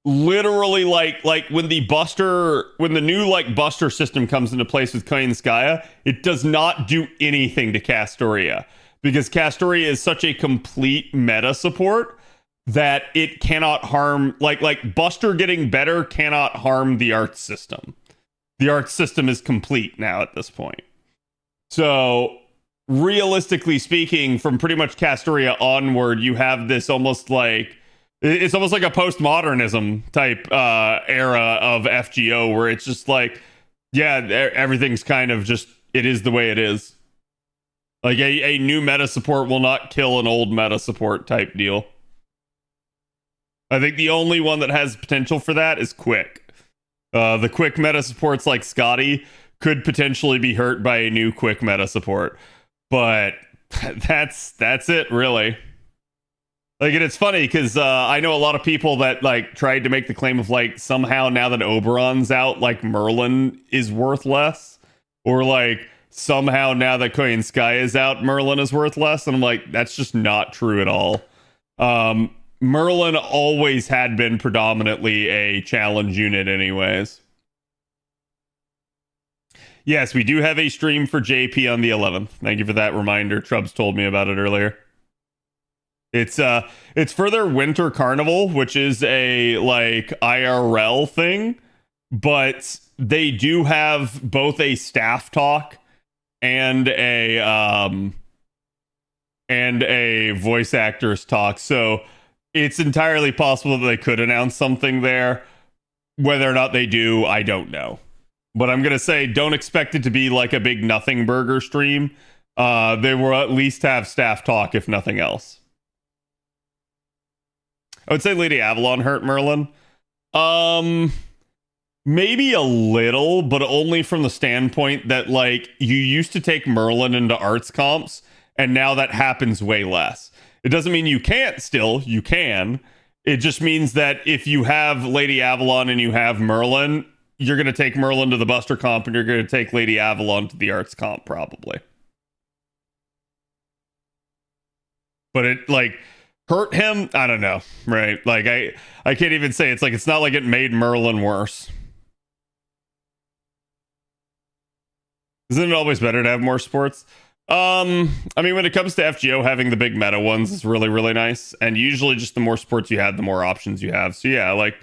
literally like when the new like Buster system comes into place with Koyanskaya, it does not do anything to Castoria, because Castoria is such a complete meta support that it cannot harm, like Buster getting better cannot harm the art system. The art system is complete now at this point. So realistically speaking, from pretty much Castoria onward, you have this almost like, it's almost like a postmodernism type era of FGO, where it's just like, yeah, everything's kind of just, it is the way it is. Like a new meta support will not kill an old meta support type deal. I think the only one that has potential for that is Quick. The Quick meta supports like Scotty could potentially be hurt by a new Quick meta support. But that's it, really. Like, and it's funny because I know a lot of people that like tried to make the claim of like somehow now that Oberon's out, like Merlin is worth less, or like somehow now that Koyanskaya is out, Merlin is worth less, and I'm like, that's just not true at all. Merlin always had been predominantly a challenge unit, anyways. Yes, we do have a stream for JP on the 11th. Thank you for that reminder. Trubs told me about it earlier. It's for their Winter Carnival, which is a like IRL thing, but they do have both a staff talk and a voice actors talk. So it's entirely possible that they could announce something there. Whether or not they do, I don't know. But I'm going to say, don't expect it to be like a big nothing burger stream. They will at least have staff talk, if nothing else. I would say Lady Avalon hurt Merlin. Maybe a little, but only from the standpoint that, like, you used to take Merlin into arts comps, and now that happens way less. It doesn't mean you can't still, you can. It just means that if you have Lady Avalon and you have Merlin, you're going to take Merlin to the Buster comp and you're going to take Lady Avalon to the Arts comp, probably. But it, like, hurt him? I don't know, right? Like, I can't even say. It's like, it's not like it made Merlin worse. Isn't it always better to have more sports? I mean, when it comes to FGO, having the big meta ones is really, really nice. And usually just the more sports you have, the more options you have. So yeah, like,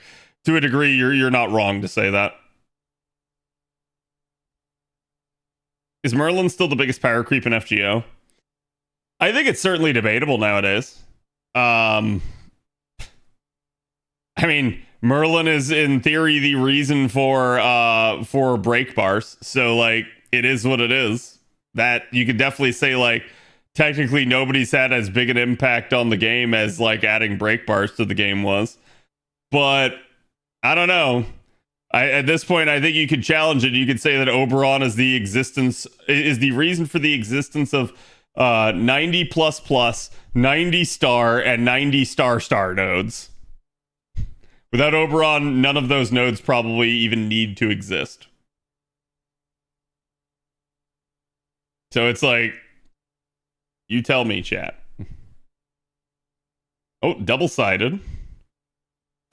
to a degree, you're not wrong to say that. Is Merlin still the biggest power creep in FGO? I think it's certainly debatable nowadays. I mean, Merlin is in theory the reason for break bars. So like, it is what it is. That you could definitely say, like, technically nobody's had as big an impact on the game as like adding break bars to the game was. But I don't know. At this point, I think you could challenge it. You could say that Oberon is the reason for the existence of 90 plus plus, 90 star, and 90 star nodes. Without Oberon, none of those nodes probably even need to exist. So it's like, you tell me, chat. Oh, double-sided.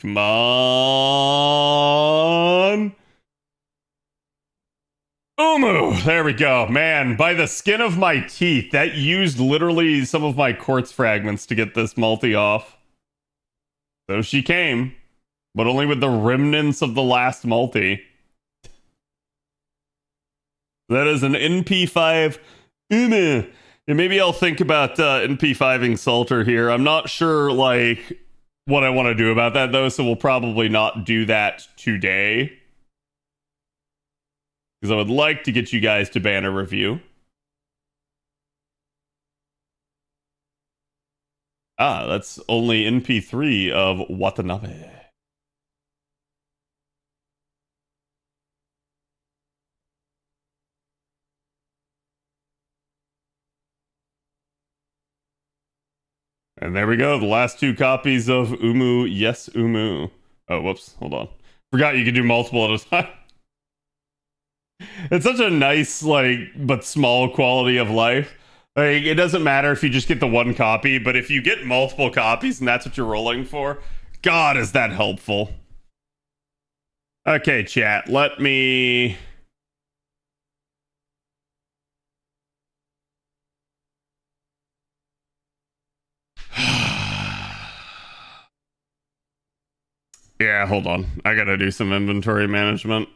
Come on. Umu. There we go. Man, by the skin of my teeth, that used literally some of my quartz fragments to get this multi off. So she came, but only with the remnants of the last multi. That is an NP5 Umu. And maybe I'll think about NP5ing Salter here. I'm not sure, like, what I want to do about that, though, so we'll probably not do that today. Because I would like to get you guys to ban a review. Ah, that's only NP3 of Watanabe. And there we go. The last two copies of Umu. Yes, Umu. Oh, whoops. Hold on. Forgot you could do multiple at a time. It's such a nice, like, but small quality of life. Like, it doesn't matter if you just get the one copy, but if you get multiple copies and that's what you're rolling for, God, is that helpful. Okay, chat. Let me... Yeah, hold on. I gotta do some inventory management.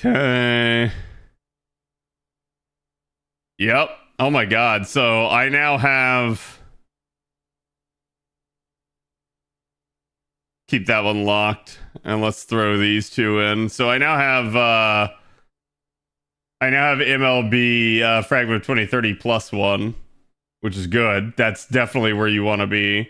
Okay. Yep. Oh my god. So I now have... Keep that one locked. And let's throw these two in. So I now have MLB Fragment 2030 plus one, which is good. That's definitely where you want to be.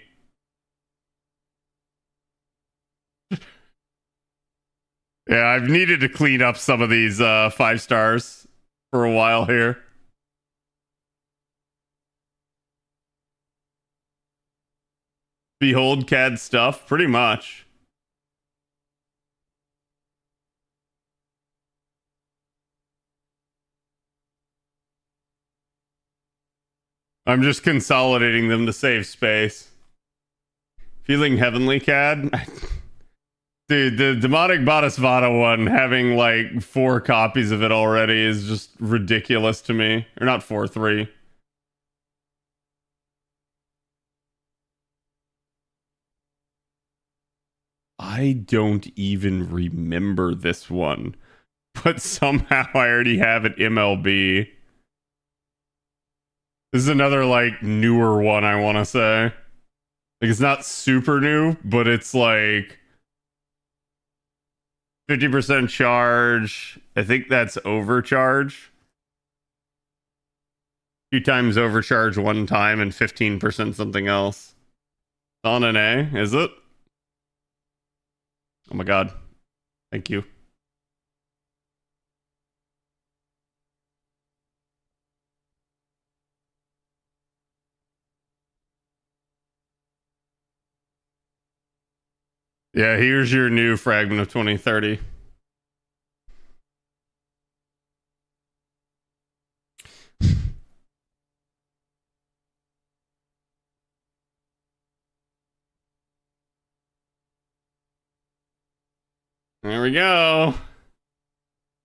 Yeah, I've needed to clean up some of these 5 stars for a while here. Behold CAD stuff, pretty much. I'm just consolidating them to save space. Feeling heavenly, CAD? Dude, the Demonic Bodhisattva one, having like 4 copies of it already is just ridiculous to me. Or not 4, 3. I don't even remember this one. But somehow I already have it MLB. This is another like newer one, I want to say. Like it's not super new, but it's like 50% charge. I think that's overcharge. 2 times overcharge 1 time and 15% something else. It's on an A, is it? Oh my god. Thank you. Yeah, here's your new fragment of 2030. There we go.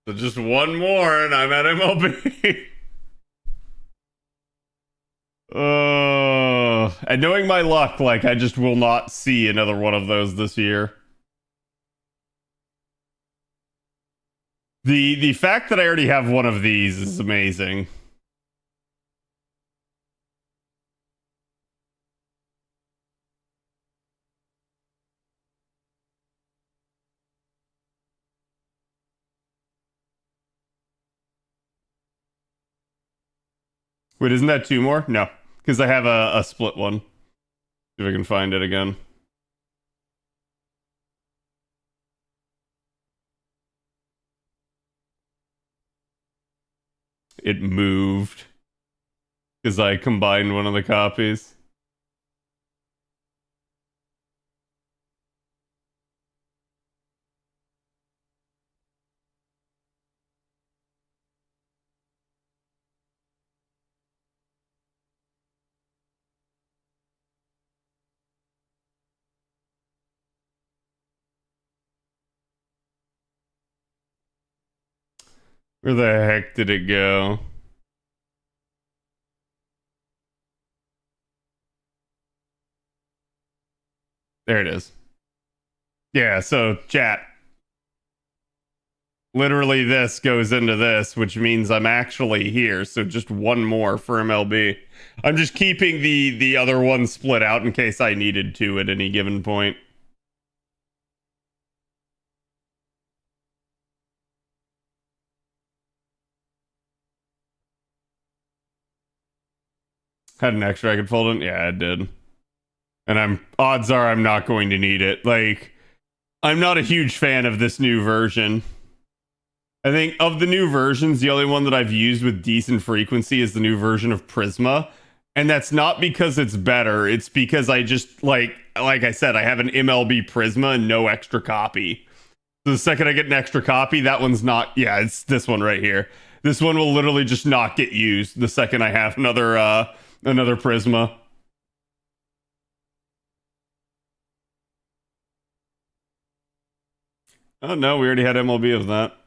So just one more and I'm at MLB. And knowing my luck, like I just will not see another one of those this year. The fact that I already have one of these is amazing. Wait, isn't that 2 more? No, because I have a split one. See if I can find it again. It moved because I combined one of the copies. Where the heck did it go? There it is. Yeah, so chat. Literally this goes into this, which means I'm actually here. So just one more for MLB. I'm just keeping the other one split out in case I needed to at any given point. Had an extra I could fold in? Yeah, I did. And odds are I'm not going to need it. Like, I'm not a huge fan of this new version. I think of the new versions, the only one that I've used with decent frequency is the new version of Prisma. And that's not because it's better. It's because I just, like I said, I have an MLB Prisma and no extra copy. So the second I get an extra copy, that one's not... Yeah, it's this one right here. This one will literally just not get used the second I have another Prisma. Oh no, we already had MLB of that.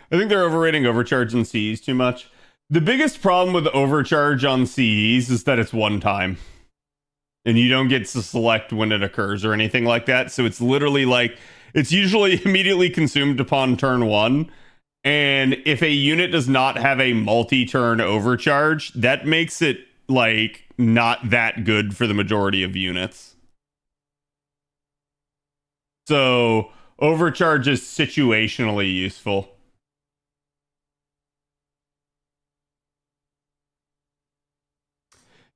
I think they're overrating overcharge on CEs too much. The biggest problem with overcharge on CEs is that it's one time. And you don't get to select when it occurs or anything like that. So it's literally like, it's usually immediately consumed upon turn 1. And if a unit does not have a multi-turn overcharge, that makes it like not that good for the majority of units. So overcharge is situationally useful.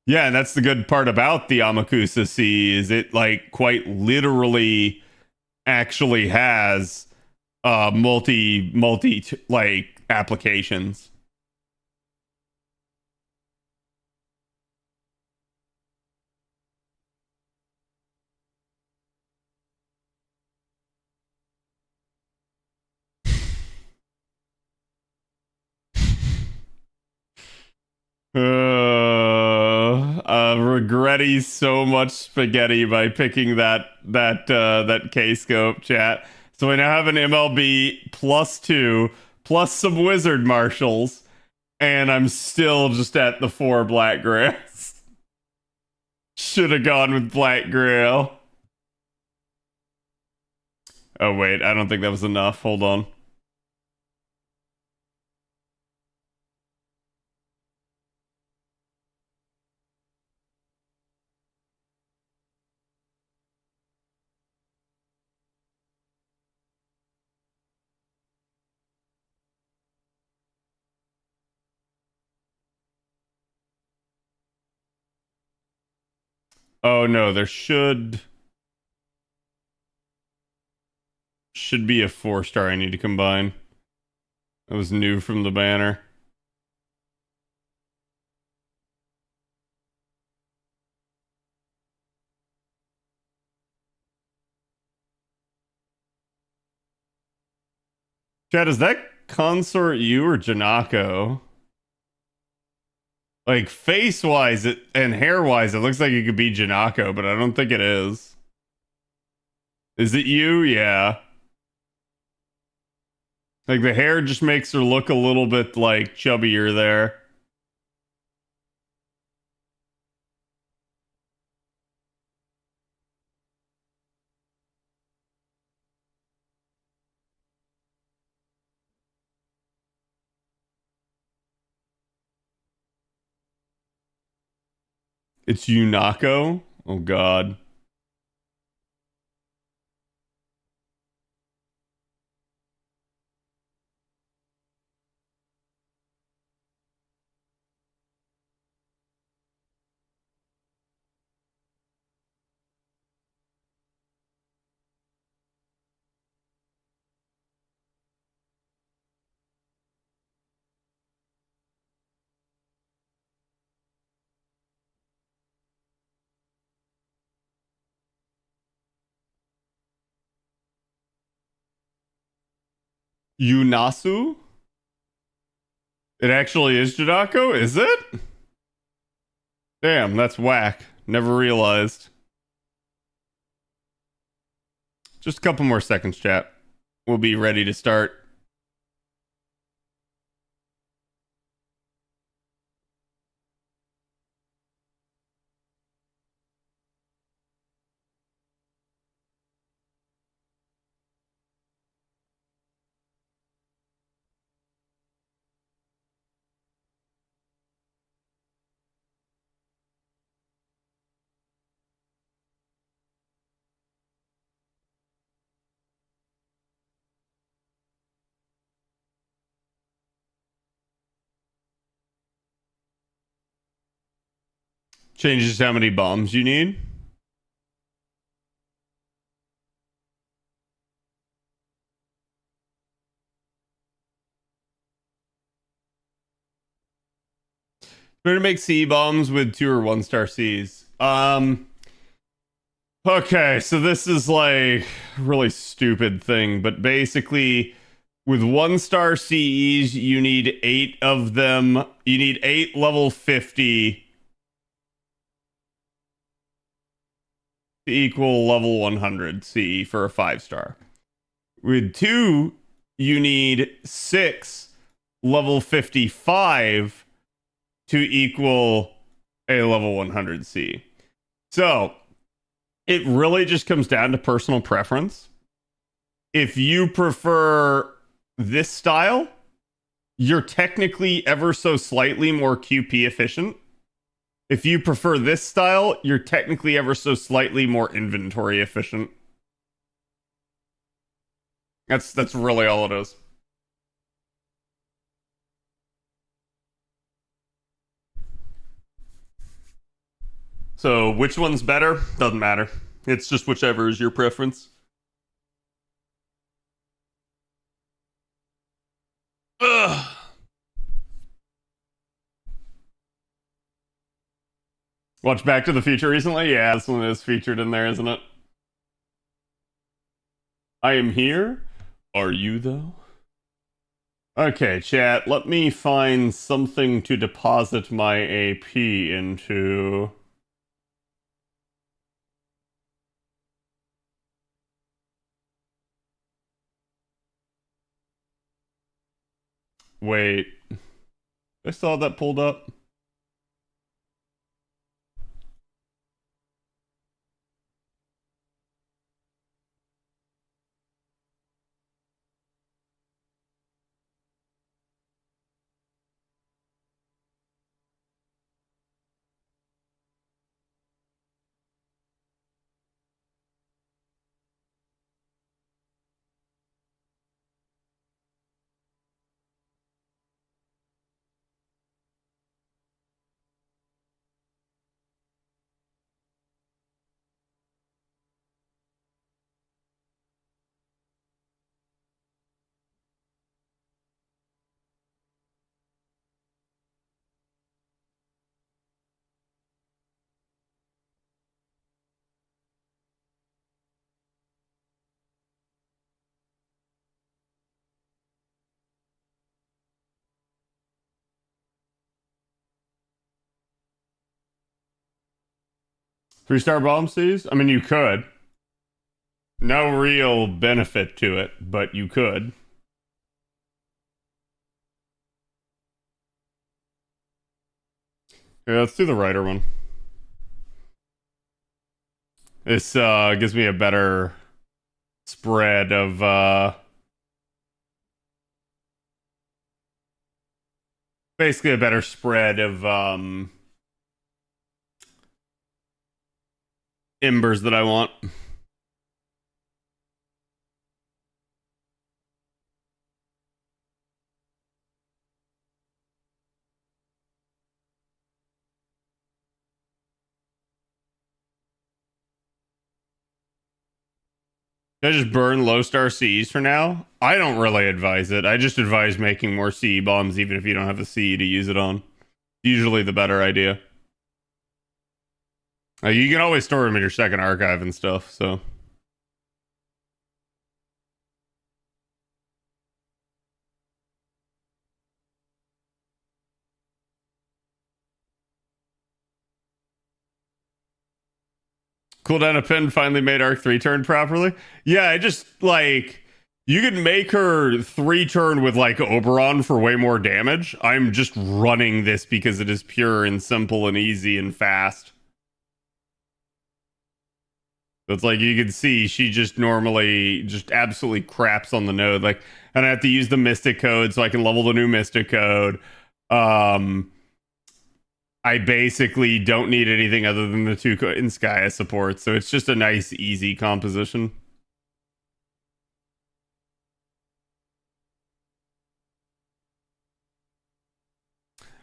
Yeah, and that's the good part about the Amakusa C is it like quite literally actually has multi like applications. Regretty so much spaghetti by picking that K-scope chat. So I now have an MLB +2 plus some wizard marshals, And I'm still just at the 4 black grass. Should have gone with black grail. Oh, wait. I don't think that was enough. Hold on. Oh, no. There should be a 4-star I need to combine. That was new from the banner. Chad, is that consort you or Janako? Like, face-wise and hair-wise, it looks like it could be Janako, but I don't think it is. Is it you? Yeah. Like, the hair just makes her look a little bit, like, chubbier there. It's Yunako? Oh, God. Yunasu? It actually is Janako, is it? Damn, that's whack. Never realized. Just a couple more seconds, chat. We'll be ready to start. Changes how many bombs you need. Better make C bombs with 2 or 1-star Cs. Okay, so this is like a really stupid thing, but basically with 1-star CEs, you need 8 of them. You need 8 level 50 to equal level 100 CE for a 5-star. With 2, you need 6 level 55 to equal a level 100 C. So it really just comes down to personal preference. If you prefer this style, you're technically ever so slightly more QP efficient. If you prefer this style, you're technically ever so slightly more inventory efficient. That's really all it is. So which one's better? Doesn't matter. It's just whichever is your preference. Ugh. Watch Back to the Future recently? Yeah, this one is featured in there, isn't it? I am here. Are you, though? Okay, chat, let me find something to deposit my AP into. Wait. I saw that pulled up. Three-star bomb seized? I mean, you could. No real benefit to it, but you could. Yeah, let's do the writer one. This gives me a better spread of basically a better spread of embers that I want. Should I just burn low star Cs for now? I don't really advise it. I just advise making more CE bombs even if you don't have a CE to use it on. Usually the better idea. You can always store them in your second archive and stuff, so. Cooldown of Pin finally made Arc 3 turn properly. Yeah, I just like you could make her 3 turn with like Oberon for way more damage. I'm just running this because it is pure and simple and easy and fast. So it's like you can see she just normally just absolutely craps on the node. Like, and I have to use the Mystic Code so I can level the new Mystic Code. I basically don't need anything other than the 2 in Skya support, so it's just a nice, easy composition.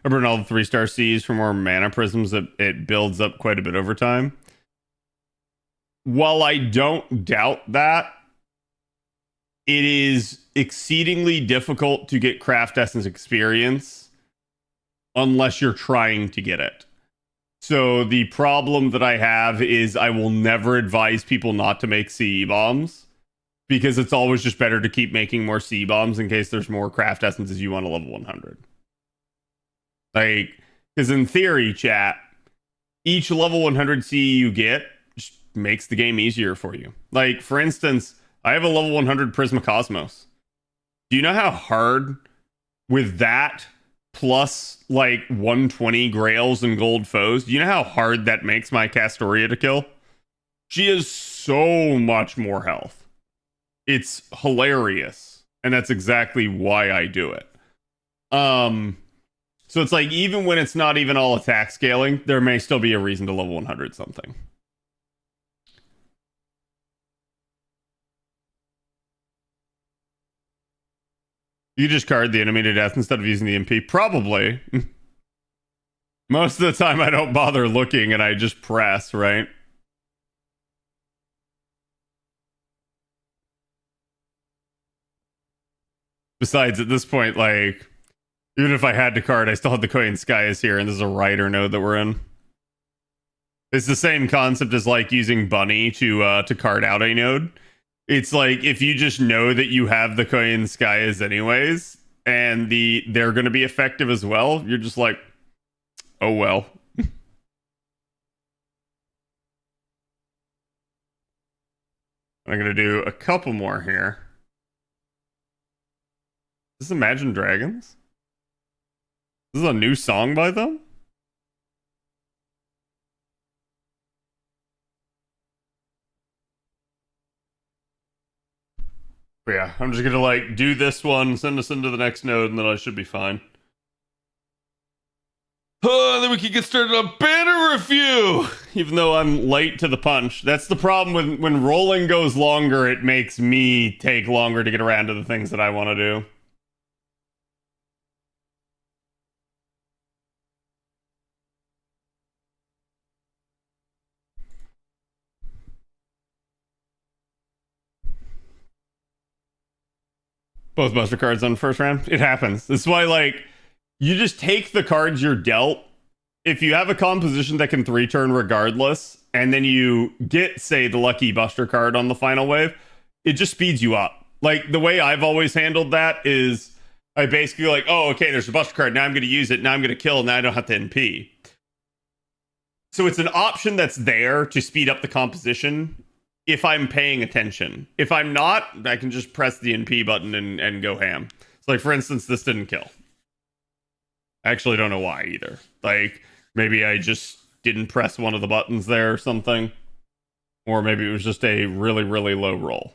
I burn all the 3-star Cs for more mana prisms. It builds up quite a bit over time. While I don't doubt that, it is exceedingly difficult to get Craft Essence experience unless you're trying to get it. So the problem that I have is I will never advise people not to make CE bombs because it's always just better to keep making more CE bombs in case there's more Craft Essences you want to level 100. Like, because in theory, chat, each level 100 CE you get just makes the game easier for you. Like, for instance, I have a level 100 Prisma Cosmos. Do you know how hard with that plus like 120 Grails and gold foes, do you know how hard that makes my Castoria to kill? She has so much more health. It's hilarious. And that's exactly why I do it. So it's like, even when it's not even all attack scaling, there may still be a reason to level 100 something. You just card the enemy to death instead of using the MP? Probably. Most of the time I don't bother looking and I just press, right? Besides, at this point, like, even if I had to card, I still have the Koyan Skies here, and this is a Rider node that we're in. It's the same concept as like using Bunny to card out a node. It's like if you just know that you have the Koyan Skies anyways, and they're going to be effective as well, you're just like, oh well. I'm going to do a couple more here. Is this Imagine Dragons? This is a new song by them? But yeah, I'm just gonna like do this one, send us into the next node, and then I should be fine. Oh, then we can get started on banner review. Even though I'm late to the punch, that's the problem when rolling goes longer. It makes me take longer to get around to the things that I want to do. Both buster cards on the first round. It happens. That's why, like, you just take the cards you're dealt. If you have a composition that can 3-turn regardless, and then you get, say, the lucky buster card on the final wave, it just speeds you up. Like, the way I've always handled that is I basically like, oh, okay, there's a buster card. Now I'm going to use it. Now I'm going to kill. Now I don't have to NP. So it's an option that's there to speed up the composition if I'm paying attention. If I'm not, I can just press the NP button and go ham. So, like, for instance, this didn't kill. I actually don't know why either. Like, maybe I just didn't press one of the buttons there or something. Or maybe it was just a really, really low roll.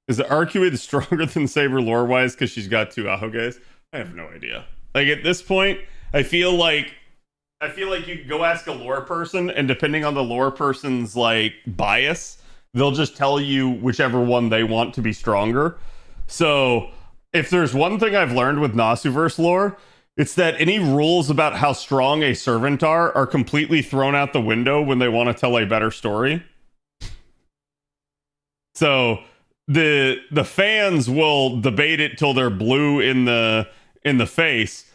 Is the Arcuid stronger than Saber lore-wise because she's got 2 Ahoges? I have no idea. Like, at this point, I feel like you can go ask a lore person, and depending on the lore person's, like, bias, they'll just tell you whichever one they want to be stronger. So, if there's one thing I've learned with Nasuverse lore, it's that any rules about how strong a servant are completely thrown out the window when they want to tell a better story. So, the fans will debate it till they're blue in the face,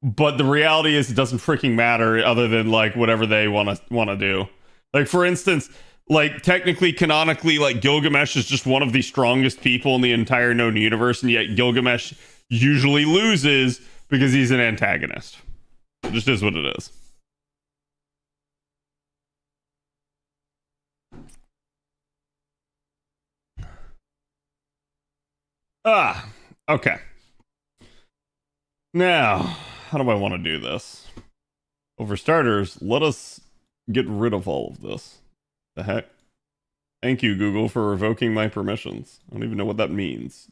but the reality is it doesn't freaking matter other than like whatever they want to do. Like, for instance, like technically canonically, like Gilgamesh is just one of the strongest people in the entire known universe, and yet Gilgamesh usually loses because he's an antagonist. It just is what it is. Okay. Now, how do I want to do this? Well, for starters, let us get rid of all of this. The heck? Thank you, Google, for revoking my permissions. I don't even know what that means.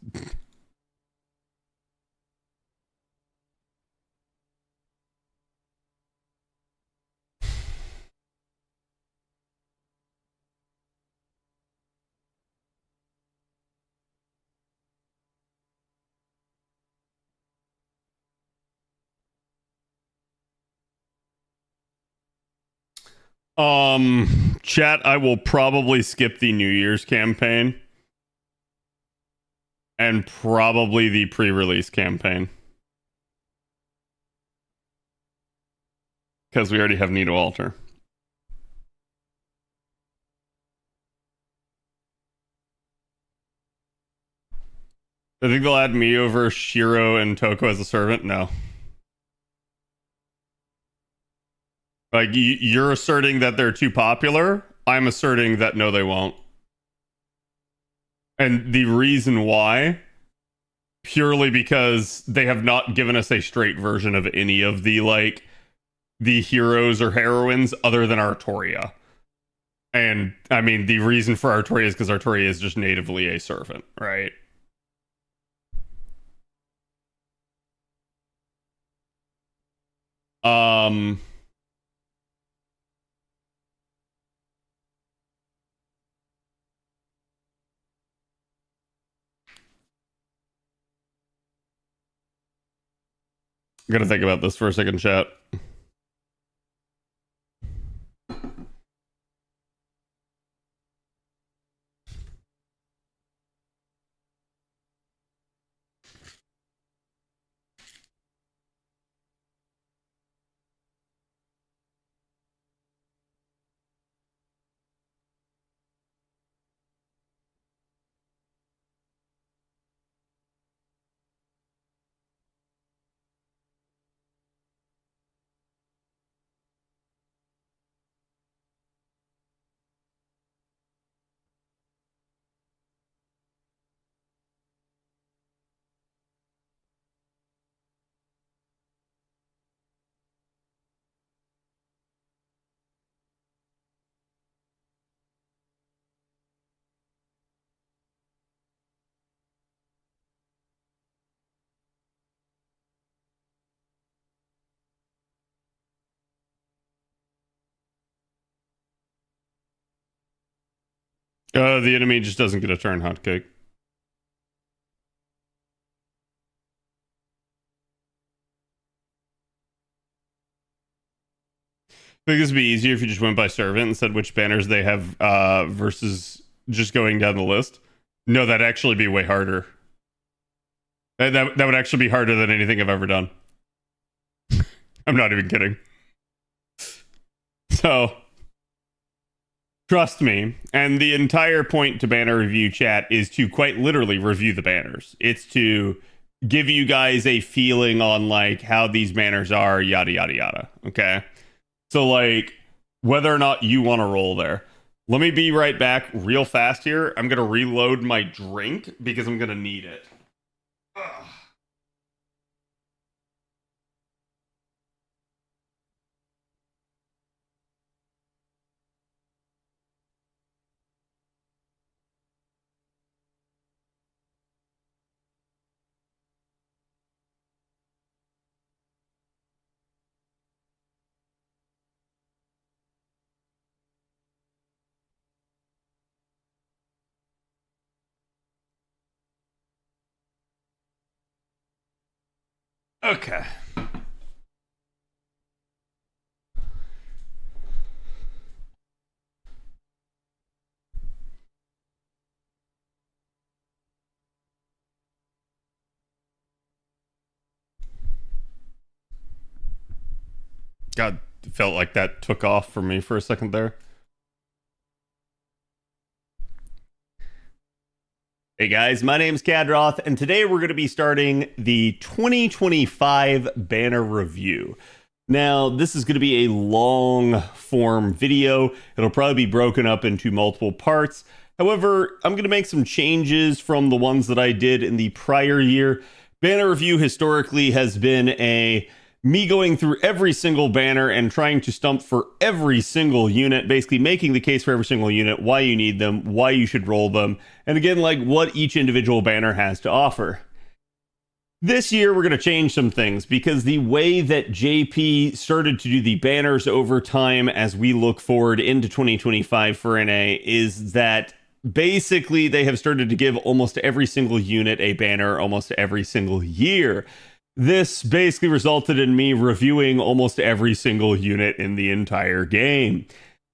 Chat, I will probably skip the New Year's campaign. And probably the pre-release campaign. Because we already have Nito Alter. I think they'll add me over Shiro and Toko as a servant? No. Like, you're asserting that they're too popular. I'm asserting that no, they won't. And the reason why, purely because they have not given us a straight version of any of the, like, the heroes or heroines other than Artoria. And, I mean, the reason for Artoria is because Artoria is just natively a servant, right? I'm gonna think about this for a second, chat. The enemy just doesn't get a turn, hotcake. I think this would be easier if you just went by servant and said which banners they have versus just going down the list. No, that'd actually be way harder. That would actually be harder than anything I've ever done. I'm not even kidding. So, trust me, and the entire point to banner review chat is to quite literally review the banners. It's to give you guys a feeling on like how these banners are, yada yada yada. Okay? So like whether or not you want to roll there. Let me be right back real fast here. I'm going to reload my drink because I'm going to need it. Ugh. Okay. God, it felt like that took off for me for a second there. Hey guys, my name's Khadroth, and today we're going to be starting the 2025 banner review. Now, this is going to be a long form video. It'll probably be broken up into multiple parts. However, I'm going to make some changes from the ones that I did in the prior year. Banner review historically has been me going through every single banner and trying to stump for every single unit, basically making the case for every single unit, why you need them, why you should roll them, and again, like what each individual banner has to offer. This year, we're going to change some things because the way that JP started to do the banners over time as we look forward into 2025 for NA is that basically they have started to give almost every single unit a banner almost every single year. This basically resulted in me reviewing almost every single unit in the entire game.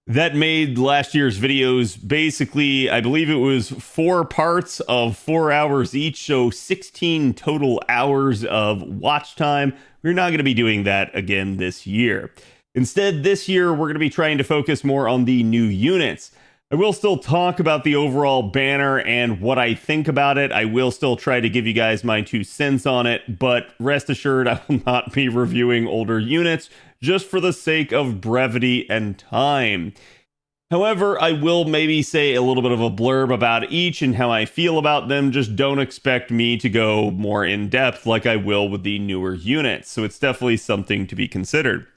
That made last year's videos basically, I believe it was 4 parts of 4 hours each, so 16 total hours of watch time. We're not going to be doing that again this year. Instead, this year, we're going to be trying to focus more on the new units. I will still talk about the overall banner and what I think about it. I will still try to give you guys my 2 cents on it, but rest assured I will not be reviewing older units just for the sake of brevity and time. However, I will maybe say a little bit of a blurb about each and how I feel about them. Just don't expect me to go more in depth like I will with the newer units. So it's definitely something to be considered.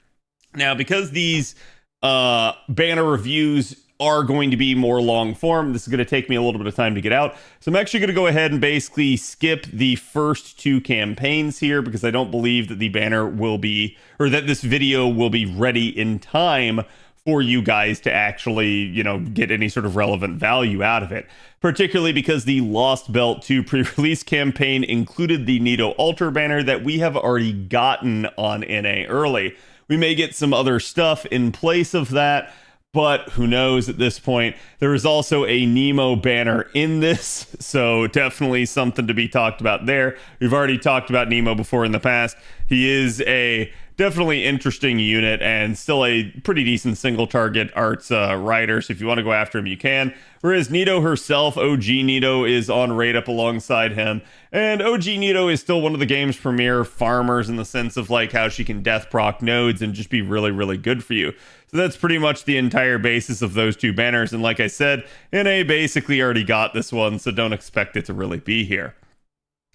Now, because these banner reviews are going to be more long form, this is going to take me a little bit of time to get out. So I'm actually going to go ahead and basically skip the first 2 campaigns here because I don't believe that the banner will be, or that this video will be ready in time for you guys to actually, get any sort of relevant value out of it. Particularly because the Lost Belt 2 pre-release campaign included the Nito Altar banner that we have already gotten on NA early. We may get some other stuff in place of that, but who knows at this point. There is also a Nemo banner in this, so definitely something to be talked about there. We've already talked about Nemo before in the past. He is a definitely interesting unit and still a pretty decent single target arts rider, so if you want to go after him, you can. Whereas Nito herself, OG Nito, is on raid up alongside him, and OG Nito is still one of the game's premier farmers in the sense of like how she can death proc nodes and just be really, really good for you. So that's pretty much the entire basis of those 2 banners, and like I said, NA basically already got this one, so don't expect it to really be here.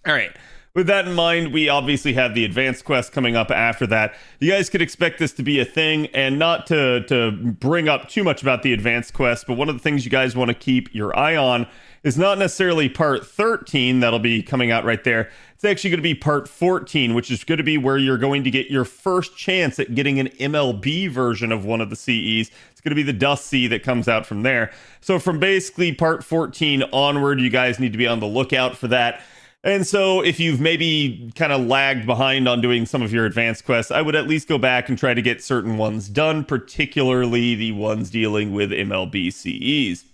Alright. With that in mind, we obviously have the advanced quest coming up after that. You guys could expect this to be a thing, and not to bring up too much about the advanced quest, but one of the things you guys want to keep your eye on is not necessarily part 13 that'll be coming out right there. It's actually going to be part 14, which is going to be where you're going to get your first chance at getting an MLB version of one of the CEs. It's going to be the Dust Sea that comes out from there. So from basically part 14 onward, you guys need to be on the lookout for that. And so if you've maybe kind of lagged behind on doing some of your advanced quests, I would at least go back and try to get certain ones done, particularly the ones dealing with MLB CEs.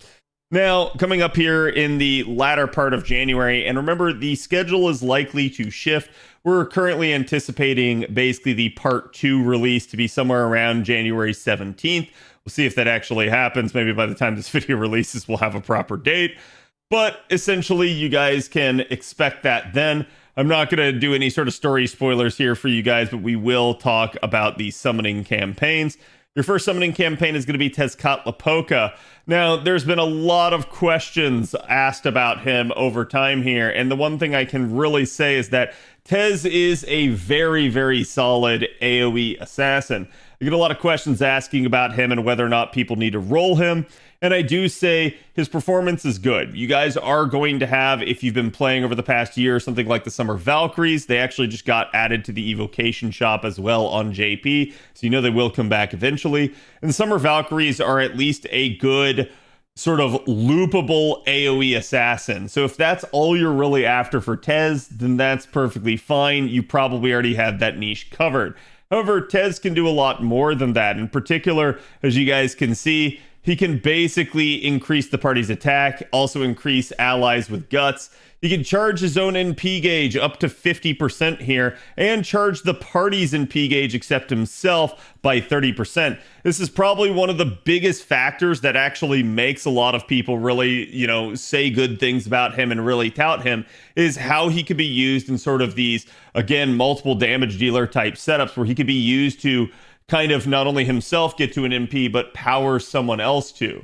Now, coming up here in the latter part of January, and remember, the schedule is likely to shift. We're currently anticipating basically the part 2 release to be somewhere around January 17th. We'll see if that actually happens. Maybe by the time this video releases, we'll have a proper date. But essentially, you guys can expect that then. I'm not going to do any sort of story spoilers here for you guys, but we will talk about the summoning campaigns. Your first summoning campaign is going to be Tezcatlipoca. Now, there's been a lot of questions asked about him over time here, and the one thing I can really say is that Tez is a very, very solid AoE assassin. I get a lot of questions asking about him and whether or not people need to roll him. And I do say his performance is good. You guys are going to have, if you've been playing over the past year, something like the Summer Valkyries. They actually just got added to the Evocation shop as well on JP. So you know they will come back eventually. And the Summer Valkyries are at least a good sort of loopable AoE assassin. So if that's all you're really after for Tez, then that's perfectly fine. You probably already have that niche covered. However, Tez can do a lot more than that. In particular, as you guys can see, he can basically increase the party's attack, also increase allies with guts. He can charge his own NP gauge up to 50% here, and charge the party's NP gauge except himself by 30%. This is probably one of the biggest factors that actually makes a lot of people really, say good things about him and really tout him, is how he could be used in sort of these, again, multiple damage dealer type setups where he could be used to kind of not only himself get to an MP, but power someone else to.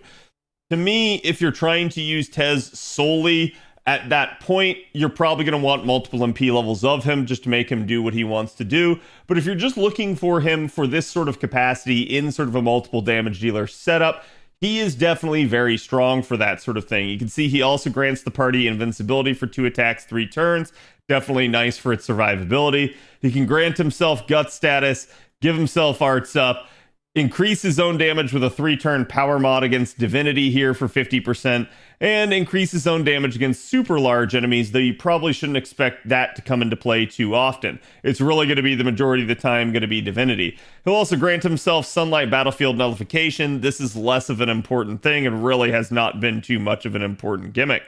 To me, if you're trying to use Tez solely at that point, you're probably going to want multiple MP levels of him just to make him do what he wants to do. But if you're just looking for him for this sort of capacity in sort of a multiple damage dealer setup, he is definitely very strong for that sort of thing. You can see he also grants the party invincibility for 2 attacks, 3 turns. Definitely nice for its survivability. He can grant himself gut status, give himself arts up, increase his own damage with a 3-turn power mod against divinity here for 50%, and increase his own damage against super large enemies, though you probably shouldn't expect that to come into play too often. It's really going to be the majority of the time going to be divinity. He'll also grant himself sunlight battlefield nullification. This is less of an important thing and really has not been too much of an important gimmick.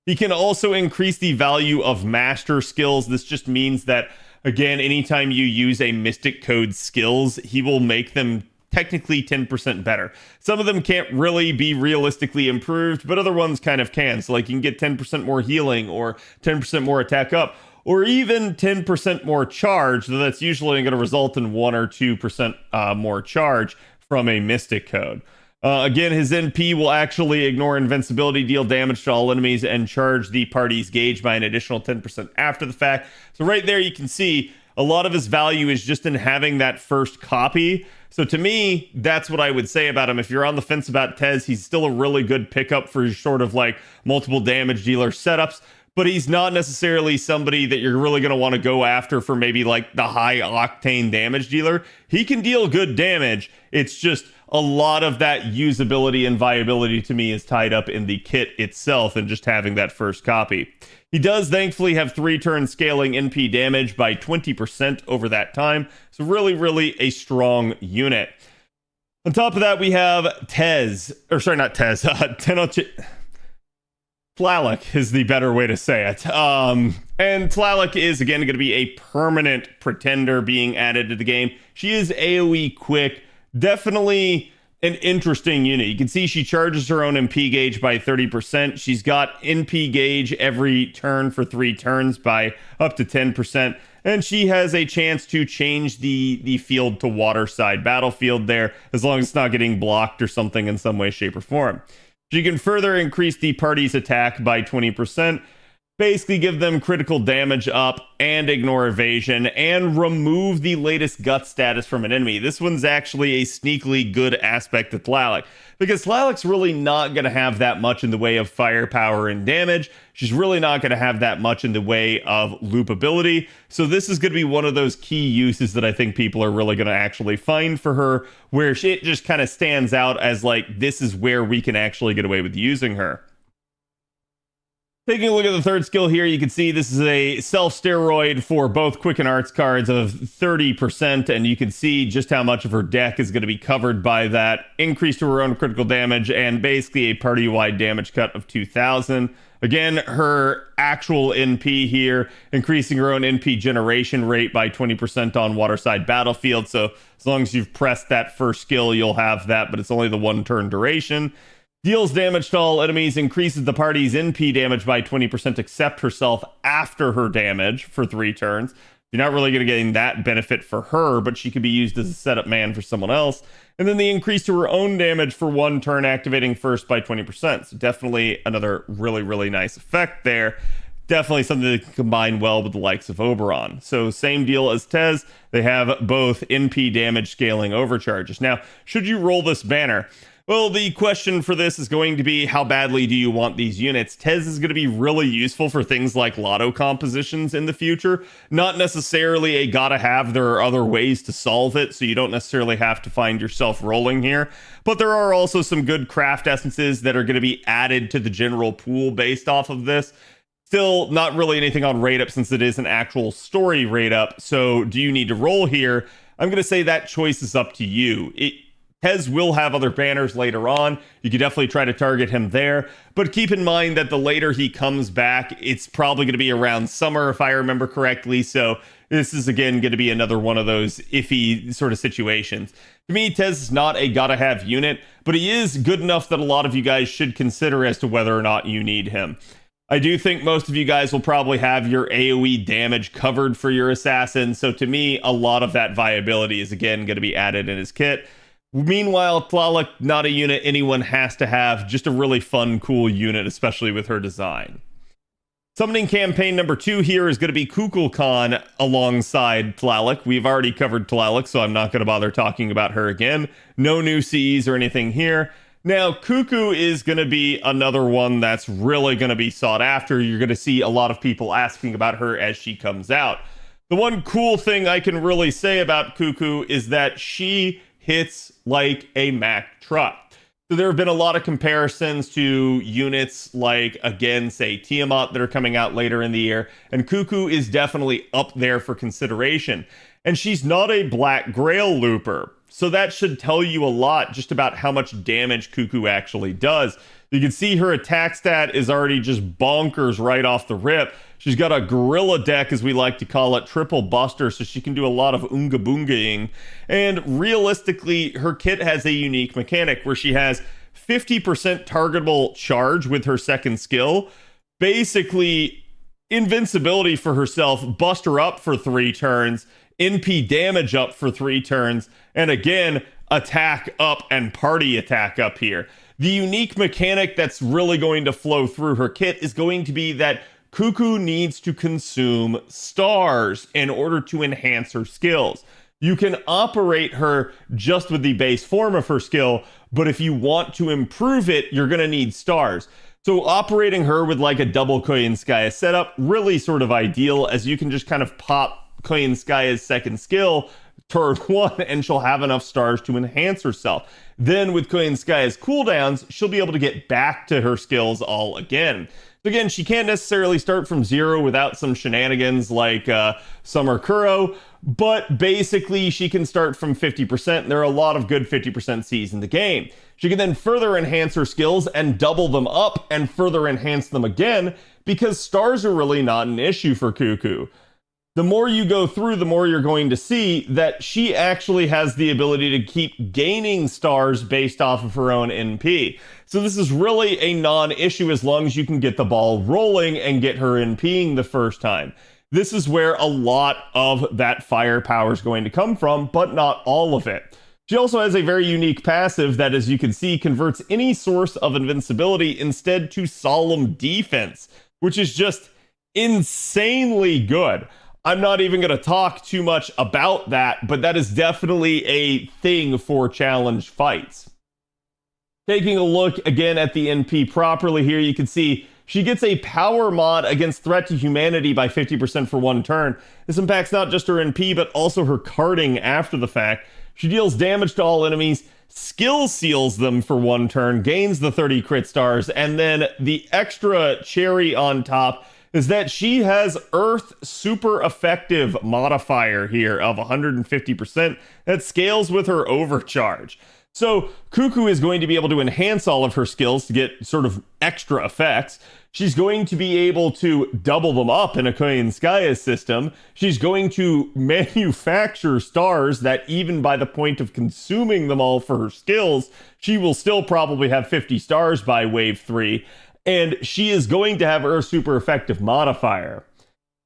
He can also increase the value of master skills. This just means that, again, anytime you use a Mystic Code skills, he will make them technically 10% better. Some of them can't really be realistically improved, but other ones kind of can. So like you can get 10% more healing or 10% more attack up, or even 10% more charge, though that's usually going to result in 1 or 2% more charge from a Mystic Code. Again, his NP will actually ignore invincibility, deal damage to all enemies, and charge the party's gauge by an additional 10% after the fact. So right there you can see a lot of his value is just in having that first copy. So to me, that's what I would say about him. If you're on the fence about Tez, he's still a really good pickup for sort of like multiple damage dealer setups, but he's not necessarily somebody that you're really going to want to go after for maybe like the high octane damage dealer. He can deal good damage. It's just a lot of that usability and viability to me is tied up in the kit itself and just having that first copy. He does thankfully have 3-turn scaling NP damage by 20% over that time. So really, really a strong unit. On top of that, we have Tez, or sorry, not Tez, Tlaloc is the better way to say it. And Tlaloc is, again, going to be a permanent pretender being added to the game. She is AoE quick, definitely an interesting unit. You can see she charges her own MP gauge by 30%. She's got NP gauge every turn for 3 turns by up to 10%. And she has a chance to change the field to water side battlefield there, as long as it's not getting blocked or something in some way, shape, or form. She can further increase the party's attack by 20%. Basically give them critical damage up and ignore evasion and remove the latest gut status from an enemy. This one's actually a sneakily good aspect to Tlaloc, because Tlaloc's really not going to have that much in the way of firepower and damage. She's really not going to have that much in the way of loopability. So this is going to be one of those key uses that I think people are really going to actually find for her, where it just kind of stands out as like, this is where we can actually get away with using her. Taking a look at the third skill here, you can see this is a self-steroid for both Quicken Arts cards of 30%, and you can see just how much of her deck is going to be covered by that. Increase to her own critical damage, and basically a party-wide damage cut of 2,000. Again, her actual NP here, increasing her own NP generation rate by 20% on waterside battlefield, so as long as you've pressed that first skill, you'll have that, but it's only the 1 turn duration. Deals damage to all enemies, increases the party's NP damage by 20% except herself after her damage for 3 turns. You're not really going to get that benefit for her, but she could be used as a setup man for someone else. And then the increase to her own damage for 1 turn, activating first by 20%. So definitely another really, really nice effect there. Definitely something that can combine well with the likes of Oberon. So same deal as Tez. They have both NP damage scaling overcharges. Now, should you roll this banner? Well, the question for this is going to be, how badly do you want these units? Tez is going to be really useful for things like lotto compositions in the future. Not necessarily a gotta have, there are other ways to solve it, so you don't necessarily have to find yourself rolling here. But there are also some good craft essences that are going to be added to the general pool based off of this. Still, not really anything on rate up since it is an actual story rate up. So do you need to roll here? I'm going to say that choice is up to you. Tez will have other banners later on. You could definitely try to target him there. But keep in mind that the later he comes back, it's probably going to be around summer, if I remember correctly. So this is, again, going to be another one of those iffy sort of situations. To me, Tez is not a gotta-have unit, but he is good enough that a lot of you guys should consider as to whether or not you need him. I do think most of you guys will probably have your AoE damage covered for your assassin. So to me, a lot of that viability is, again, going to be added in his kit. Meanwhile, Tlaloc, not a unit anyone has to have, just a really fun, cool unit, especially with her design. Summoning campaign number 2 here is going to be Kukulkan alongside Tlaloc. We've already covered Tlaloc, so I'm not going to bother talking about her again. No new Cs or anything here. Now, Cuckoo is going to be another one that's really going to be sought after. You're going to see a lot of people asking about her as she comes out. The one cool thing I can really say about Cuckoo is that she hits like a Mack truck. So there have been a lot of comparisons to units like, again, say Tiamat that are coming out later in the year, and Cuckoo is definitely up there for consideration. And she's not a Black Grail looper, so that should tell you a lot just about how much damage Cuckoo actually does. You can see her attack stat is already just bonkers right off the rip. She's got a gorilla deck, as we like to call it, triple buster, so she can do a lot of oonga boongaing. And realistically, her kit has a unique mechanic where she has 50% targetable charge with her second skill. Basically, invincibility for herself, buster up for 3 turns, NP damage up for 3 turns, and again, attack up and party attack up here. The unique mechanic that's really going to flow through her kit is going to be that Cuckoo needs to consume stars in order to enhance her skills. You can operate her just with the base form of her skill, but if you want to improve it, you're going to need stars. So operating her with like a double Koyanskaya setup, really sort of ideal, as you can just kind of pop Koyanskaya's second skill turn 1 and she'll have enough stars to enhance herself. Then with Koyanskaya's cooldowns, she'll be able to get back to her skills all again. So again, she can't necessarily start from 0 without some shenanigans like Summer Kuro, but basically she can start from 50%. There are a lot of good 50% Cs in the game. She can then further enhance her skills and double them up and further enhance them again, because stars are really not an issue for Cuckoo. The more you go through, the more you're going to see that she actually has the ability to keep gaining stars based off of her own NP. So this is really a non-issue as long as you can get the ball rolling and get her NPing the first time. This is where a lot of that firepower is going to come from, but not all of it. She also has a very unique passive that, as you can see, converts any source of invincibility instead to solemn defense, which is just insanely good. I'm not even going to talk too much about that, but that is definitely a thing for challenge fights. Taking a look again at the NP properly here, you can see she gets a power mod against threat to humanity by 50% for one turn. This impacts not just her NP, but also her carding after the fact. She deals damage to all enemies, skill seals them for one turn, gains the 30 crit stars, and then the extra cherry on top is that she has Earth super effective modifier here of 150% that scales with her overcharge. So Cuckoo is going to be able to enhance all of her skills to get sort of extra effects. She's going to be able to double them up in a Koyanskaya system. She's going to manufacture stars that even by the point of consuming them all for her skills, she will still probably have 50 stars by wave 3. And she is going to have her super effective modifier.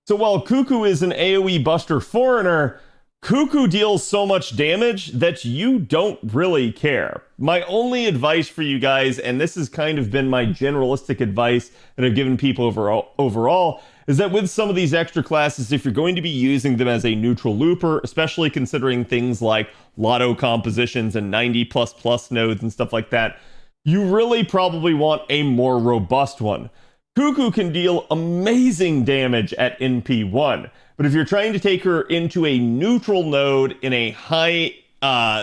So while Cuckoo is an AoE buster foreigner, Cuckoo deals so much damage that you don't really care. My only advice for you guys, and this has kind of been my generalistic advice that I've given people overall, is that with some of these extra classes, if you're going to be using them as a neutral looper, especially considering things like lotto compositions and 90++ nodes and stuff like that, you really probably want a more robust one. Cuckoo can deal amazing damage at NP1, but if you're trying to take her into a neutral node in a high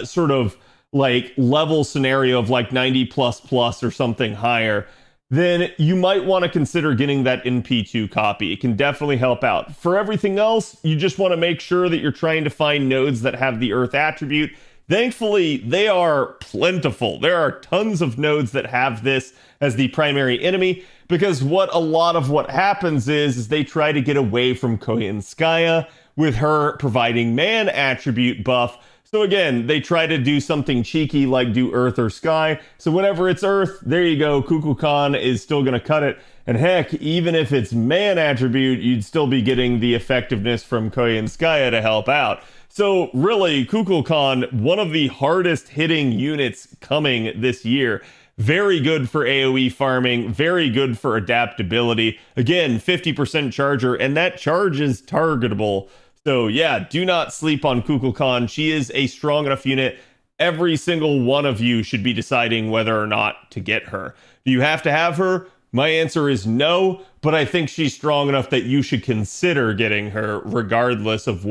sort of like level scenario of like 90++ or something higher, then you might want to consider getting that NP2 copy. It can definitely help out. For everything else, you just want to make sure that you're trying to find nodes that have the Earth attribute. Thankfully, they are plentiful. There are tons of nodes that have this as the primary enemy, because a lot of what happens is they try to get away from Koyanskaya with her providing man attribute buff. So again, they try to do something cheeky like do Earth or Sky. So whenever it's Earth, there you go, Kukulkan is still going to cut it. And heck, even if it's man attribute, you'd still be getting the effectiveness from Koyanskaya to help out. So really, Kukulkan, one of the hardest hitting units coming this year. Very good for AoE farming, very good for adaptability. Again, 50% charger, and that charge is targetable. So yeah, do not sleep on Kukulkan. She is a strong enough unit. Every single one of you should be deciding whether or not to get her. Do you have to have her? My answer is no, but I think she's strong enough that you should consider getting her regardless of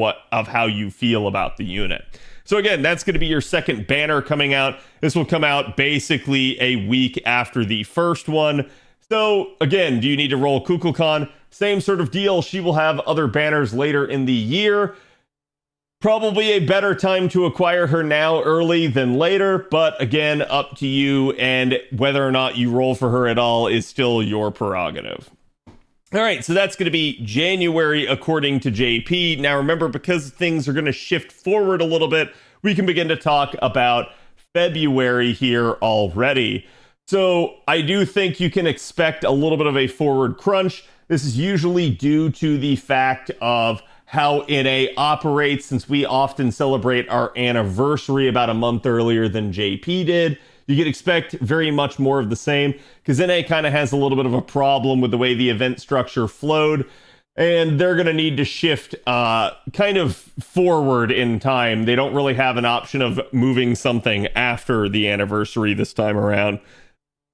how you feel about the unit. So again, that's going to be your second banner coming out. This will come out basically a week after the first one. So again, do you need to roll Kukulkan? Same sort of deal. She will have other banners later in the year. Probably a better time to acquire her now early than later, but again, up to you, and whether or not you roll for her at all is still your prerogative. All right, so that's going to be January according to JP. Now remember, because things are going to shift forward a little bit, we can begin to talk about February here already. So I do think you can expect a little bit of a forward crunch. This is usually due to the fact of how NA operates, since we often celebrate our anniversary about a month earlier than JP did. You can expect very much more of the same, because NA kind of has a little bit of a problem with the way the event structure flowed, and they're going to need to shift kind of forward in time. They don't really have an option of moving something after the anniversary this time around.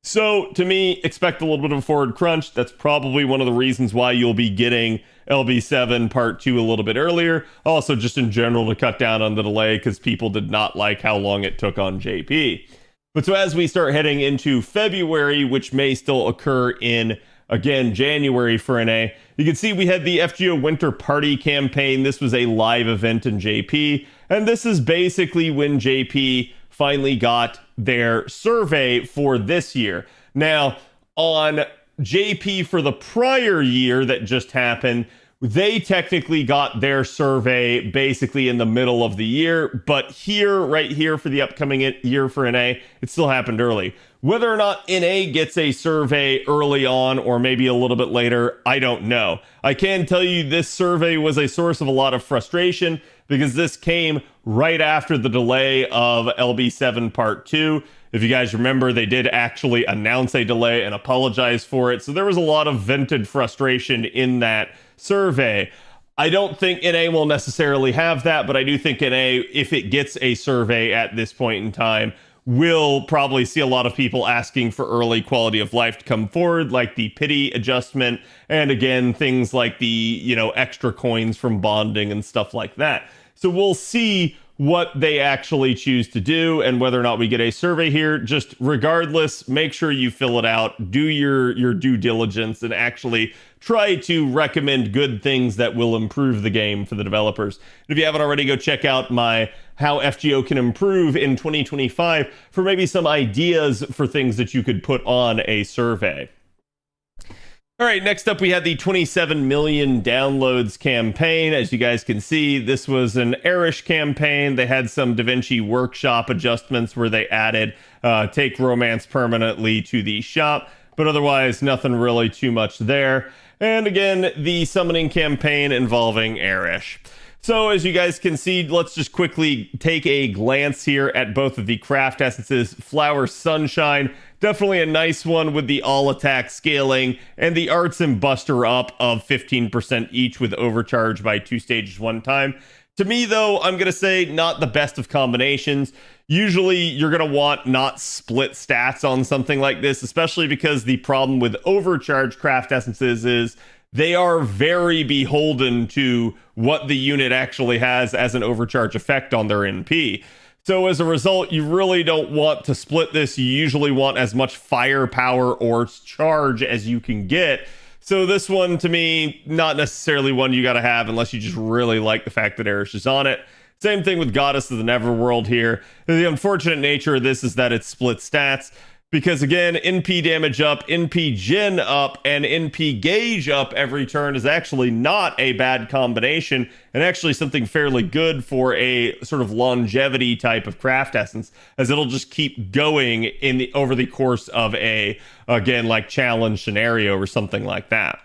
So, to me, expect a little bit of a forward crunch. That's probably one of the reasons why you'll be getting LB7 Part 2 a little bit earlier. Also, just in general, to cut down on the delay, because people did not like how long it took on JP. But so as we start heading into February, which may still occur in, again, January for NA, you can see we had the FGO Winter Party campaign. This was a live event in JP, and this is basically when JP finally got their survey for this year. Now, on JP for the prior year that just happened, They technically got their survey basically in the middle of the year, but here, right here for the upcoming year for NA, it still happened early. Whether or not NA gets a survey early on or maybe a little bit later, I don't know. I can tell you this survey was a source of a lot of frustration because this came right after the delay of LB7 Part 2. If you guys remember, they did actually announce a delay and apologize for it. So there was a lot of vented frustration in that survey. I don't think NA will necessarily have that, but I do think NA, if it gets a survey at this point in time, will probably see a lot of people asking for early quality of life to come forward, like the pity adjustment, and again, things like the, you know, extra coins from bonding and stuff like that. So we'll see what they actually choose to do and whether or not we get a survey here. Just regardless, make sure you fill it out, do your due diligence, and actually try to recommend good things that will improve the game for the developers. And if you haven't already, go check out my How FGO Can Improve in 2025 for maybe some ideas for things that you could put on a survey. All right, next up we had the 27 million downloads campaign. As you guys can see, this was an Arish campaign. They had some DaVinci Workshop adjustments where they added take romance permanently to the shop, but otherwise nothing really too much there. And again, the summoning campaign involving Arish. So as you guys can see, let's just quickly take a glance here at both of the craft essences. Flower Sunshine, definitely a nice one with the all attack scaling, and the arts and buster up of 15% each with overcharge by 2 stages 1 time. To me though, I'm gonna say not the best of combinations. Usually you're gonna want not split stats on something like this, especially because the problem with overcharge craft essences is they are very beholden to what the unit actually has as an overcharge effect on their NP. So as a result, you really don't want to split this. You usually want as much firepower or charge as you can get. So this one, to me, not necessarily one you got to have unless you just really like the fact that Arish is on it. Same thing with Goddess of the Neverworld here. The unfortunate nature of this is that it splits stats. Because again, NP damage up, NP gen up, and NP gauge up every turn is actually not a bad combination, and actually something fairly good for a sort of longevity type of craft essence, as it'll just keep going over the course of a, again, like challenge scenario or something like that.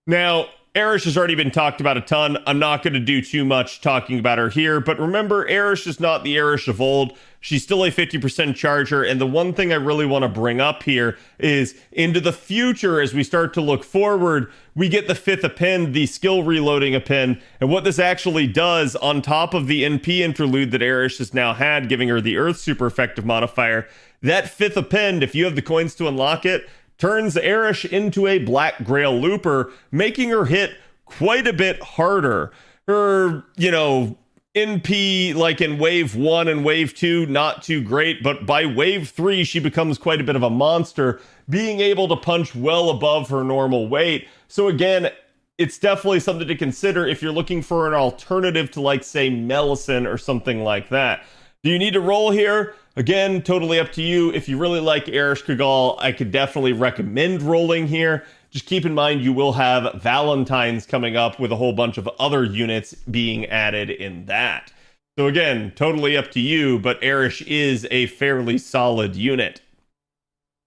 Now, Arish has already been talked about a ton. I'm not going to do too much talking about her here, but remember, Arish is not the Arish of old. She's still a 50% charger, and the one thing I really want to bring up here is into the future, as we start to look forward, we get the 5th append, the skill reloading append, and what this actually does on top of the NP interlude that Arish has now had, giving her the Earth super effective modifier, that 5th append, if you have the coins to unlock it, turns Arish into a Black Grail Looper, making her hit quite a bit harder. Her, you know, NP, like in wave 1 and wave 2, not too great, but by wave 3, she becomes quite a bit of a monster, being able to punch well above her normal weight. So again, it's definitely something to consider if you're looking for an alternative to, like, say, Melisyn or something like that. Do you need to roll here? Again, totally up to you. If you really like Arish Kagol, I could definitely recommend rolling here. Just keep in mind you will have Valentine's coming up with a whole bunch of other units being added in that. So again, totally up to you, but Arish is a fairly solid unit,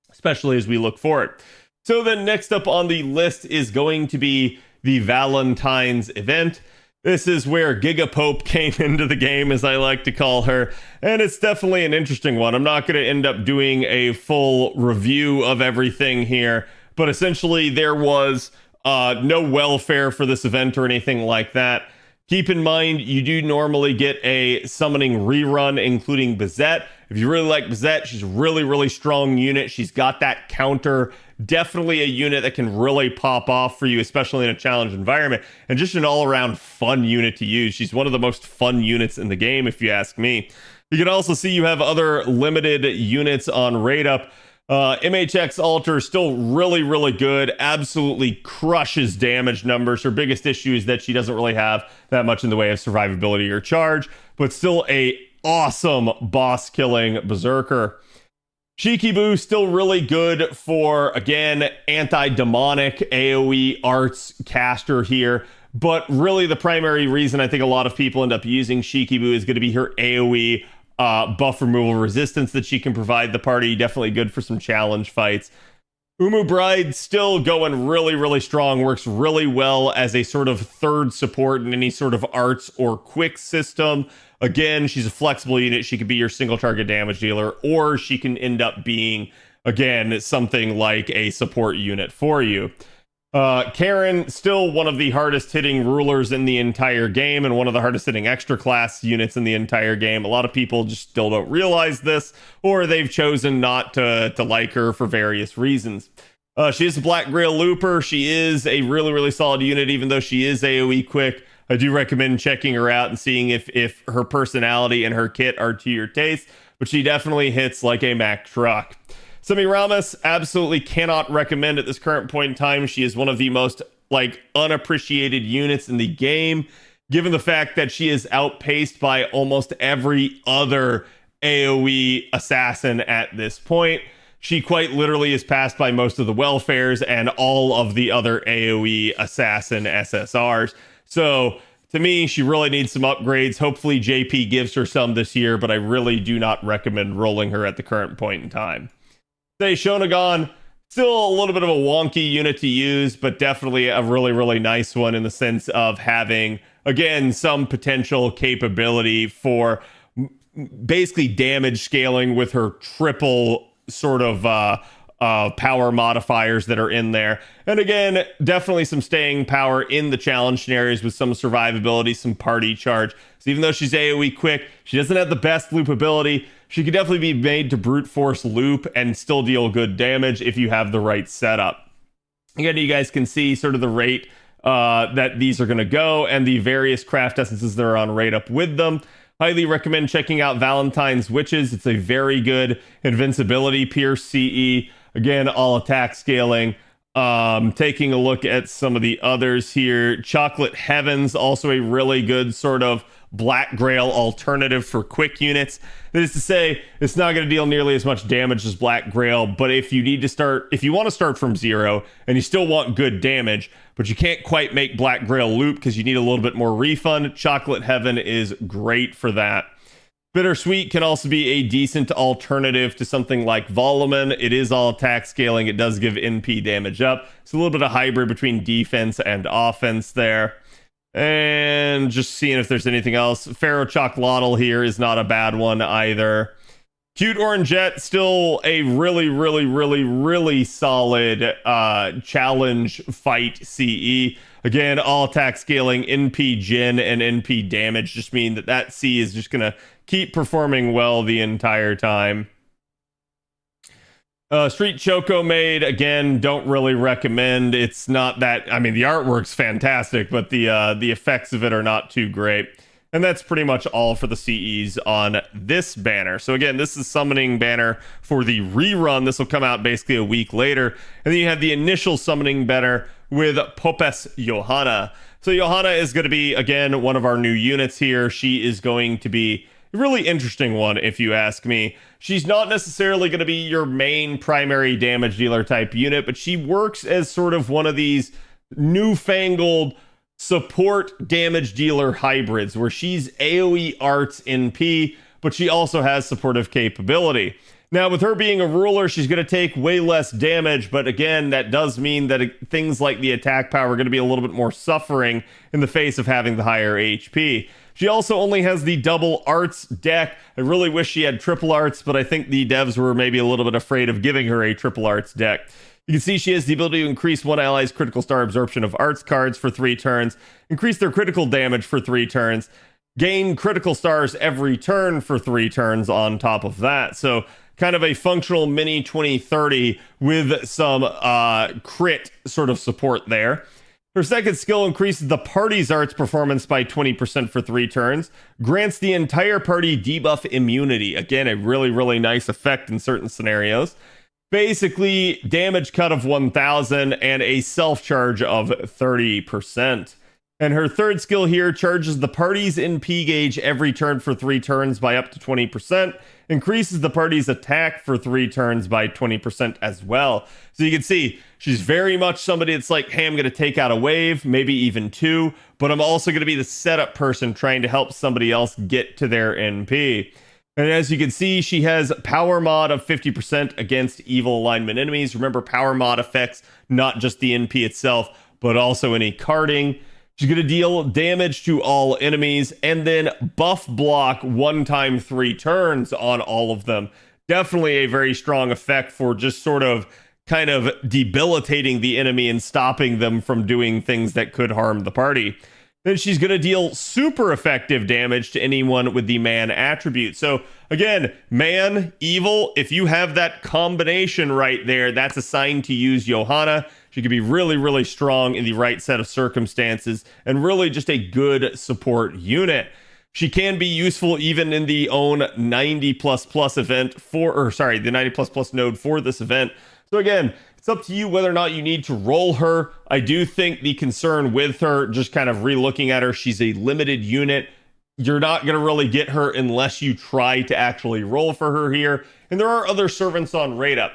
especially as we look forward. So then next up on the list is going to be the Valentine's event. This is where Giga Pope came into the game, as I like to call her, and it's definitely an interesting one. I'm not going to end up doing a full review of everything here, but essentially there was no welfare for this event or anything like that. Keep in mind, you do normally get a summoning rerun, including Bizette. If you really like Bizette, she's a really, really strong unit. She's got that counter. Definitely a unit that can really pop off for you, especially in a challenge environment, and just an all-around fun unit to use. She's one of the most fun units in the game, if you ask me. You can also see you have other limited units on Raid Up. MHX Alter still really, really good. Absolutely crushes damage numbers. Her biggest issue is that she doesn't really have that much in the way of survivability or charge, but still a awesome boss-killing Berserker. Shikibu still really good for, again, anti-demonic AoE arts caster here, But really, the primary reason I think a lot of people end up using Shikibu is going to be her AoE buff removal resistance that she can provide the party. Definitely good for some challenge fights. Umu Bride still going really, really strong. Works really well as a sort of third support in any sort of arts or quick system. Again, she's a flexible unit. She could be your single target damage dealer, or she can end up being, again, something like a support unit for you. Karen, still one of the hardest hitting rulers in the entire game and one of the hardest hitting extra class units in the entire game. A lot of people just still don't realize this, or they've chosen not to like her for various reasons. She is a Black Grail Looper. She is a really, really solid unit, even though she is AoE quick. I do recommend checking her out and seeing if her personality and her kit are to your taste, but she definitely hits like a Mack truck. Semiramis, absolutely cannot recommend at this current point in time. She is one of the most unappreciated units in the game, given the fact that she is outpaced by almost every other AoE assassin at this point. She quite literally is passed by most of the welfares and all of the other AoE assassin SSRs. So to me, she really needs some upgrades. Hopefully JP gives her some this year, but I really do not recommend rolling her at the current point in time. Say Shonagon, still a little bit of a wonky unit to use, but definitely a really, really nice one in the sense of having, again, some potential capability for basically damage scaling with her triple sort of power modifiers that are in there. And again, definitely some staying power in the challenge scenarios with some survivability, some party charge. So even though she's AoE quick, she doesn't have the best loop ability. She could definitely be made to brute force loop and still deal good damage if you have the right setup. Again, you guys can see sort of the rate that these are going to go and the various craft essences that are on rate up with them. Highly recommend checking out Valentine's Witches. It's a very good invincibility pierce CE. Again, all attack scaling. Taking a look at some of the others here. Chocolate Heavens, also a really good sort of Black Grail alternative for quick units. That is to say, it's not going to deal nearly as much damage as Black Grail, but if you want to start from zero and you still want good damage, but you can't quite make Black Grail loop because you need a little bit more refund, Chocolate Heaven is great for that. Bittersweet can also be a decent alternative to something like Volumen. It is all attack scaling. It does give NP damage up. It's a little bit of hybrid between defense and offense there. And just seeing if there's anything else. Pharaoh Chocolotl here is not a bad one either. Cute Orangette, still a really, really, really, really solid challenge fight CE. Again, all attack scaling, NP gen, and NP damage just mean that C is just going to keep performing well the entire time. Street Choco Maid, again, don't really recommend. It's not that, I mean, the artwork's fantastic, but the effects of it are not too great. And that's pretty much all for the CEs on this banner. So again, this is summoning banner for the rerun. This will come out basically a week later. And then you have the initial summoning banner with Popes Johanna. So Johanna is going to be, again, one of our new units here. She is going to be a really interesting one, if you ask me. She's not necessarily going to be your main primary damage dealer type unit, but she works as sort of one of these newfangled support damage dealer hybrids where she's AoE arts NP, but she also has supportive capability. Now, with her being a ruler, she's going to take way less damage, but again, that does mean that things like the attack power are going to be a little bit more suffering in the face of having the higher HP. She also only has the double arts deck. I really wish she had triple arts, but I think the devs were maybe a little bit afraid of giving her a triple arts deck. You can see she has the ability to increase one ally's critical star absorption of arts cards for 3 turns, increase their critical damage for 3 turns, gain critical stars every turn for 3 turns on top of that. So kind of a functional mini 2030 with some crit sort of support there. Her second skill increases the party's arts performance by 20% for 3 turns, grants the entire party debuff immunity. Again, a really, really nice effect in certain scenarios. Basically, damage cut of 1,000 and a self-charge of 30%. And her third skill here charges the party's NP gauge every turn for 3 turns by up to 20%, increases the party's attack for 3 turns by 20% as well. So you can see she's very much somebody that's like, hey, I'm going to take out a wave, maybe even 2, but I'm also going to be the setup person trying to help somebody else get to their NP. And as you can see, she has power mod of 50% against evil alignment enemies. Remember, power mod affects not just the NP itself, but also any carding. She's going to deal damage to all enemies and then buff block 1 time 3 turns on all of them. Definitely a very strong effect for just sort of kind of debilitating the enemy and stopping them from doing things that could harm the party. Then she's going to deal super effective damage to anyone with the man attribute. So again, man, evil, if you have that combination right there, that's a sign to use Johanna. She could be really, really strong in the right set of circumstances and really just a good support unit. She can be useful even in the own 90++ event the 90++ node for this event. So again, it's up to you whether or not you need to roll her. I do think the concern with her, just kind of re-looking at her, she's a limited unit. You're not going to really get her unless you try to actually roll for her here. And there are other servants on rate up.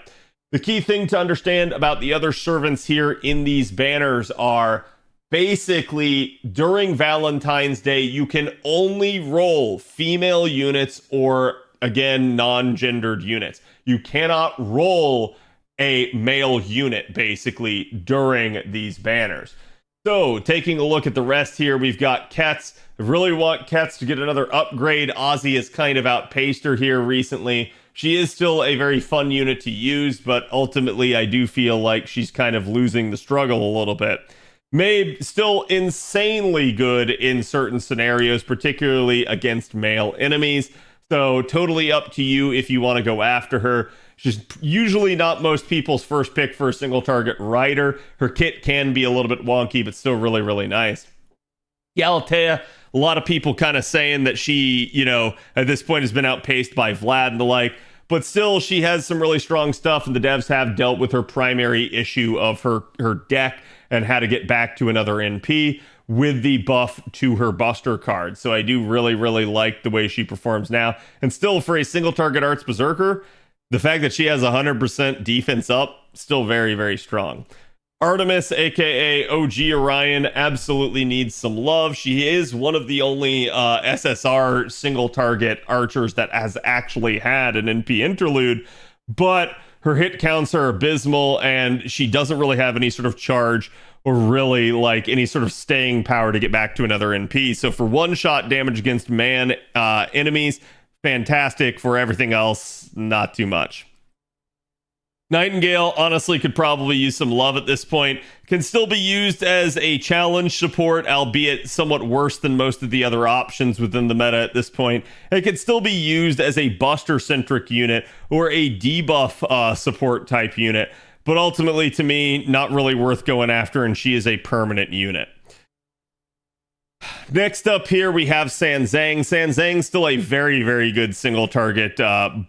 The key thing to understand about the other servants here in these banners are basically during Valentine's Day, you can only roll female units or, again, non-gendered units. You cannot roll a male unit, basically, during these banners. So, taking a look at the rest here, we've got Ketz. I really want Ketz to get another upgrade. Ozzy has kind of outpaced her here recently. She is still a very fun unit to use, but ultimately I do feel like she's kind of losing the struggle a little bit. Mabe, still insanely good in certain scenarios, particularly against male enemies. So totally up to you if you want to go after her. She's usually not most people's first pick for a single target rider. Her kit can be a little bit wonky, but still really, really nice. Galatea, a lot of people kind of saying that she, at this point has been outpaced by Vlad and the like, but still she has some really strong stuff, and the devs have dealt with her primary issue of her deck and how to get back to another NP with the buff to her Buster card. So I do really, really like the way she performs now. And still, for a single target Arts Berserker, the fact that she has 100% defense up, still very, very strong. Artemis, aka OG Orion, absolutely needs some love. She is one of the only SSR single target archers that has actually had an NP interlude, but her hit counts are abysmal, and she doesn't really have any sort of charge or really like any sort of staying power to get back to another NP. So for one-shot damage against man enemies, fantastic. For everything else, not too much. Nightingale honestly could probably use some love at this point. Can still be used as a challenge support, albeit somewhat worse than most of the other options within the meta at this point. It can still be used as a Buster-centric unit or a debuff support type unit. But ultimately, to me, not really worth going after, and she is a permanent unit. Next up here, we have Sanzang. Sanzang's still a very, very good single target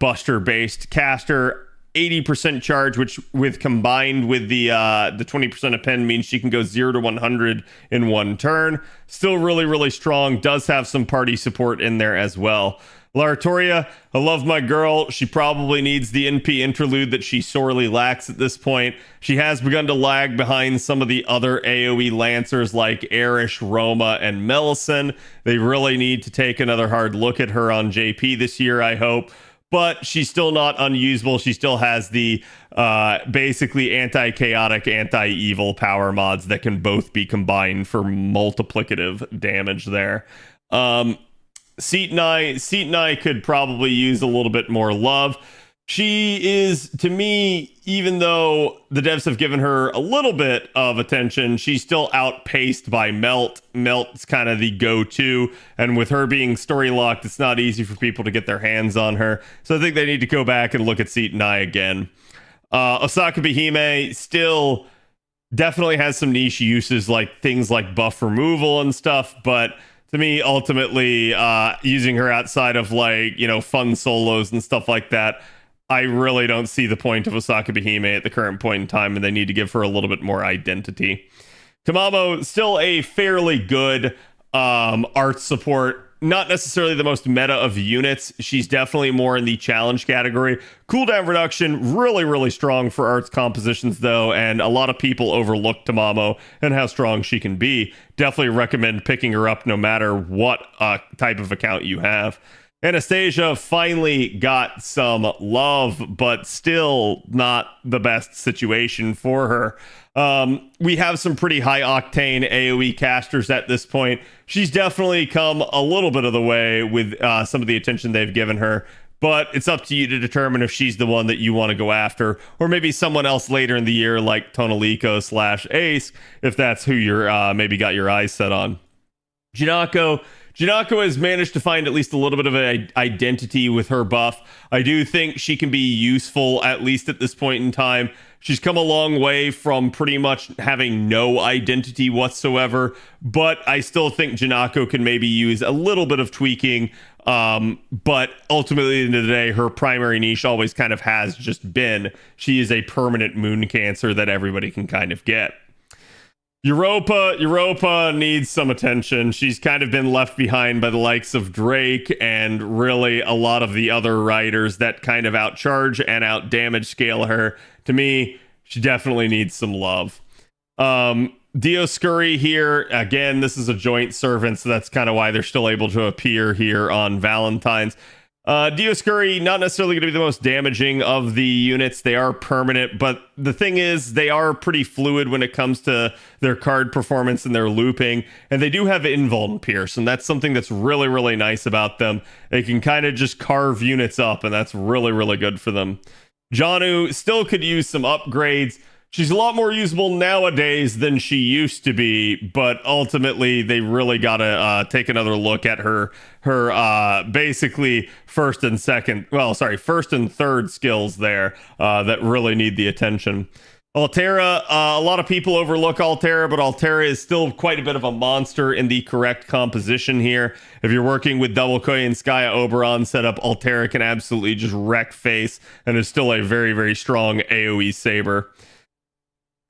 Buster-based caster. 80% charge, which with combined with the 20% append means she can go 0 to 100 in one turn. Still really, really strong. Does have some party support in there as well. Laratoria, I love my girl. She probably needs the NP interlude that she sorely lacks at this point. She has begun to lag behind some of the other AoE Lancers like Erish, Roma, and Melisson. They really need to take another hard look at her on JP this year, I hope. But she's still not unusable. She still has the basically anti-chaotic, anti-evil power mods that can both be combined for multiplicative damage there. Seatonai could probably use a little bit more love. She is, to me, even though the devs have given her a little bit of attention, she's still outpaced by Melt. Melt's kind of the go-to, and with her being story locked, it's not easy for people to get their hands on her. So I think they need to go back and look at Seatonai again. Osaka Behime still definitely has some niche uses, like things like buff removal and stuff, but to me, ultimately, using her outside of fun solos and stuff like that, I really don't see the point of Osaka Behime at the current point in time, and they need to give her a little bit more identity. Tamamo, still a fairly good art support. Not necessarily the most meta of units. She's definitely more in the challenge category. Cooldown reduction, really, really strong for arts compositions, though, and a lot of people overlook Tamamo and how strong she can be. Definitely recommend picking her up no matter what type of account you have. Anastasia finally got some love, but still not the best situation for her. We have some pretty high octane AoE casters at this point. She's definitely come a little bit of the way with some of the attention they've given her, but it's up to you to determine if she's the one that you want to go after, or maybe someone else later in the year like Tonalico/Ace, if that's who you're maybe got your eyes set on. Janako has managed to find at least a little bit of an identity with her buff. I do think she can be useful, at least at this point in time. She's come a long way from pretty much having no identity whatsoever, but I still think Janako can maybe use a little bit of tweaking. But ultimately, at the end of the day, her primary niche always kind of has just been she is a permanent moon cancer that everybody can kind of get. Europa needs some attention. She's kind of been left behind by the likes of Drake and really a lot of the other riders that kind of outcharge and out damage scale her. To me, she definitely needs some love. Dioscuri here, again, this is a joint servant, so that's kind of why they're still able to appear here on Valentine's. Dioscuri, not necessarily going to be the most damaging of the units. They are permanent, but the thing is, they are pretty fluid when it comes to their card performance and their looping, and they do have invuln pierce, and that's something that's really, really nice about them. They can kind of just carve units up, and that's really, really good for them. Jeanne still could use some upgrades. She's a lot more usable nowadays than she used to be, but ultimately they really got to take another look at her basically first and third skills there that really need the attention. Altera, a lot of people overlook Altera, but Altera is still quite a bit of a monster in the correct composition here. If you're working with Double Koi and Skya Oberon setup, Altera can absolutely just wreck face and is still a very, very strong AoE saber.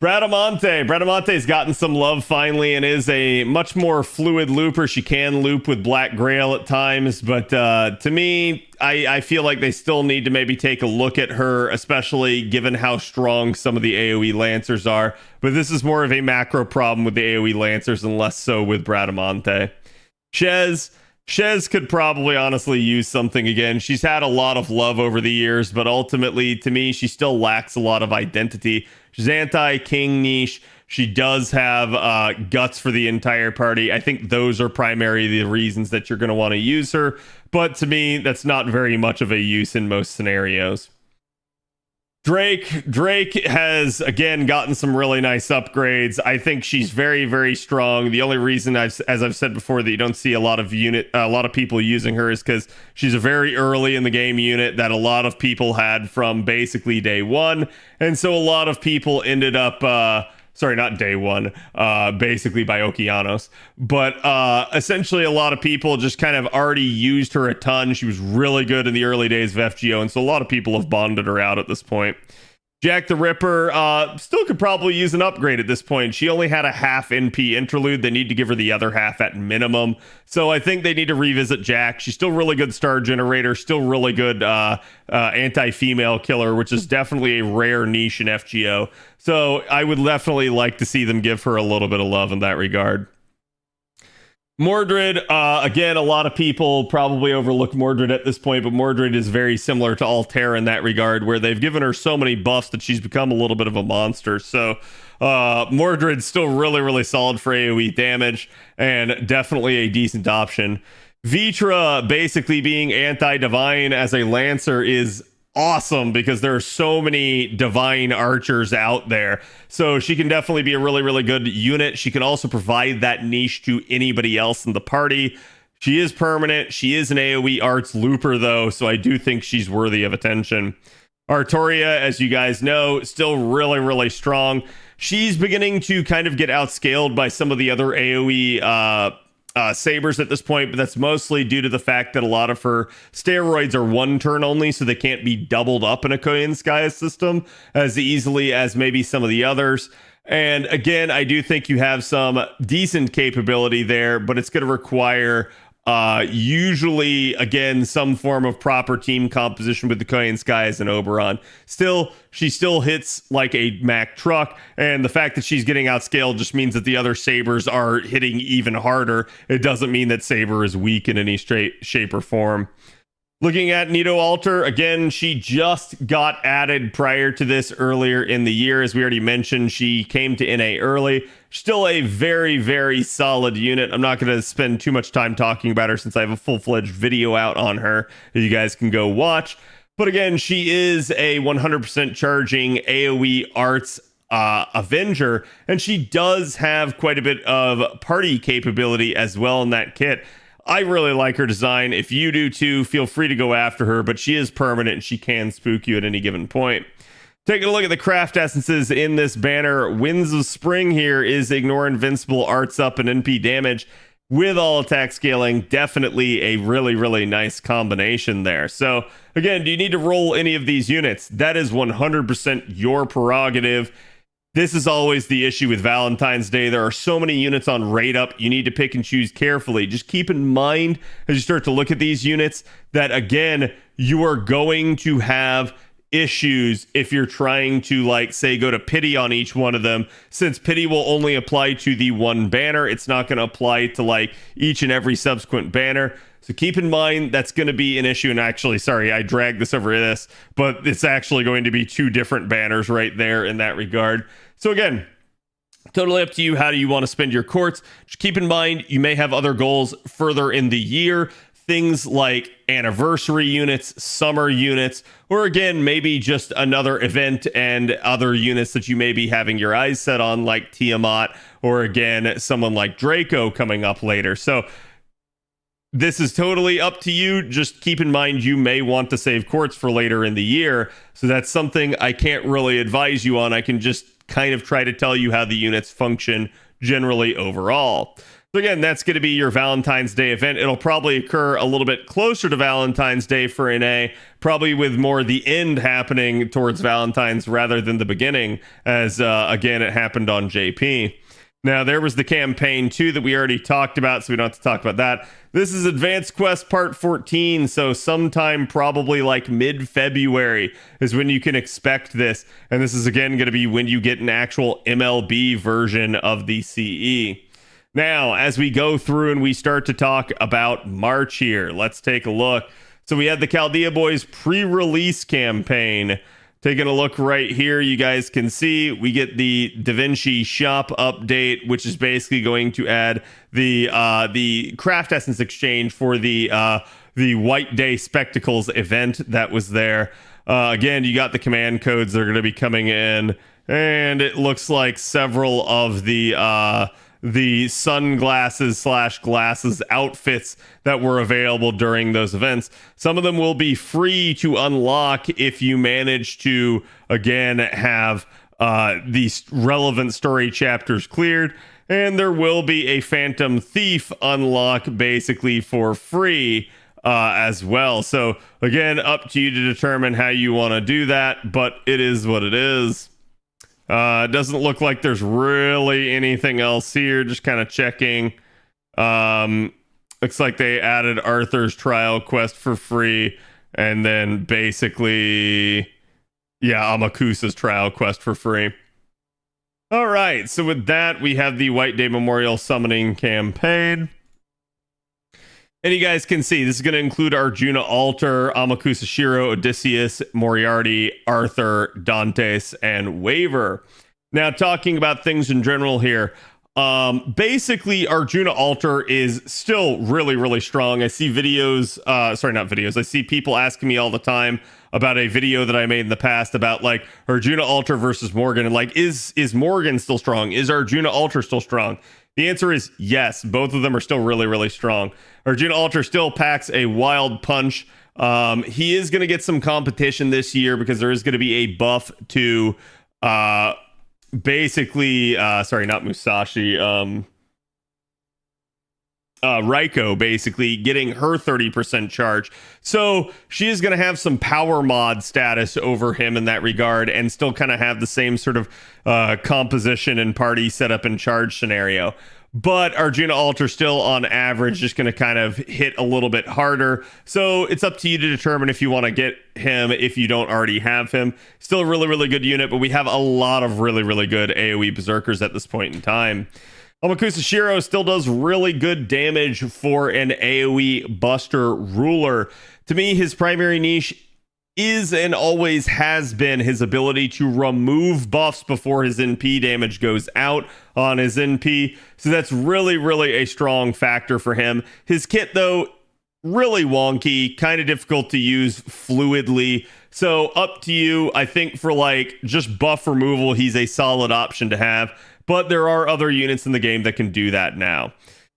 Bradamonte's gotten some love finally and is a much more fluid looper. She can loop with Black Grail at times, but to me, I feel like they still need to maybe take a look at her, especially given how strong some of the AoE Lancers are. But this is more of a macro problem with the AoE Lancers and less so with Bradamonte. Shez could probably honestly use something again. She's had a lot of love over the years, but ultimately, to me, she still lacks a lot of identity. She's anti-king niche. She does have guts for the entire party. I think those are primarily the reasons that you're going to want to use her. But to me, that's not very much of a use in most scenarios. Drake has again gotten some really nice upgrades. I think she's very, very strong. The only reason as I've said before, that you don't see a lot of people using her is because she's a very early in the game unit that a lot of people had from basically day one, and so a lot of people ended up not day one, basically by Okeanos. But essentially, a lot of people just kind of already used her a ton. She was really good in the early days of FGO, and so a lot of people have bonded her out at this point. Jack the Ripper still could probably use an upgrade at this point. She only had a half NP interlude. They need to give her the other half at minimum. So I think they need to revisit Jack. She's still really good star generator, still really good anti-female killer, which is definitely a rare niche in FGO. So I would definitely like to see them give her a little bit of love in that regard. Mordred, again, a lot of people probably overlook Mordred at this point, but Mordred is very similar to Altera in that regard, where they've given her so many buffs that she's become a little bit of a monster. So Mordred's still really, really solid for AoE damage and definitely a decent option. Vitra basically being anti-divine as a Lancer is awesome because there are so many divine archers out there, so she can definitely be a really, really good unit. She can also provide that niche to anybody else in the party. She is permanent. She is an AoE arts looper though, so I do think she's worthy of attention. Artoria, as you guys know, still really, really strong. She's beginning to kind of get outscaled by some of the other AoE sabers at this point, but that's mostly due to the fact that a lot of her steroids are one turn only, so they can't be doubled up in a Koyan Skya system as easily as maybe some of the others. And again, I do think you have some decent capability there, but it's going to require usually, again, some form of proper team composition with the Koyan Skies and Oberon. Still, she still hits like a Mack truck, and the fact that she's getting outscaled just means that the other Sabers are hitting even harder. It doesn't mean that Saber is weak in any shape or form. Looking at Nito Alter, again, she just got added prior to this earlier in the year. As we already mentioned, she came to NA early. Still a very, very solid unit. I'm not going to spend too much time talking about her since I have a full-fledged video out on her that you guys can go watch. But again, she is a 100% charging AoE arts Avenger, and she does have quite a bit of party capability as well in that kit. I really like her design. If you do too, feel free to go after her, but she is permanent and she can spook you at any given point. Taking a look at the craft essences in this banner, Winds of Spring here is ignore invincible, arts up, and NP damage with all attack scaling. Definitely a really, really nice combination there. So again, do you need to roll any of these units? That is 100% your prerogative. This is always the issue with Valentine's Day. There are so many units on rate up. You need to pick and choose carefully. Just keep in mind as you start to look at these units that, again, you are going to have issues if you're trying to, like, say, go to pity on each one of them. Since pity will only apply to the one banner, it's not going to apply to, like, each and every subsequent banner. So keep in mind that's going to be an issue. And actually, sorry, I dragged this over this, but it's actually going to be two different banners right there in that regard. So again, totally up to you. How do you want to spend your courts? Just keep in mind, you may have other goals further in the year. Things like anniversary units, summer units, or again, maybe just another event and other units that you may be having your eyes set on, like Tiamat, or again, someone like Draco coming up later. So this is totally up to you. Just keep in mind you may want to save courts for later in the year. So that's something I can't really advise you on. I can just kind of try to tell you how the units function generally overall. So again, that's going to be your Valentine's Day event. It'll probably occur a little bit closer to Valentine's Day for NA, probably with more the end happening towards Valentine's rather than the beginning, as again, it happened on JP. Now, there was the campaign too that we already talked about, so we don't have to talk about that. This is Advanced Quest Part 14, so sometime probably like mid-February is when you can expect this. And this is again going to be when you get an actual MLB version of the CE. Now, as we go through and we start to talk about March here, let's take a look. So we had the Chaldea Boys pre-release campaign. Taking a look right here, you guys can see we get the Da Vinci shop update, which is basically going to add the craft essence exchange for the White Day Spectacles event that was there. Again, you got the command codes that are going to be coming in, and it looks like several of the sunglasses / glasses outfits that were available during those events. Some of them will be free to unlock if you manage to, again, have these relevant story chapters cleared. And there will be a Phantom Thief unlock basically for free as well. So again, up to you to determine how you want to do that, but it is what it is. It doesn't look like there's really anything else here. Just kind of checking. Looks like they added Arthur's trial quest for free. And then basically, yeah, Amakusa's trial quest for free. All right. So with that, we have the White Day Memorial Summoning Campaign. And you guys can see this is going to include Arjuna Alter, Amakusa Shiro, Odysseus, Moriarty, Arthur, Dantes, and Waver. Now, talking about things in general here, basically Arjuna Alter is still really, really strong. I see videos, sorry, not videos. I see people asking me all the time about a video that I made in the past about like Arjuna Alter versus Morgan, and like, is Morgan still strong? Is Arjuna Alter still strong? The answer is yes. Both of them are still really, really strong. Arjuna Alter still packs a wild punch. He is going to get some competition this year because there is going to be a buff to basically, sorry, not Musashi. Raiko, basically getting her 30% charge. So she is going to have some power mod status over him in that regard, and still kind of have the same sort of composition and party setup and charge scenario. But Arjuna Alter still on average just going to kind of hit a little bit harder. So it's up to you to determine if you want to get him if you don't already have him. Still a really, really good unit, but we have a lot of really, really good AoE berserkers at this point in time. Amakusa Shiro still does really good damage for an AoE buster ruler. To me, his primary niche is and always has been his ability to remove buffs before his NP damage goes out on his NP. So that's really, really a strong factor for him. His kit, though, really wonky, kind of difficult to use fluidly. So up to you. I think for like just buff removal, he's a solid option to have. But there are other units in the game that can do that now.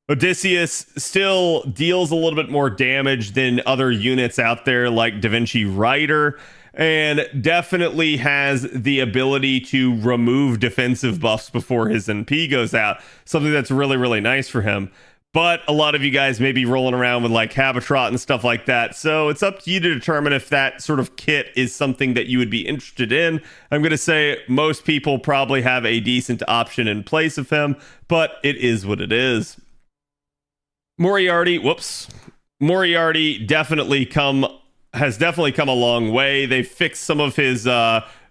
Odysseus still deals a little bit more damage than other units out there like Da Vinci Rider, and definitely has the ability to remove defensive buffs before his NP goes out. Something that's really, really nice for him. But a lot of you guys may be rolling around with like Khadroth and stuff like that. So it's up to you to determine if that sort of kit is something that you would be interested in. I'm going to say most people probably have a decent option in place of him, but it is what it is. Moriarty has definitely come a long way. They've fixed some of his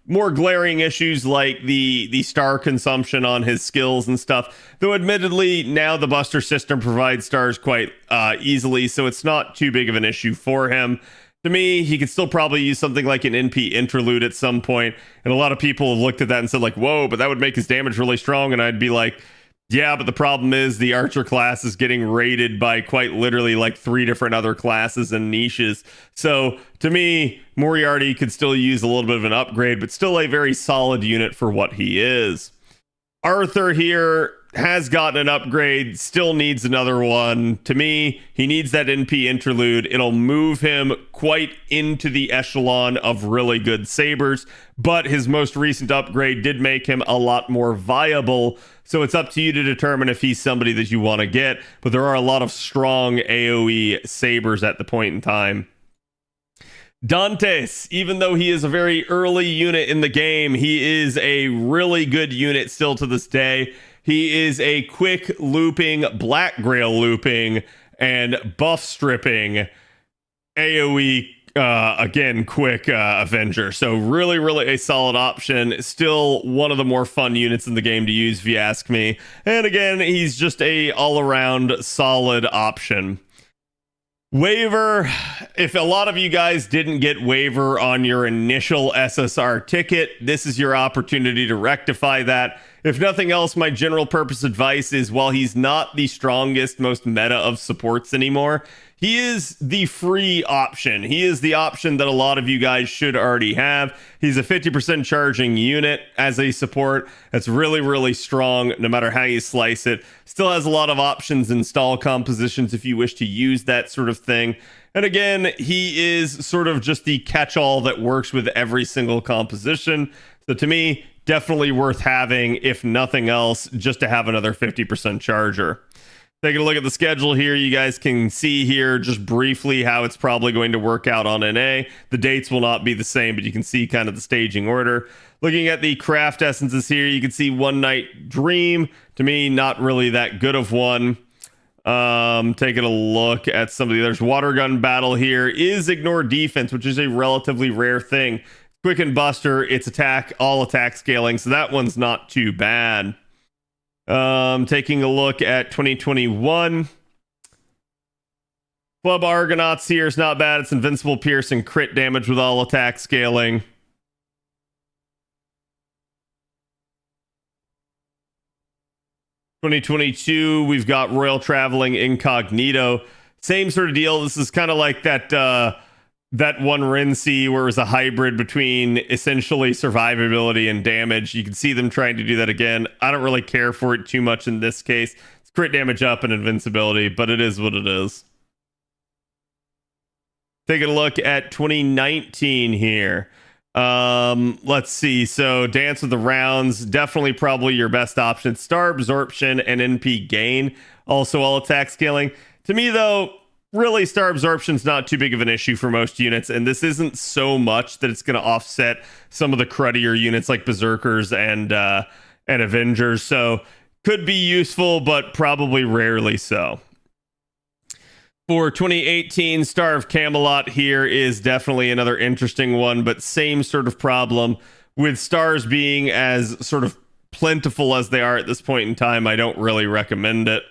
more glaring issues like the star consumption on his skills and stuff. Though admittedly, now the Buster system provides stars quite easily, so it's not too big of an issue for him. To me, he could still probably use something like an NP interlude at some point, and a lot of people have looked at that and said like, whoa, but that would make his damage really strong, and I'd be like, yeah, but the problem is the archer class is getting raided by quite literally like 3 different other classes and niches. So to me, Moriarty could still use a little bit of an upgrade, but still a very solid unit for what he is. Arthur here has gotten an upgrade, still needs another one. To me, he needs that NP interlude. It'll move him quite into the echelon of really good sabers, but his most recent upgrade did make him a lot more viable. So it's up to you to determine if he's somebody that you want to get, but there are a lot of strong AoE sabers at the point in time. Dantes, even though he is a very early unit in the game, he is a really good unit still to this day. He is a quick looping, black grail looping, and buff stripping AoE, again, quick Avenger. So really, really a solid option. Still one of the more fun units in the game to use, if you ask me. And again, he's just a all-around solid option. Waiver, if a lot of you guys didn't get waiver on your initial SSR ticket, this is your opportunity to rectify that. If nothing else, my general purpose advice is while he's not the strongest, most meta of supports anymore, he is the free option. He is the option that a lot of you guys should already have. He's a 50% charging unit as a support. That's really, really strong no matter how you slice it. Still has a lot of options in stall compositions if you wish to use that sort of thing. And again, he is sort of just the catch-all that works with every single composition. So to me, definitely worth having, if nothing else, just to have another 50% charger. Taking a look at the schedule here, you guys can see here just briefly how it's probably going to work out on NA. The dates will not be the same, but you can see kind of the staging order. Looking at the craft essences here, you can see One Night Dream. To me, not really that good of one. Taking a look at some of the others. Water Gun Battle here is ignore defense, which is a relatively rare thing. Quicken Buster, it's attack, all attack scaling, so that one's not too bad. Taking a look at 2021. Club Argonauts here is not bad. It's invincible pierce and crit damage with all attack scaling. (2022) we've got Royal Traveling Incognito. Same sort of deal. This is kind of like that one Renzi where it was a hybrid between essentially survivability and damage. You can see them trying to do that again. I don't really care for it too much in this case. It's crit damage up and invincibility, but it is what it is. Taking a look at 2019 here. Let's see. So Dance with the Rounds, definitely probably your best option. Star Absorption and NP Gain, also all attack scaling. To me, though, really Star Absorption's not too big of an issue for most units, and this isn't so much that it's going to offset some of the cruddier units like Berserkers and Avengers. So could be useful, but probably rarely so. For 2018, Star of Camelot here is definitely another interesting one, but same sort of problem with stars being as sort of plentiful as they are at this point in time. I don't really recommend it.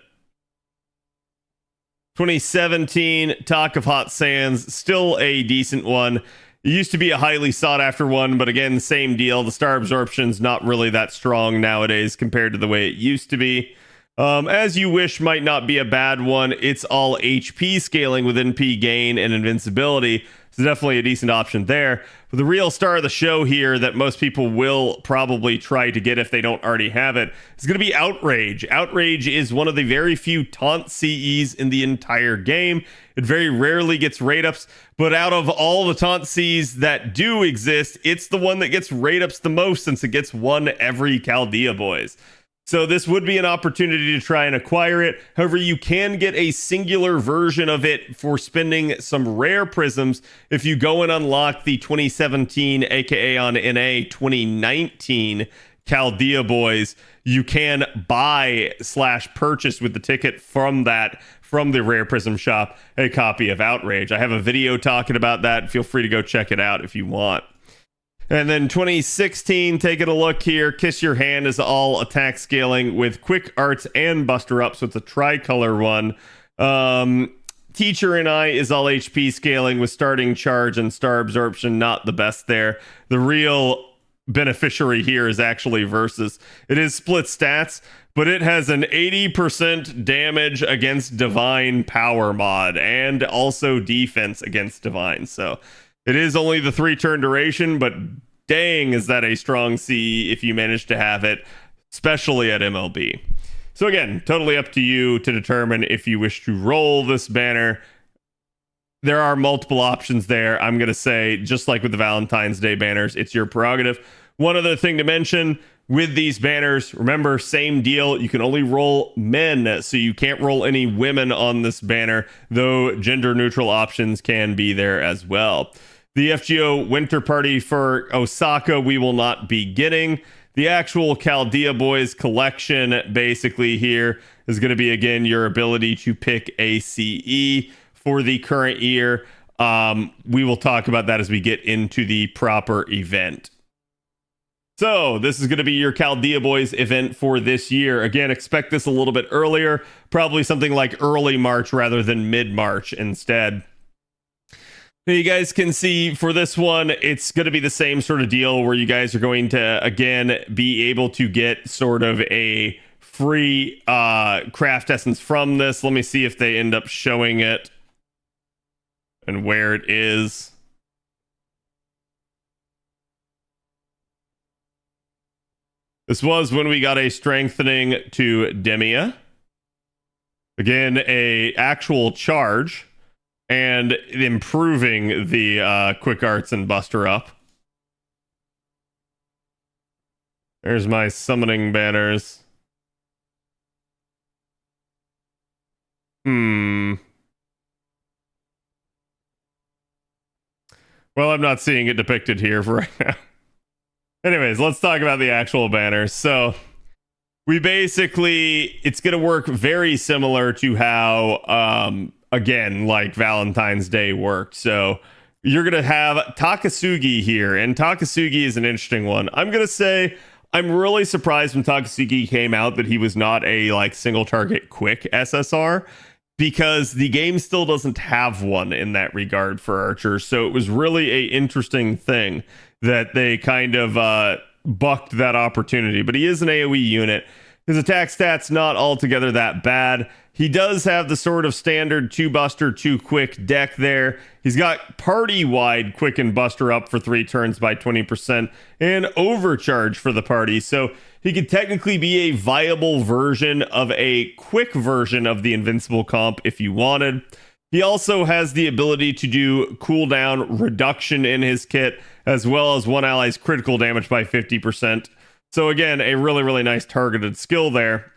2017, Talk of Hot Sands, still a decent one. It used to be a highly sought after one, but again, same deal. The star absorption's not really that strong nowadays compared to the way it used to be. As You Wish might not be a bad one. It's all HP scaling with NP gain and invincibility. So definitely a decent option there. But the real star of the show here that most people will probably try to get if they don't already have it is going to be Outrage. Outrage is one of the very few taunt CEs in the entire game. It very rarely gets rate ups, but out of all the taunt Cs that do exist, it's the one that gets rate ups the most since it gets one every Chaldea Boys. So this would be an opportunity to try and acquire it. However, you can get a singular version of it for spending some rare prisms if you go and unlock the 2017, aka on NA 2019 Chaldea Boys. You can buy/purchase with the ticket from the Rare Prism shop a copy of Outrage. I have a video talking about that. Feel free to go check it out if you want. And then 2016, taking a look here, Kiss Your Hand is all attack scaling with Quick Arts and Buster Up, so it's a tricolor one. Teacher and I is all HP scaling with Starting Charge and Star Absorption, not the best there. The real beneficiary here is actually Versus. It is split stats, but it has an 80% damage against Divine Power mod and also defense against Divine, so it is only the 3-turn duration, but dang, is that a strong CE if you manage to have it, especially at MLB. So again, totally up to you to determine if you wish to roll this banner. There are multiple options there. I'm going to say, just like with the Valentine's Day banners, it's your prerogative. One other thing to mention with these banners, remember, same deal. You can only roll men, so you can't roll any women on this banner, though gender neutral options can be there as well. The FGO Winter Party for Osaka, we will not be getting. The actual Chaldea Boys collection, basically, here is going to be, again, your ability to pick a CE for the current year. We will talk about that as we get into the proper event. So this is going to be your Chaldea Boys event for this year. Again, expect this a little bit earlier, probably something like early March rather than mid-March instead. Now you guys can see for this one, it's going to be the same sort of deal where you guys are going to, again, be able to get sort of a free craft essence from this. Let me see if they end up showing it and where it is. This was when we got a strengthening to Demia. Again, a actual charge and improving the Quick Arts and Buster Up. There's my summoning banners. Well, I'm not seeing it depicted here for right now. Anyways, let's talk about the actual banners. So we basically, it's going to work very similar to how, again, like Valentine's Day worked. So you're going to have Takasugi here, and Takasugi is an interesting one. I'm going to say I'm really surprised when Takasugi came out that he was not a like single target quick SSR, because the game still doesn't have one in that regard for archers. So it was really a interesting thing that they kind of bucked that opportunity. But he is an AoE unit. His attack stats not altogether that bad. He does have the sort of standard 2 Buster, 2 Quick deck there. He's got party-wide Quick and Buster Up for 3 turns by 20% and Overcharge for the party. So he could technically be a viable version of a quick version of the Invincible comp if you wanted. He also has the ability to do cooldown reduction in his kit, as well as one ally's critical damage by 50%. So again, a really, really nice targeted skill there.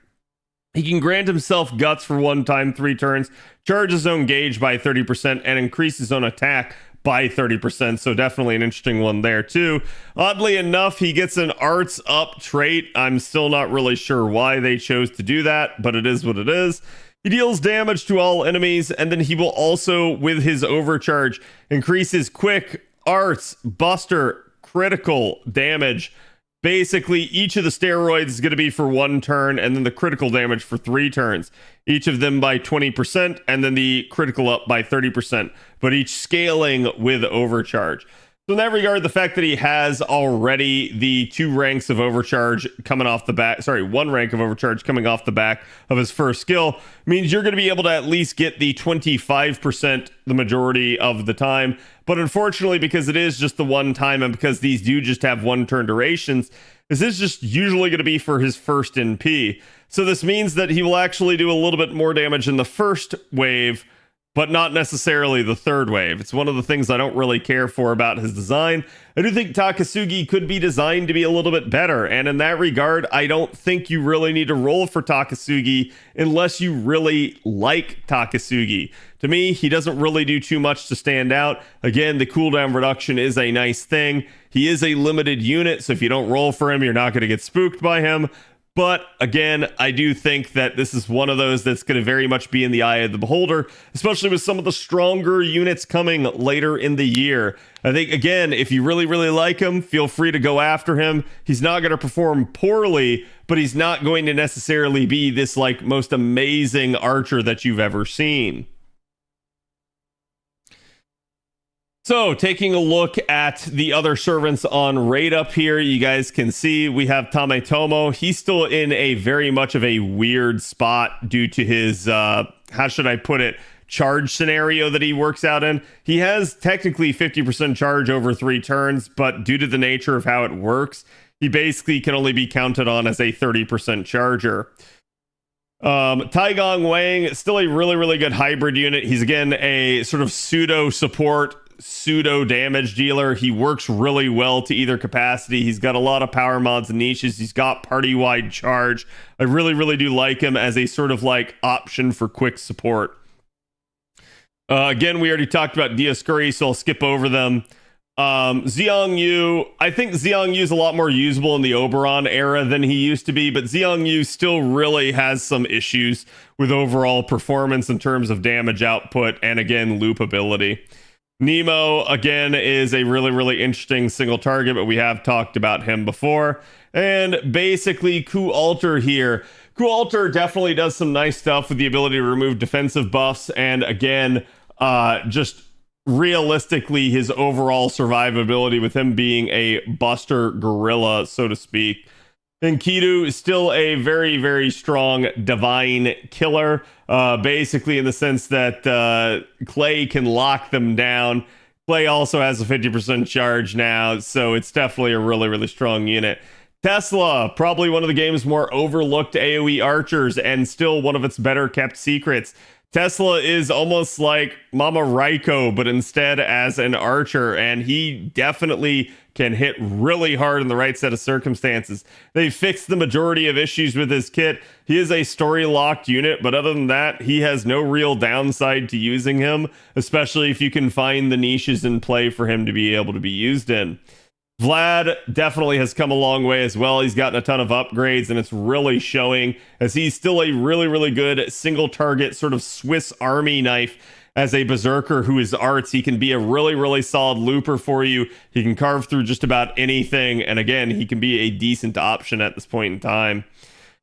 He can grant himself guts for 1 time 3 turns, charge his own gauge by 30%, and increase his own attack by 30%. So definitely an interesting one there too. Oddly enough, he gets an arts up trait. I'm still not really sure why they chose to do that, but it is what it is. He deals damage to all enemies, and then he will also, with his overcharge, increase his quick, arts, buster, critical damage. Basically, each of the steroids is going to be for 1 turn, and then the critical damage for 3 turns. Each of them by 20%, and then the critical up by 30%, but each scaling with overcharge. So in that regard, the fact that he has already the 2 ranks of overcharge coming off the back, 1 rank of overcharge coming off the back of his first skill means you're going to be able to at least get the 25% the majority of the time. But unfortunately, because it is just the 1 time and because these do just have 1 turn durations, this is just usually going to be for his first NP. So this means that he will actually do a little bit more damage in the first wave, but not necessarily the 3rd wave. It's one of the things I don't really care for about his design. I do think Takasugi could be designed to be a little bit better, and in that regard, I don't think you really need to roll for Takasugi unless you really like Takasugi. To me, he doesn't really do too much to stand out. Again, the cooldown reduction is a nice thing. He is a limited unit, so if you don't roll for him, you're not going to get spooked by him. But again, I do think that this is one of those that's going to very much be in the eye of the beholder, especially with some of the stronger units coming later in the year. I think, again, if you really, really like him, feel free to go after him. He's not going to perform poorly, but he's not going to necessarily be this like most amazing archer that you've ever seen. So, taking a look at the other servants on raid up here, you guys can see we have Tametomo. He's still in a very much of a weird spot due to his, how should I put it, charge scenario that he works out in. He has technically 50% charge over 3 turns, but due to the nature of how it works, he basically can only be counted on as a 30% charger. Taigong Wang, still a really, really good hybrid unit. He's again a sort of pseudo support, pseudo damage dealer. He works really well to either capacity. He's got a lot of power mods and niches. He's got party wide charge. I really, really do like him as a sort of like option for quick support. Again, we already talked about Dioscuri, so I'll skip over them. Xiang Yu, I think Xiang Yu is a lot more usable in the Oberon era than he used to be, but Xiang Yu still really has some issues with overall performance in terms of damage output and again loop ability. Nemo, again, is a really, really interesting single target, but we have talked about him before. And basically, Ku Alter here. Ku Alter definitely does some nice stuff with the ability to remove defensive buffs, and again, just realistically, his overall survivability with him being a buster gorilla, so to speak. And Kidu is still a very, very strong divine killer, basically in the sense that Clay can lock them down. Clay also has a 50% charge now, so it's definitely a really, really strong unit. Tesla, probably one of the game's more overlooked AoE archers and still one of its better kept secrets. Tesla is almost like Mama Raiko, but instead as an archer, and he definitely can hit really hard in the right set of circumstances. They fixed the majority of issues with his kit. He is a story-locked unit, but other than that, he has no real downside to using him, especially if you can find the niches in play for him to be able to be used in. Vlad definitely has come a long way as well. He's gotten a ton of upgrades, and it's really showing as he's still a really, really good single target sort of Swiss Army knife as a berserker who is arts. He can be a really, really solid looper for you. He can carve through just about anything, and again, he can be a decent option at this point in time.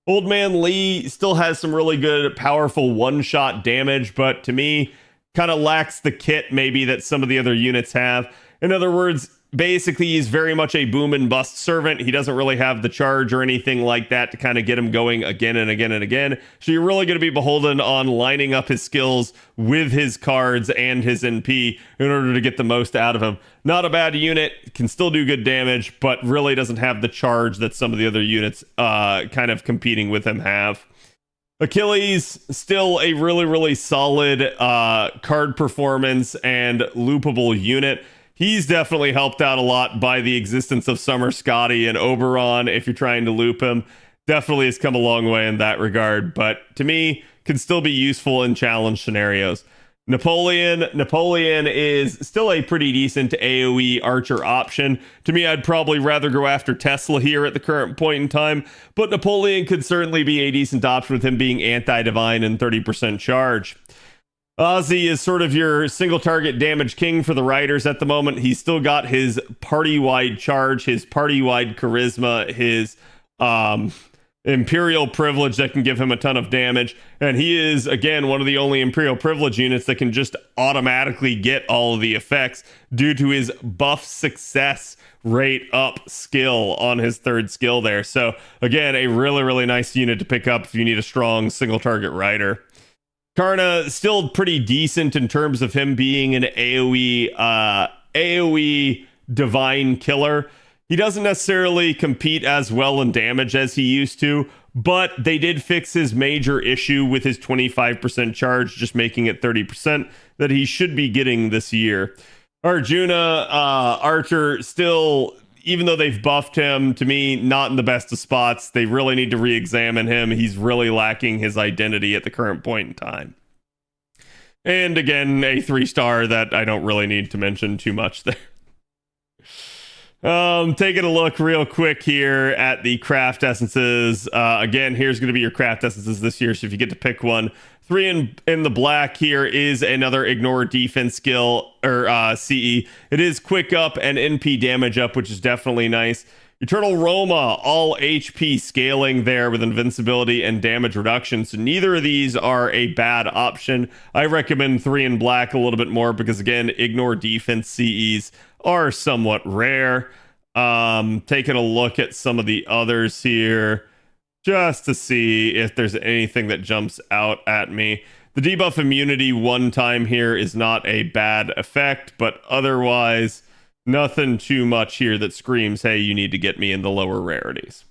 Old Man Lee still has some really good, powerful one-shot damage, but to me, kind of lacks the kit maybe that some of the other units have. In other words, basically, he's very much a boom and bust servant. He doesn't really have the charge or anything like that to kind of get him going again and again and again. So you're really going to be beholden on lining up his skills with his cards and his NP in order to get the most out of him. Not a bad unit, can still do good damage, but really doesn't have the charge that some of the other units kind of competing with him have. Achilles, still a really, really solid card performance and loopable unit. He's definitely helped out a lot by the existence of Summer Scotty and Oberon. If you're trying to loop him, definitely has come a long way in that regard. But to me, can still be useful in challenge scenarios. Napoleon is still a pretty decent AoE archer option. To me, I'd probably rather go after Tesla here at the current point in time, but Napoleon could certainly be a decent option with him being anti-divine and 30% charge. Ozzy is sort of your single target damage king for the riders at the moment. He's still got his party-wide charge, his party-wide charisma, his Imperial privilege that can give him a ton of damage, and he is again one of the only Imperial privilege units that can just automatically get all of the effects due to his buff success rate up skill on his third skill there. So again, a really, really nice unit to pick up if you need a strong single target rider. Karna still pretty decent in terms of him being an AoE divine killer. He doesn't necessarily compete as well in damage as he used to, but they did fix his major issue with his 25% charge, just making it 30% that he should be getting this year. Arjuna, Archer, still, even though they've buffed him, to me, not in the best of spots. They really need to re-examine him. He's really lacking his identity at the current point in time. And again, a 3-star that I don't really need to mention too much there. Taking a look real quick here at the craft essences. Again, here's going to be your craft essences this year, so if you get to pick one. 3 in the black here is another ignore defense skill, or CE. It is quick up and NP damage up, which is definitely nice. Eternal Roma, all HP scaling there with invincibility and damage reduction. So neither of these are a bad option. I recommend 3 in black a little bit more because, again, ignore defense CEs are somewhat rare. Taking a look at some of the others here just to see if there's anything that jumps out at me. The debuff immunity one time here is not a bad effect, but otherwise nothing too much here that screams, hey, you need to get me in the lower rarities.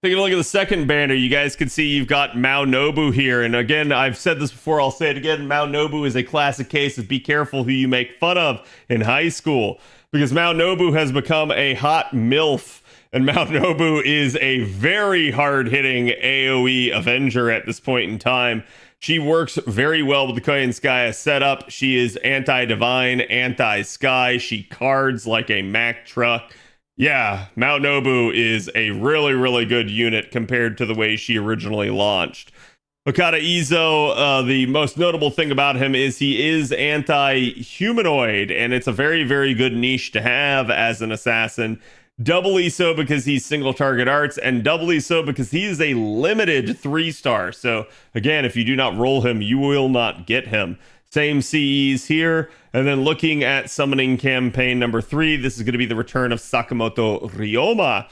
Taking a look at the second banner, you guys can see you've got Mao Nobu here. And again, I've said this before, I'll say it again. Mao Nobu is a classic case of be careful who you make fun of in high school, because Mao Nobu has become a hot MILF. And Mao Nobu is a very hard-hitting AoE Avenger at this point in time. She works very well with the Koyanskaya setup. She is anti-divine, anti-sky. She cards like a Mack truck. Yeah, Mao Nobu is a really, really good unit compared to the way she originally launched. Okada Izo, the most notable thing about him is he is anti-humanoid, and it's a very, very good niche to have as an assassin. Doubly so because he's single target arts, and doubly so because he is a limited 3-star. So again, if you do not roll him, you will not get him. Same CEs here. And then looking at summoning campaign number 3, this is going to be the return of Sakamoto Ryoma.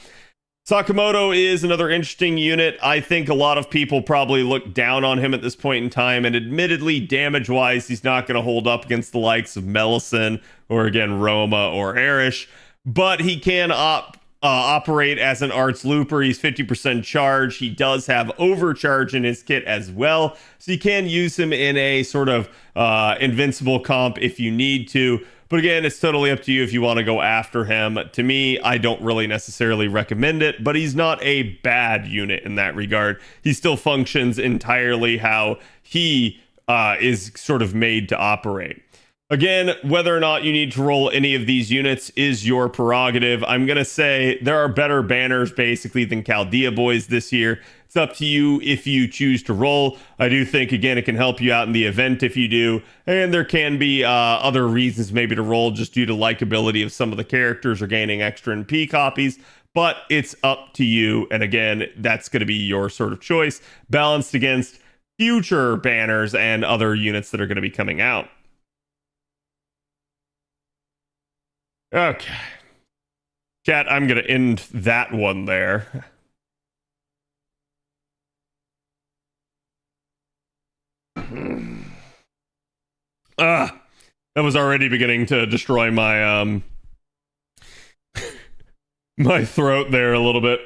Sakamoto is another interesting unit. I think a lot of people probably look down on him at this point in time, and admittedly, damage-wise, he's not going to hold up against the likes of Melisson or, again, Roma or Erish. But he can operate as an arts looper. He's 50% charge. He does have overcharge in his kit as well. So you can use him in a sort of invincible comp if you need to. But again, it's totally up to you if you want to go after him. To me, I don't really necessarily recommend it, but he's not a bad unit in that regard. He still functions entirely how he is sort of made to operate. Again, whether or not you need to roll any of these units is your prerogative. I'm going to say there are better banners, basically, than Chaldea Boys this year. It's up to you if you choose to roll. I do think, again, it can help you out in the event if you do. And there can be other reasons maybe to roll just due to likability of some of the characters or gaining extra NP copies. But it's up to you. And again, that's going to be your sort of choice, balanced against future banners and other units that are going to be coming out. Okay. Chat, I'm going to end that one there. That was already beginning to destroy my my throat there a little bit.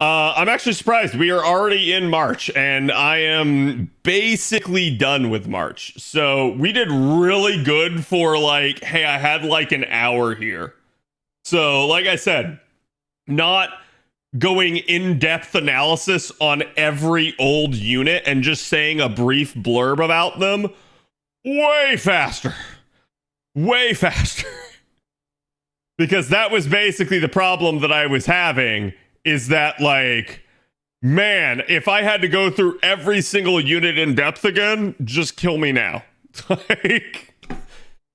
I'm actually surprised. We are already in March, and I am basically done with March. So we did really good for like, hey, I had like an hour here. So, like I said, not going in-depth analysis on every old unit and just saying a brief blurb about them. Way faster. Way faster. Because that was basically the problem that I was having. Is that like, man, if I had to go through every single unit in depth again, just kill me now. Like,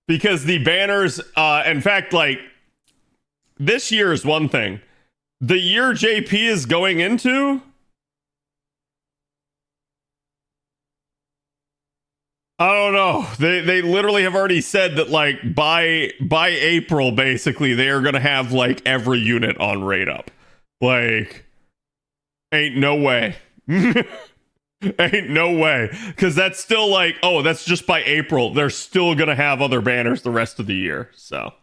because the banners, in fact, like, this year is one thing. The year JP is going into, I don't know. They literally have already said that like by April, basically, they are gonna have like every unit on rate up. Like, ain't no way. Ain't no way. Because that's still like, oh, that's just by April. They're still going to have other banners the rest of the year. So.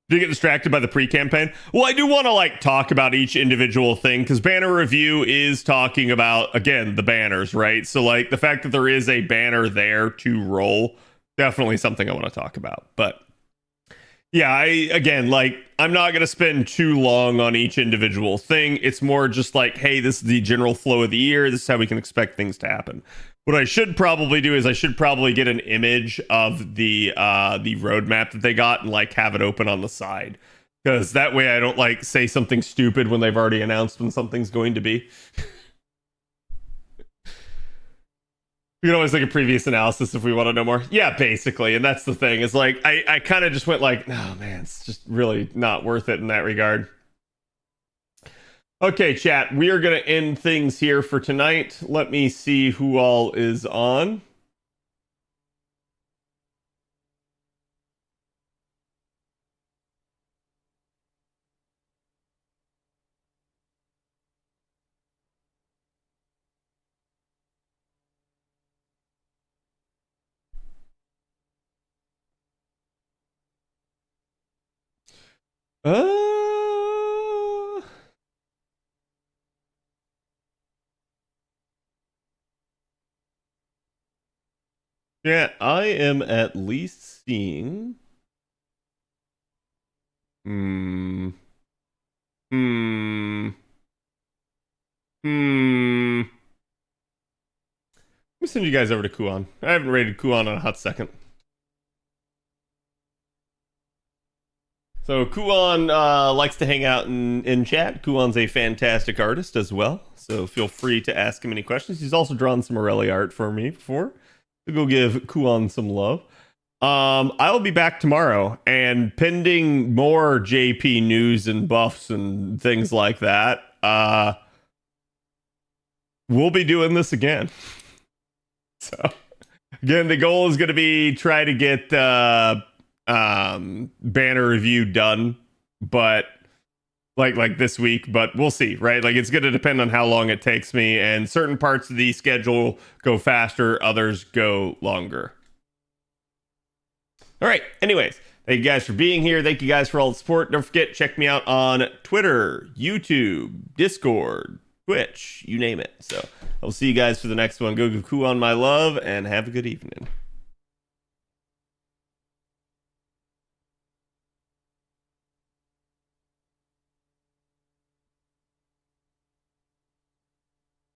Do you get distracted by the pre-campaign? Well, I do want to like talk about each individual thing because banner review is talking about, again, the banners, right? So like the fact that there is a banner there to roll, definitely something I want to talk about. But yeah, I'm not going to spend too long on each individual thing. It's more just like, hey, this is the general flow of the year. This is how we can expect things to happen. What I should probably do is I should probably get an image of the roadmap that they got and like have it open on the side. Because that way I don't like say something stupid when they've already announced when something's going to be. We can always like a previous analysis if we want to know more. Yeah, basically. And that's the thing. Is like I kind of just went like, no, man, it's just really not worth it in that regard. Okay, chat. We are going to end things here for tonight. Let me see who all is on. Yeah, I am at least seeing. Let me send you guys over to Kuan. I haven't rated Kuan in a hot second. So Kuan likes to hang out in chat. Kuan's a fantastic artist as well, so feel free to ask him any questions. He's also drawn some Morelli art for me before. So go give Kuan some love. I'll be back tomorrow, and pending more JP news and buffs and things like that, we'll be doing this again. So again, the goal is going to be try to get banner review done, but like this week, but we'll see, right? Like it's going to depend on how long it takes me, and certain parts of the schedule go faster, others go longer. All right, anyways, thank you guys for being here. Thank you guys for all the support. Don't forget, check me out on Twitter, YouTube, Discord, Twitch, you name it. So I'll see you guys for the next one. Go Kuan my love, and have a good evening.